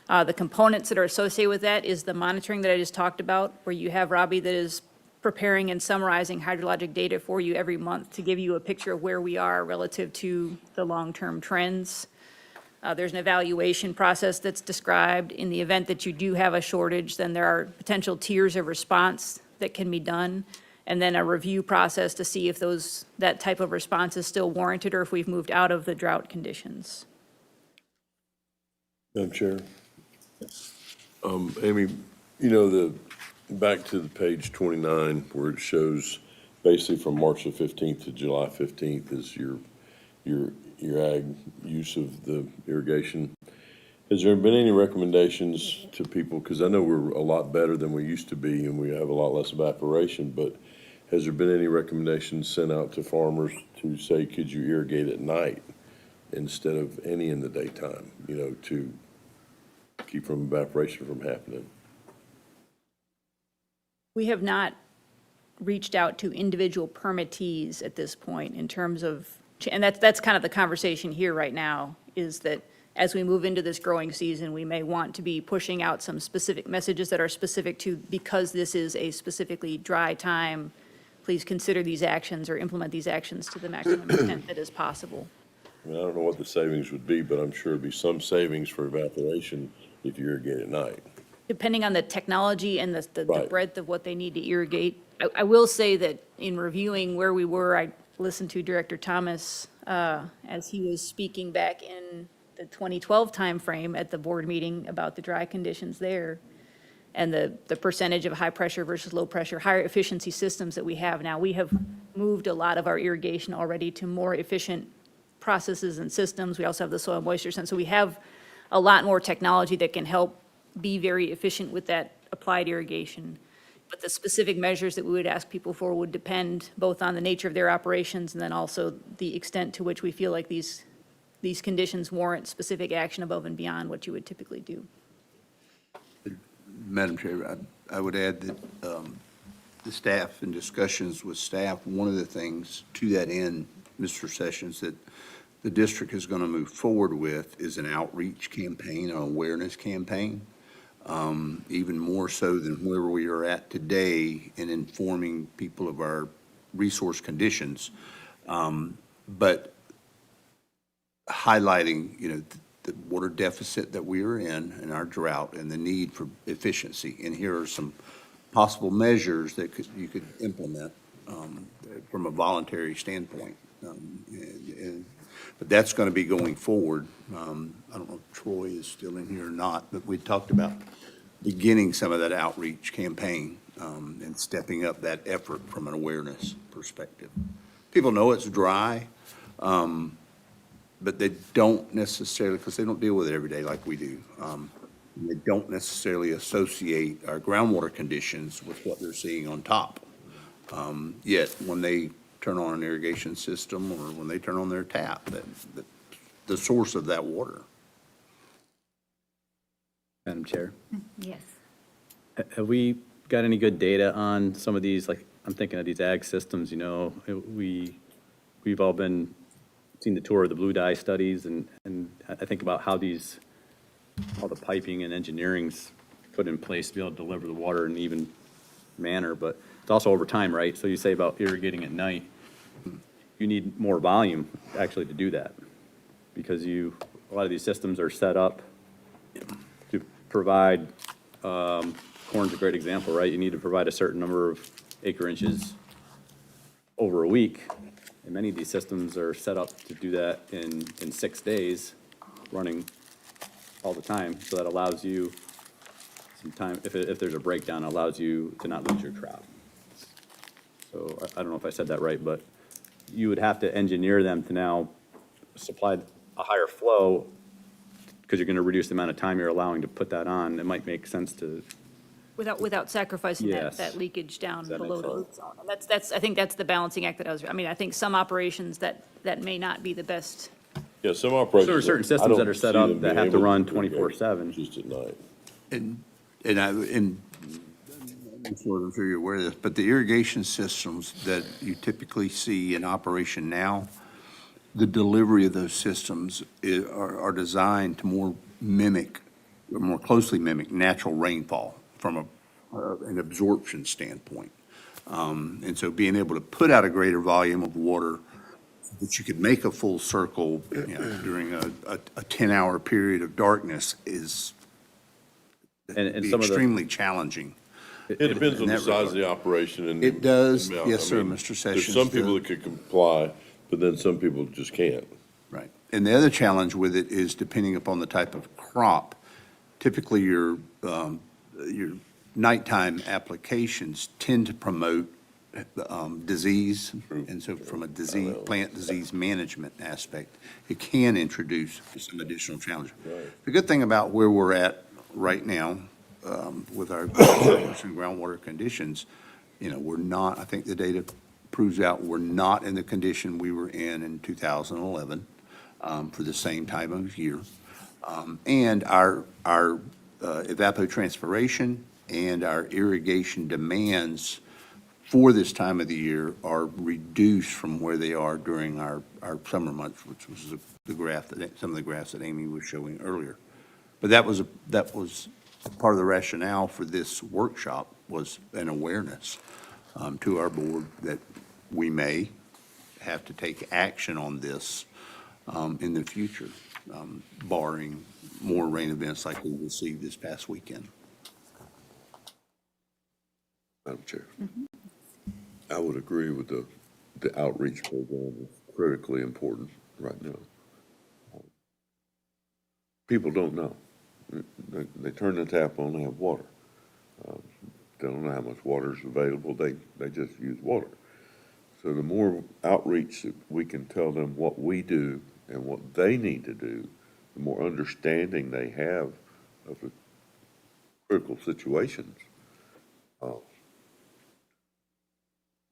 The components that are associated with that is the monitoring that I just talked about, where you have Robbie that is preparing and summarizing hydrologic data for you every month to give you a picture of where we are relative to the long-term trends. There's an evaluation process that's described. In the event that you do have a shortage, then there are potential tiers of response that can be done, and then a review process to see if that type of response is still warranted or if we've moved out of the drought conditions. Madam Chair. Amy, back to the page 29 where it shows basically from March the 15th to July 15th is your ag use of the irrigation. Has there been any recommendations to people, because I know we're a lot better than we used to be and we have a lot less evaporation, but has there been any recommendations sent out to farmers to say, could you irrigate at night instead of any in the daytime, to keep from evaporation from happening? We have not reached out to individual permittees at this point in terms of, and that's kind of the conversation here right now, is that as we move into this growing season, we may want to be pushing out some specific messages that are specific to, because this is a specifically dry time, please consider these actions or implement these actions to the maximum extent that is possible. I mean, I don't know what the savings would be, but I'm sure it'd be some savings for evaporation if you irrigate at night. Depending on the technology and the Right. breadth of what they need to irrigate. I will say that in reviewing where we were, I listened to Director Thomas as he was speaking back in the 2012 timeframe at the board meeting about the dry conditions there and the percentage of high pressure versus low pressure, higher efficiency systems that we have now. We have moved a lot of our irrigation already to more efficient processes and systems. We also have the soil moisture sense. So we have a lot more technology that can help be very efficient with that applied irrigation. But the specific measures that we would ask people for would depend both on the nature of their operations and then also the extent to which we feel like these conditions warrant specific action above and beyond what you would typically do. Madam Chair, I would add that the staff, in discussions with staff, one of the things to that end, Mr. Sessions, that the district is going to move forward with is an outreach campaign, an awareness campaign, even more so than where we are at today in informing people of our resource conditions, but highlighting, the water deficit that we are in and our drought and the need for efficiency. And here are some possible measures that you could implement from a voluntary standpoint. But that's going to be going forward. I don't know if Troy is still in here or not, but we talked about beginning some of that outreach campaign and stepping up that effort from an awareness perspective. People know it's dry, but they don't necessarily, because they don't deal with it every day like we do. They don't necessarily associate our groundwater conditions with what they're seeing on top. Yet, when they turn on an irrigation system or when they turn on their tap, the source of that water. Madam Chair, Yes. have we got any good data on some of these, like, I'm thinking of these ag systems, we've all seen the tour of the blue dye studies, and I think about how all the piping and engineering's put in place to be able to deliver the water in an even manner, but it's also over time, right? So you say about irrigating at night, you need more volume actually to do that, because a lot of these systems are set up to provide, corn's a great example, right? You need to provide a certain number of acre inches over a week, and many of these systems are set up to do that in 6 days, running all the time, so that allows you some time, if there's a breakdown, it allows you to not lose your crop. So I don't know if I said that right, but you would have to engineer them to now supply a higher flow, because you're going to reduce the amount of time you're allowing to put that on. It might make sense to, Without sacrificing Yes. that leakage down Does that below make the sense? root zone. And I think that's the balancing act that I think some operations that may not be the best. Yeah, some operations. So there are certain I systems don't that are set see up them that being have to able run irrigate 24/7. Just at night. And I'm sure you're aware of this, but the irrigation systems that you typically see in operation now, the delivery of those systems are designed to more closely mimic natural rainfall from an absorption standpoint. And so being able to put out a greater volume of water that you could make a full circle during a 10-hour period of darkness is and be some of the, extremely challenging. It depends on in the that size of the regard. operation and. It does. amount. Yes, I sir, mean, Mr. Sessions. There's some people that could comply, but then some people just can't. Right. And the other challenge with it is depending upon the type of crop, typically your nighttime applications tend to promote disease. And so from a plant disease management aspect, it can introduce some additional challenges. The good thing about where we're at right now with our groundwater conditions, we're not, I think the data proves out we're not in the condition we were in 2011 for the same time of year. And our evapotranspiration and our irrigation demands for this time of the year are reduced from where they are during our summer months, which was the graph some of the graphs that Amy was showing earlier. But that was part of the rationale for this workshop, was an awareness to our board that we may have to take action on this in the future, barring more rain events like we will see this past weekend. Madam Chair. I would agree with the outreach program is critically important right now. People don't know. They turn the tap on, they have water. They don't know how much water is available. They just use water. So the more outreach that we can tell them what we do and what they need to do, the more understanding they have of the critical situations,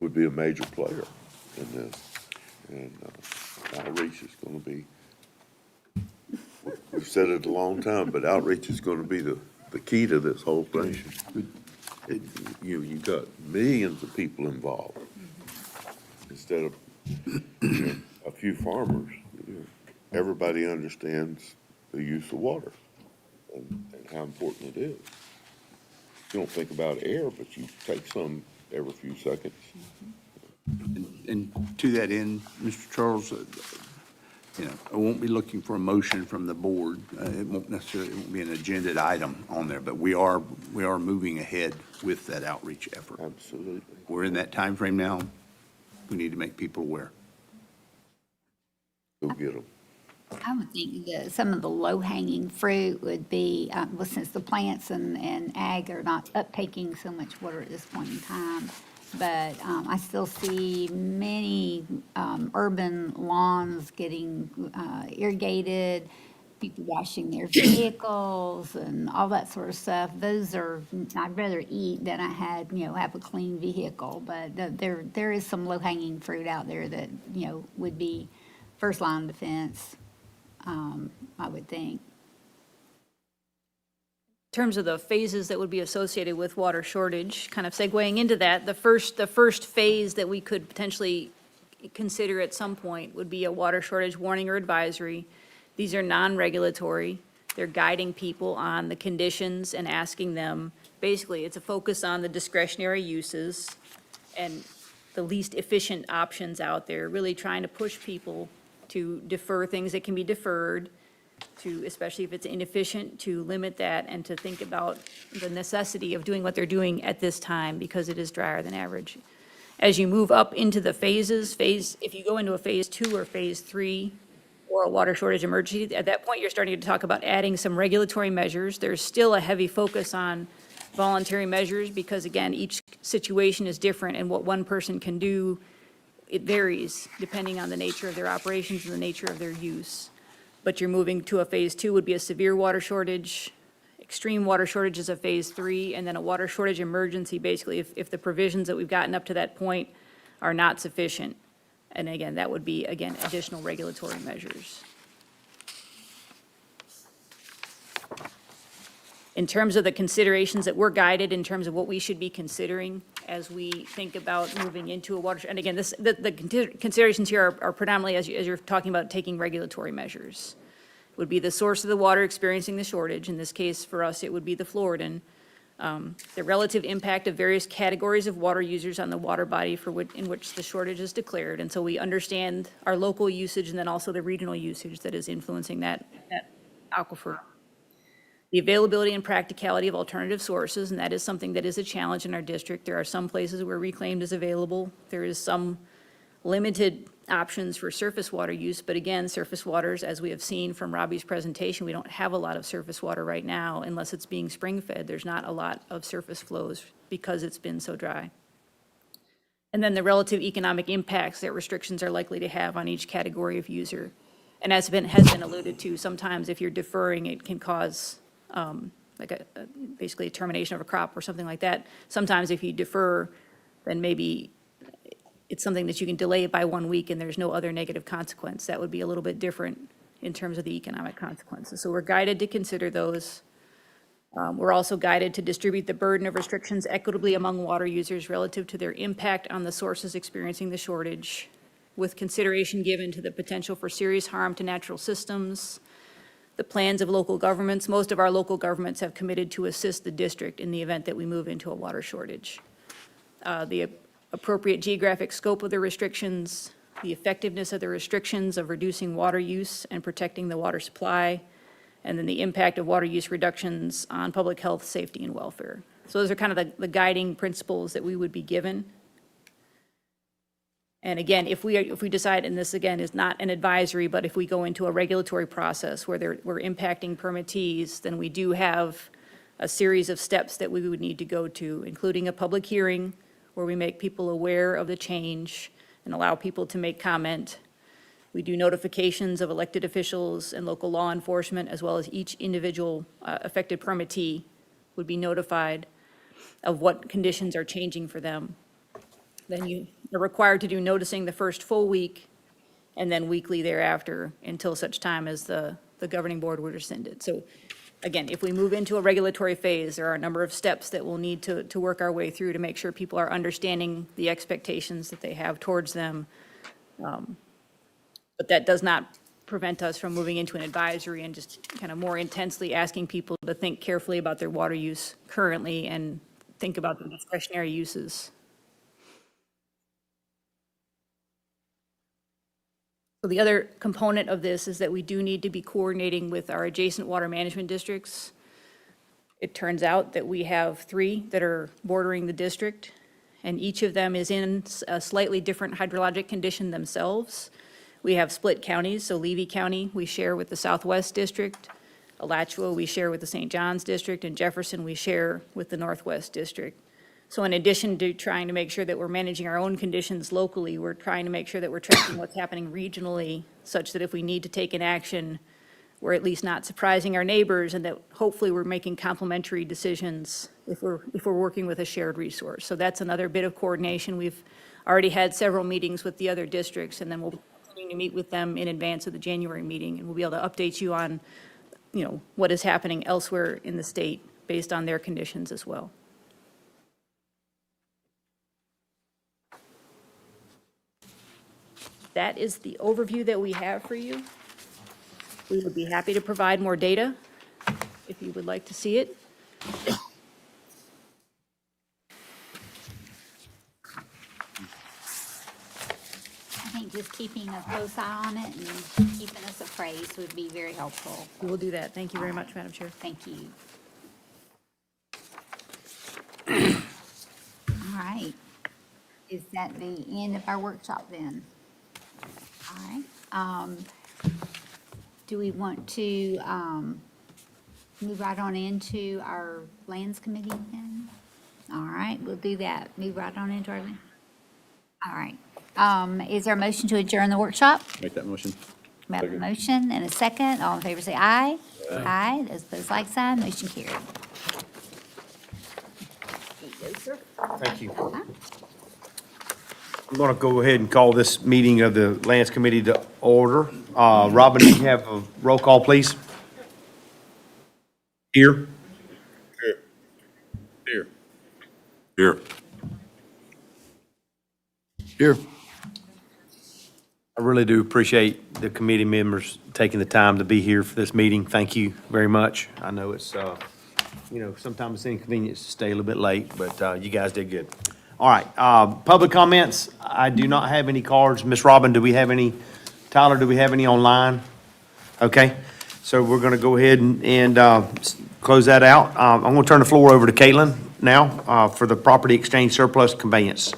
would be a major player in this. And outreach is going to be, we've said it a long time, but outreach is going to be the key to this whole thing. You've got millions of people involved instead of a few farmers. Everybody understands the use of water and how important it is. You don't think about air, but you take some every few seconds. And to that end, Mr. Charles, I won't be looking for a motion from the board. It won't be an agenda item on there, but we are moving ahead with that outreach effort. Absolutely. We're in that time frame now. We need to make people aware. Go get them. I would think that some of the low-hanging fruit would be, well, since the plants and ag are not uptaking so much water at this point in time, but I still see many urban lawns getting irrigated, people washing their vehicles and all that sort of stuff. Those are, I'd rather eat than I have a clean vehicle, but there is some low-hanging fruit out there that, would be first line of defense. I would think. In terms of the phases that would be associated with water shortage, kind of segueing into that, the first phase that we could potentially consider at some point would be a water shortage warning or advisory. These are non-regulatory. They're guiding people on the conditions and asking them, basically, it's a focus on the discretionary uses and the least efficient options out there, really trying to push people to defer things that can be deferred, to, especially if it's inefficient, to limit that and to think about the necessity of doing what they're doing at this time because it is drier than average. As you move up into the phases, if you go into a phase 2 or phase 3 or a water shortage emergency, at that point, you're starting to talk about adding some regulatory measures. There's still a heavy focus on voluntary measures because, again, each situation is different and what one person can do, it varies depending on the nature of their operations and the nature of their use. But you're moving to a phase 2 would be a severe water shortage, extreme water shortage is a phase 3, and then a water shortage emergency, basically, if the provisions that we've gotten up to that point are not sufficient. And again, that would be, additional regulatory measures. In terms of the considerations that we're guided, in terms of what we should be considering as we think about moving into a watershed. And again, the considerations here are predominantly, as you're talking about taking regulatory measures. It would be the source of the water experiencing the shortage. In this case, for us, it would be the Floridan. The relative impact of various categories of water users on the water body in which the shortage is declared. And so we understand our local usage and then also the regional usage that is influencing that aquifer. The availability and practicality of alternative sources, and that is something that is a challenge in our district. There are some places where reclaimed is available. There is some limited options for surface water use, but again, surface waters, as we have seen from Robbie's presentation, we don't have a lot of surface water right now unless it's being spring-fed. There's not a lot of surface flows because it's been so dry. and then the relative economic impacts that restrictions are likely to have on each category of user. And as has been alluded to, sometimes if you're deferring, it can cause basically a termination of a crop or something like that. Sometimes if you defer, then maybe it's something that you can delay it by 1 week and there's no other negative consequence. That would be a little bit different in terms of the economic consequences. So we're guided to consider those. We're also guided to distribute the burden of restrictions equitably among water users relative to their impact on the sources experiencing the shortage, with consideration given to the potential for serious harm to natural systems, the plans of local governments. Most of our local governments have committed to assist the district in the event that we move into a water shortage. The appropriate geographic scope of the restrictions, the effectiveness of the restrictions of reducing water use and protecting the water supply, and then the impact of water use reductions on public health, safety, and welfare. So those are kind of the guiding principles that we would be given. And again, if we decide, and this again is not an advisory, but if we go into a regulatory process where we're impacting permittees, then we do have a series of steps that we would need to go to, including a public hearing where we make people aware of the change and allow people to make comment. We do notifications of elected officials and local law enforcement, as well as each individual affected permittee would be notified of what conditions are changing for them. Then you are required to do noticing the first full week and then weekly thereafter until such time as the governing board would rescind it. So again, if we move into a regulatory phase, there are a number of steps that we'll need to work our way through to make sure people are understanding the expectations that they have towards them. But that does not prevent us from moving into an advisory and just kind of more intensely asking people to think carefully about their water use currently and think about their discretionary uses. So the other component of this is that we do need to be coordinating with our adjacent water management districts. It turns out that we have 3 that are bordering the district, and each of them is in a slightly different hydrologic condition themselves. We have split counties, so Levy County we share with the Southwest District, Alachua we share with the St. Johns District, and Jefferson we share with the Northwest District. So in addition to trying to make sure that we're managing our own conditions locally, we're trying to make sure that we're tracking what's happening regionally, such that if we need to take an action, we're at least not surprising our neighbors, and that hopefully we're making complementary decisions if we're working with a shared resource. So that's another bit of coordination. We've already had several meetings with the other districts, and then we'll continue to meet with them in advance of the January meeting, and we'll be able to update you on, what is happening elsewhere in the state based on their conditions as well. That is the overview that we have for you. We would be happy to provide more data if you would like to see it. I think just keeping a close eye on it and keeping us appraised would be very helpful. We will do that. Thank you very much, Madam Chair. Thank you. All right. Is that the end of our workshop then? All right. Do we want to move right on into our Lands Committee then? All right, we'll do that. Move right on into our, all right. Is there a motion to adjourn the workshop? Make that motion. We have a motion and a second. All in favor say aye. Aye. Those opposed, like sign. Motion carried. There you go, sir. Thank you. I'm going to go ahead and call this meeting of the Lands Committee to order. Robin, can you have a roll call, please? Here. Here. Here. Here. I really do appreciate the committee members taking the time to be here for this meeting. Thank you very much. I know it's, sometimes it's inconvenient to stay a little bit late, but you guys did good. All right, public comments. I do not have any cards. Miss Robin, do we have any? Tyler, do we have any online? Okay, so we're going to go ahead and close that out. I'm going to turn the floor over to Caitlin now for the property exchange surplus conveyance.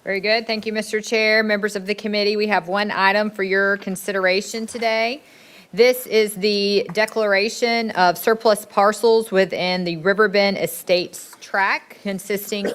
Very good. Thank you, Mr. Chair. Members of the committee, we have one item for your consideration today. This is the declaration of surplus parcels within the Riverbend Estates tract, consisting of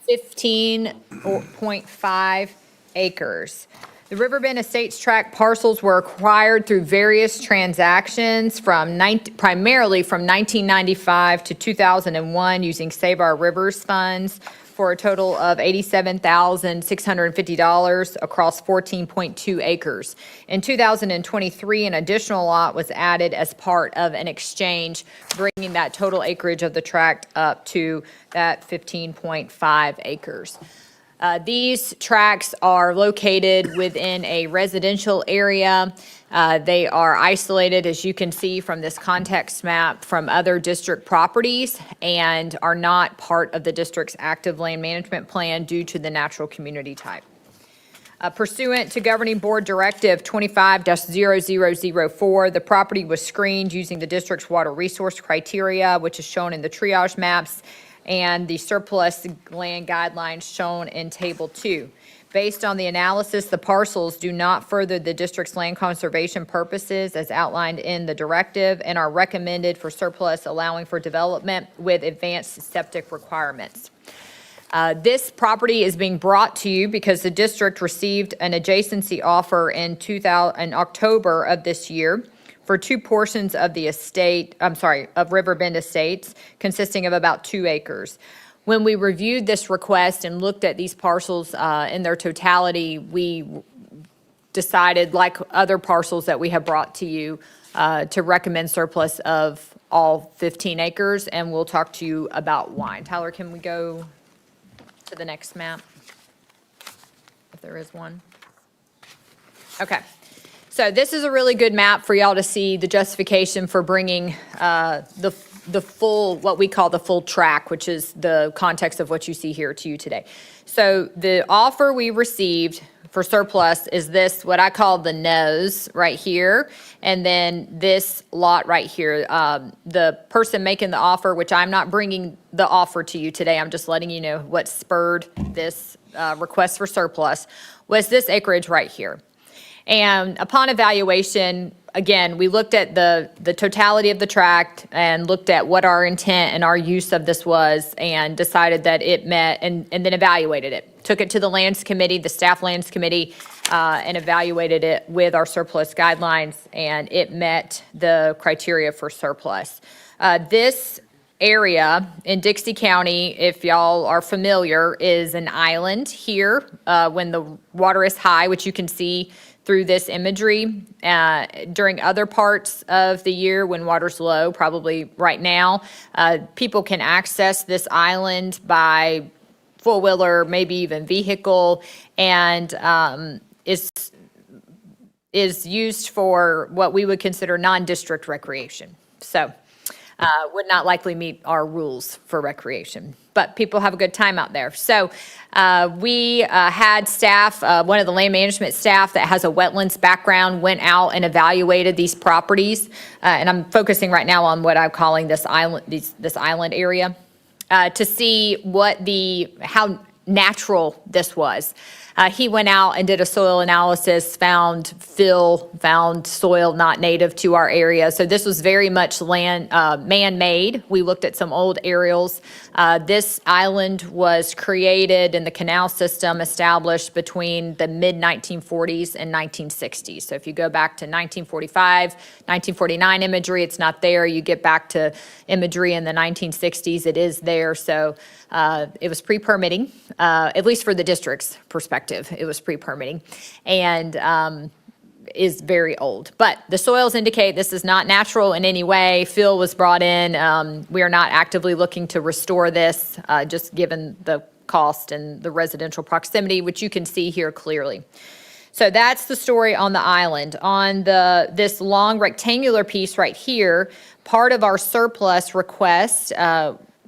15.5 acres. The Riverbend Estates tract parcels were acquired through various transactions primarily from 1995 to 2001 using Save Our Rivers funds for a total of $87,650 across 14.2 acres. In 2023, an additional lot was added as part of an exchange, bringing that total acreage of the tract up to that 15.5 acres. These tracts are located within a residential area. They are isolated, as you can see from this context map, from other district properties and are not part of the district's active land management plan due to the natural community type. Pursuant to Governing Board Directive 25-0004, the property was screened using the district's water resource criteria, which is shown in the triage maps, and the surplus land guidelines shown in Table 2. Based on the analysis, the parcels do not further the district's land conservation purposes as outlined in the directive and are recommended for surplus, allowing for development with advanced septic requirements. This property is being brought to you because the district received an adjacency offer in October of this year for two portions of the estate, of Riverbend Estates, consisting of about 2 acres. When we reviewed this request and looked at these parcels in their totality, we decided, like other parcels that we have brought to you, to recommend surplus of all 15 acres, and we'll talk to you about why. Tyler, can we go to the next map, if there is one? Okay. So this is a really good map for y'all to see the justification for bringing the full, what we call the full track, which is the context of what you see here to you today. So the offer we received for surplus is this, what I call the nose right here, and then this lot right here. The person making the offer, which I'm not bringing the offer to you today, I'm just letting you know what spurred this request for surplus, was this acreage right here. And upon evaluation, again, we looked at the totality of the tract and looked at what our intent and our use of this was and decided that it met, and then evaluated it. Took it to the Lands Committee, the Staff Lands Committee, and evaluated it with our surplus guidelines, and it met the criteria for surplus. This area in Dixie County, if y'all are familiar, is an island here when the water is high, which you can see through this imagery. During other parts of the year when water's low, probably right now, people can access this island by four-wheeler, maybe even vehicle, and is used for what we would consider non-district recreation. So would not likely meet our rules for recreation, but people have a good time out there. So we had staff, one of the land management staff that has a wetlands background, went out and evaluated these properties. And I'm focusing right now on what I'm calling this island, this island area, to see how natural this was. He went out and did a soil analysis, found soil not native to our area. So this was very much man-made. We looked at some old aerials. This island was created and the canal system established between the mid-1940s and 1960s. So if you go back to 1945, 1949 imagery, it's not there. You get back to imagery in the 1960s, it is there. So it was pre-permitting, at least for the district's perspective. It was pre-permitting and is very old. But the soils indicate this is not natural in any way. Fill was brought in. We are not actively looking to restore this, just given the cost and the residential proximity, which you can see here clearly. So that's the story on the island. On this long rectangular piece right here, part of our surplus request,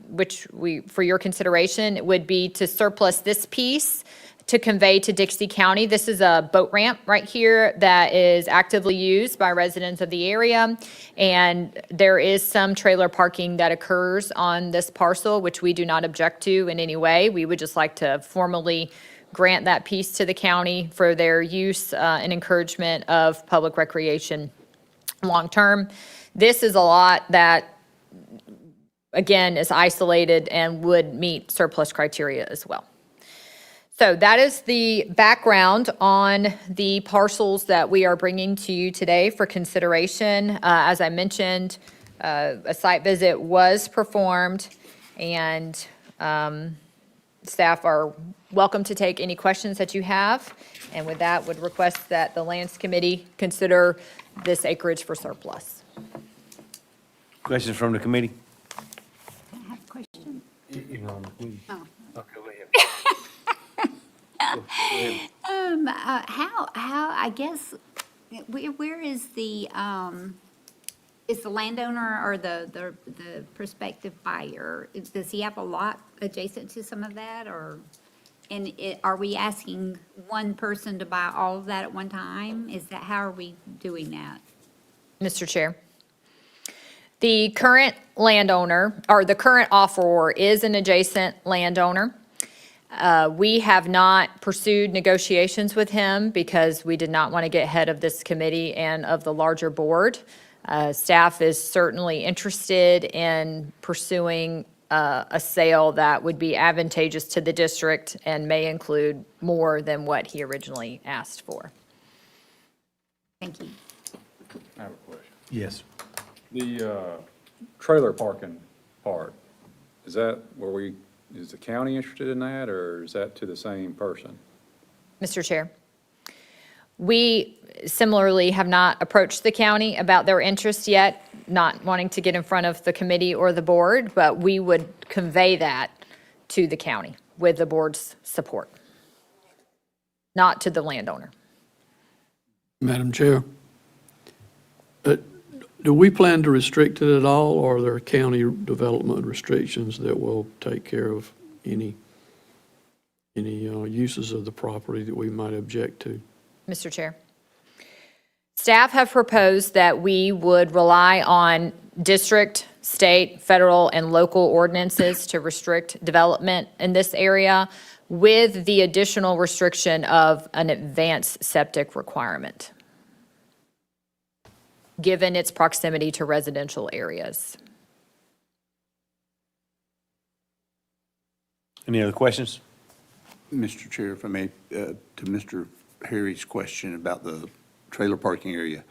which for your consideration, would be to surplus this piece to convey to Dixie County. This is a boat ramp right here that is actively used by residents of the area. And there is some trailer parking that occurs on this parcel, which we do not object to in any way. We would just like to formally grant that piece to the county for their use and encouragement of public recreation long-term. This is a lot that again, is isolated and would meet surplus criteria as well. So that is the background on the parcels that we are bringing to you today for consideration. As I mentioned, a site visit was performed, and staff are welcome to take any questions that you have. And with that, would request that the Lands Committee consider this acreage for surplus. Questions from the committee? I have a question. Oh. Okay, go ahead. How, I guess, where is the landowner or the prospective buyer? Does he have a lot adjacent to some of that, or, are we asking one person to buy all of that at one time? How are we doing that? Mr. Chair. The current landowner, or the current offeror, is an adjacent landowner. We have not pursued negotiations with him because we did not want to get ahead of this committee and of the larger board. Staff is certainly interested in pursuing a sale that would be advantageous to the district and may include more than what he originally asked for. Thank you. I have a question. Yes. The trailer parking part, is that is the county interested in that, or is that to the same person? Mr. Chair, we similarly have not approached the county about their interest yet, not wanting to get in front of the committee or the board, but we would convey that to the county with the board's support, not to the landowner. Madam Chair, do we plan to restrict it at all, or are there county development restrictions that will take care of any uses of the property that we might object to? Mr. Chair, staff have proposed that we would rely on district, state, federal, and local ordinances to restrict development in this area, with the additional restriction of an advanced septic requirement, given its proximity to residential areas. Any other questions? Mr. Chair, if I may, to Mr. Harry's question about the trailer parking area.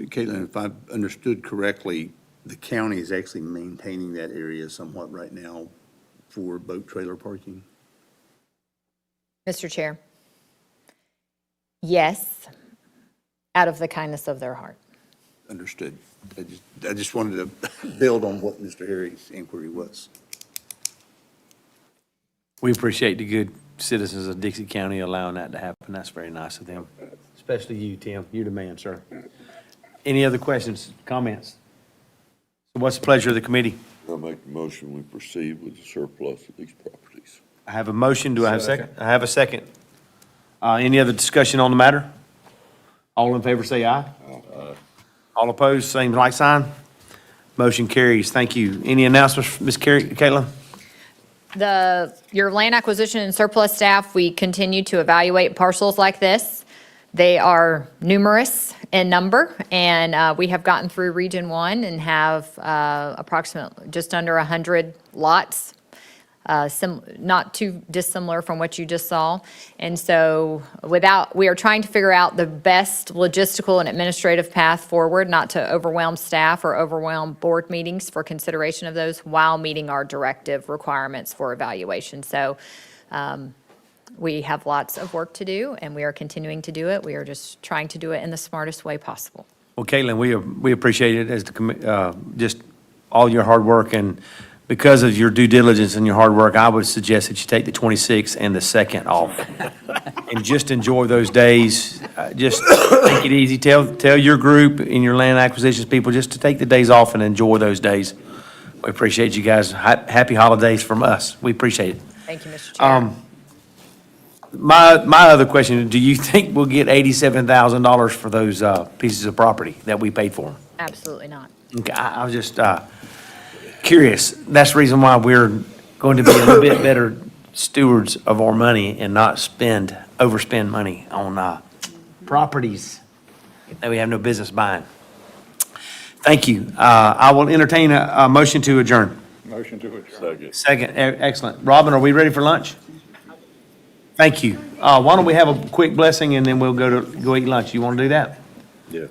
Caitlin, if I've understood correctly, the county is actually maintaining that area somewhat right now for boat trailer parking? Mr. Chair, yes, out of the kindness of their heart. Understood. I just wanted to build on what Mr. Harry's inquiry was. We appreciate the good citizens of Dixie County allowing that to happen. That's very nice of them, especially you, Tim. You're the man, sir. Any other questions, comments? So what's the pleasure of the committee? I'll make the motion, we proceed with the surplus of these properties. I have a motion. Do I have a second? I have a second. Any other discussion on the matter? All in favor say aye. Aye. All opposed, same like sign. Motion carries. Thank you. Any announcements, Ms. Caitlin? Your land acquisition and surplus staff, we continue to evaluate parcels like this. They are numerous in number, and we have gotten through Region 1 and have approximately just under 100 lots, not too dissimilar from what you just saw. And so we are trying to figure out the best logistical and administrative path forward, not to overwhelm staff or overwhelm board meetings for consideration of those while meeting our directive requirements for evaluation. So we have lots of work to do, and we are continuing to do it. We are just trying to do it in the smartest way possible. Well, Caitlin, we appreciate it as just all your hard work, and because of your due diligence and your hard work, I would suggest that you take the 26th and the 2nd off and just enjoy those days. Just take it easy. Tell your group and your land acquisitions people just to take the days off and enjoy those days. We appreciate you guys. Happy holidays from us. We appreciate it. Thank you, Mr. Chair. My other question, do you think we'll get $87,000 for those pieces of property that we paid for? Absolutely not. Okay, I was just curious. That's the reason why we're going to be a little bit better stewards of our money and not overspend money on properties that we have no business buying. Thank you. I will entertain a motion to adjourn. Motion to adjourn. Second. Second, excellent. Robin, are we ready for lunch? Thank you. Why don't we have a quick blessing and then we'll go eat lunch? You want to do that? Yeah.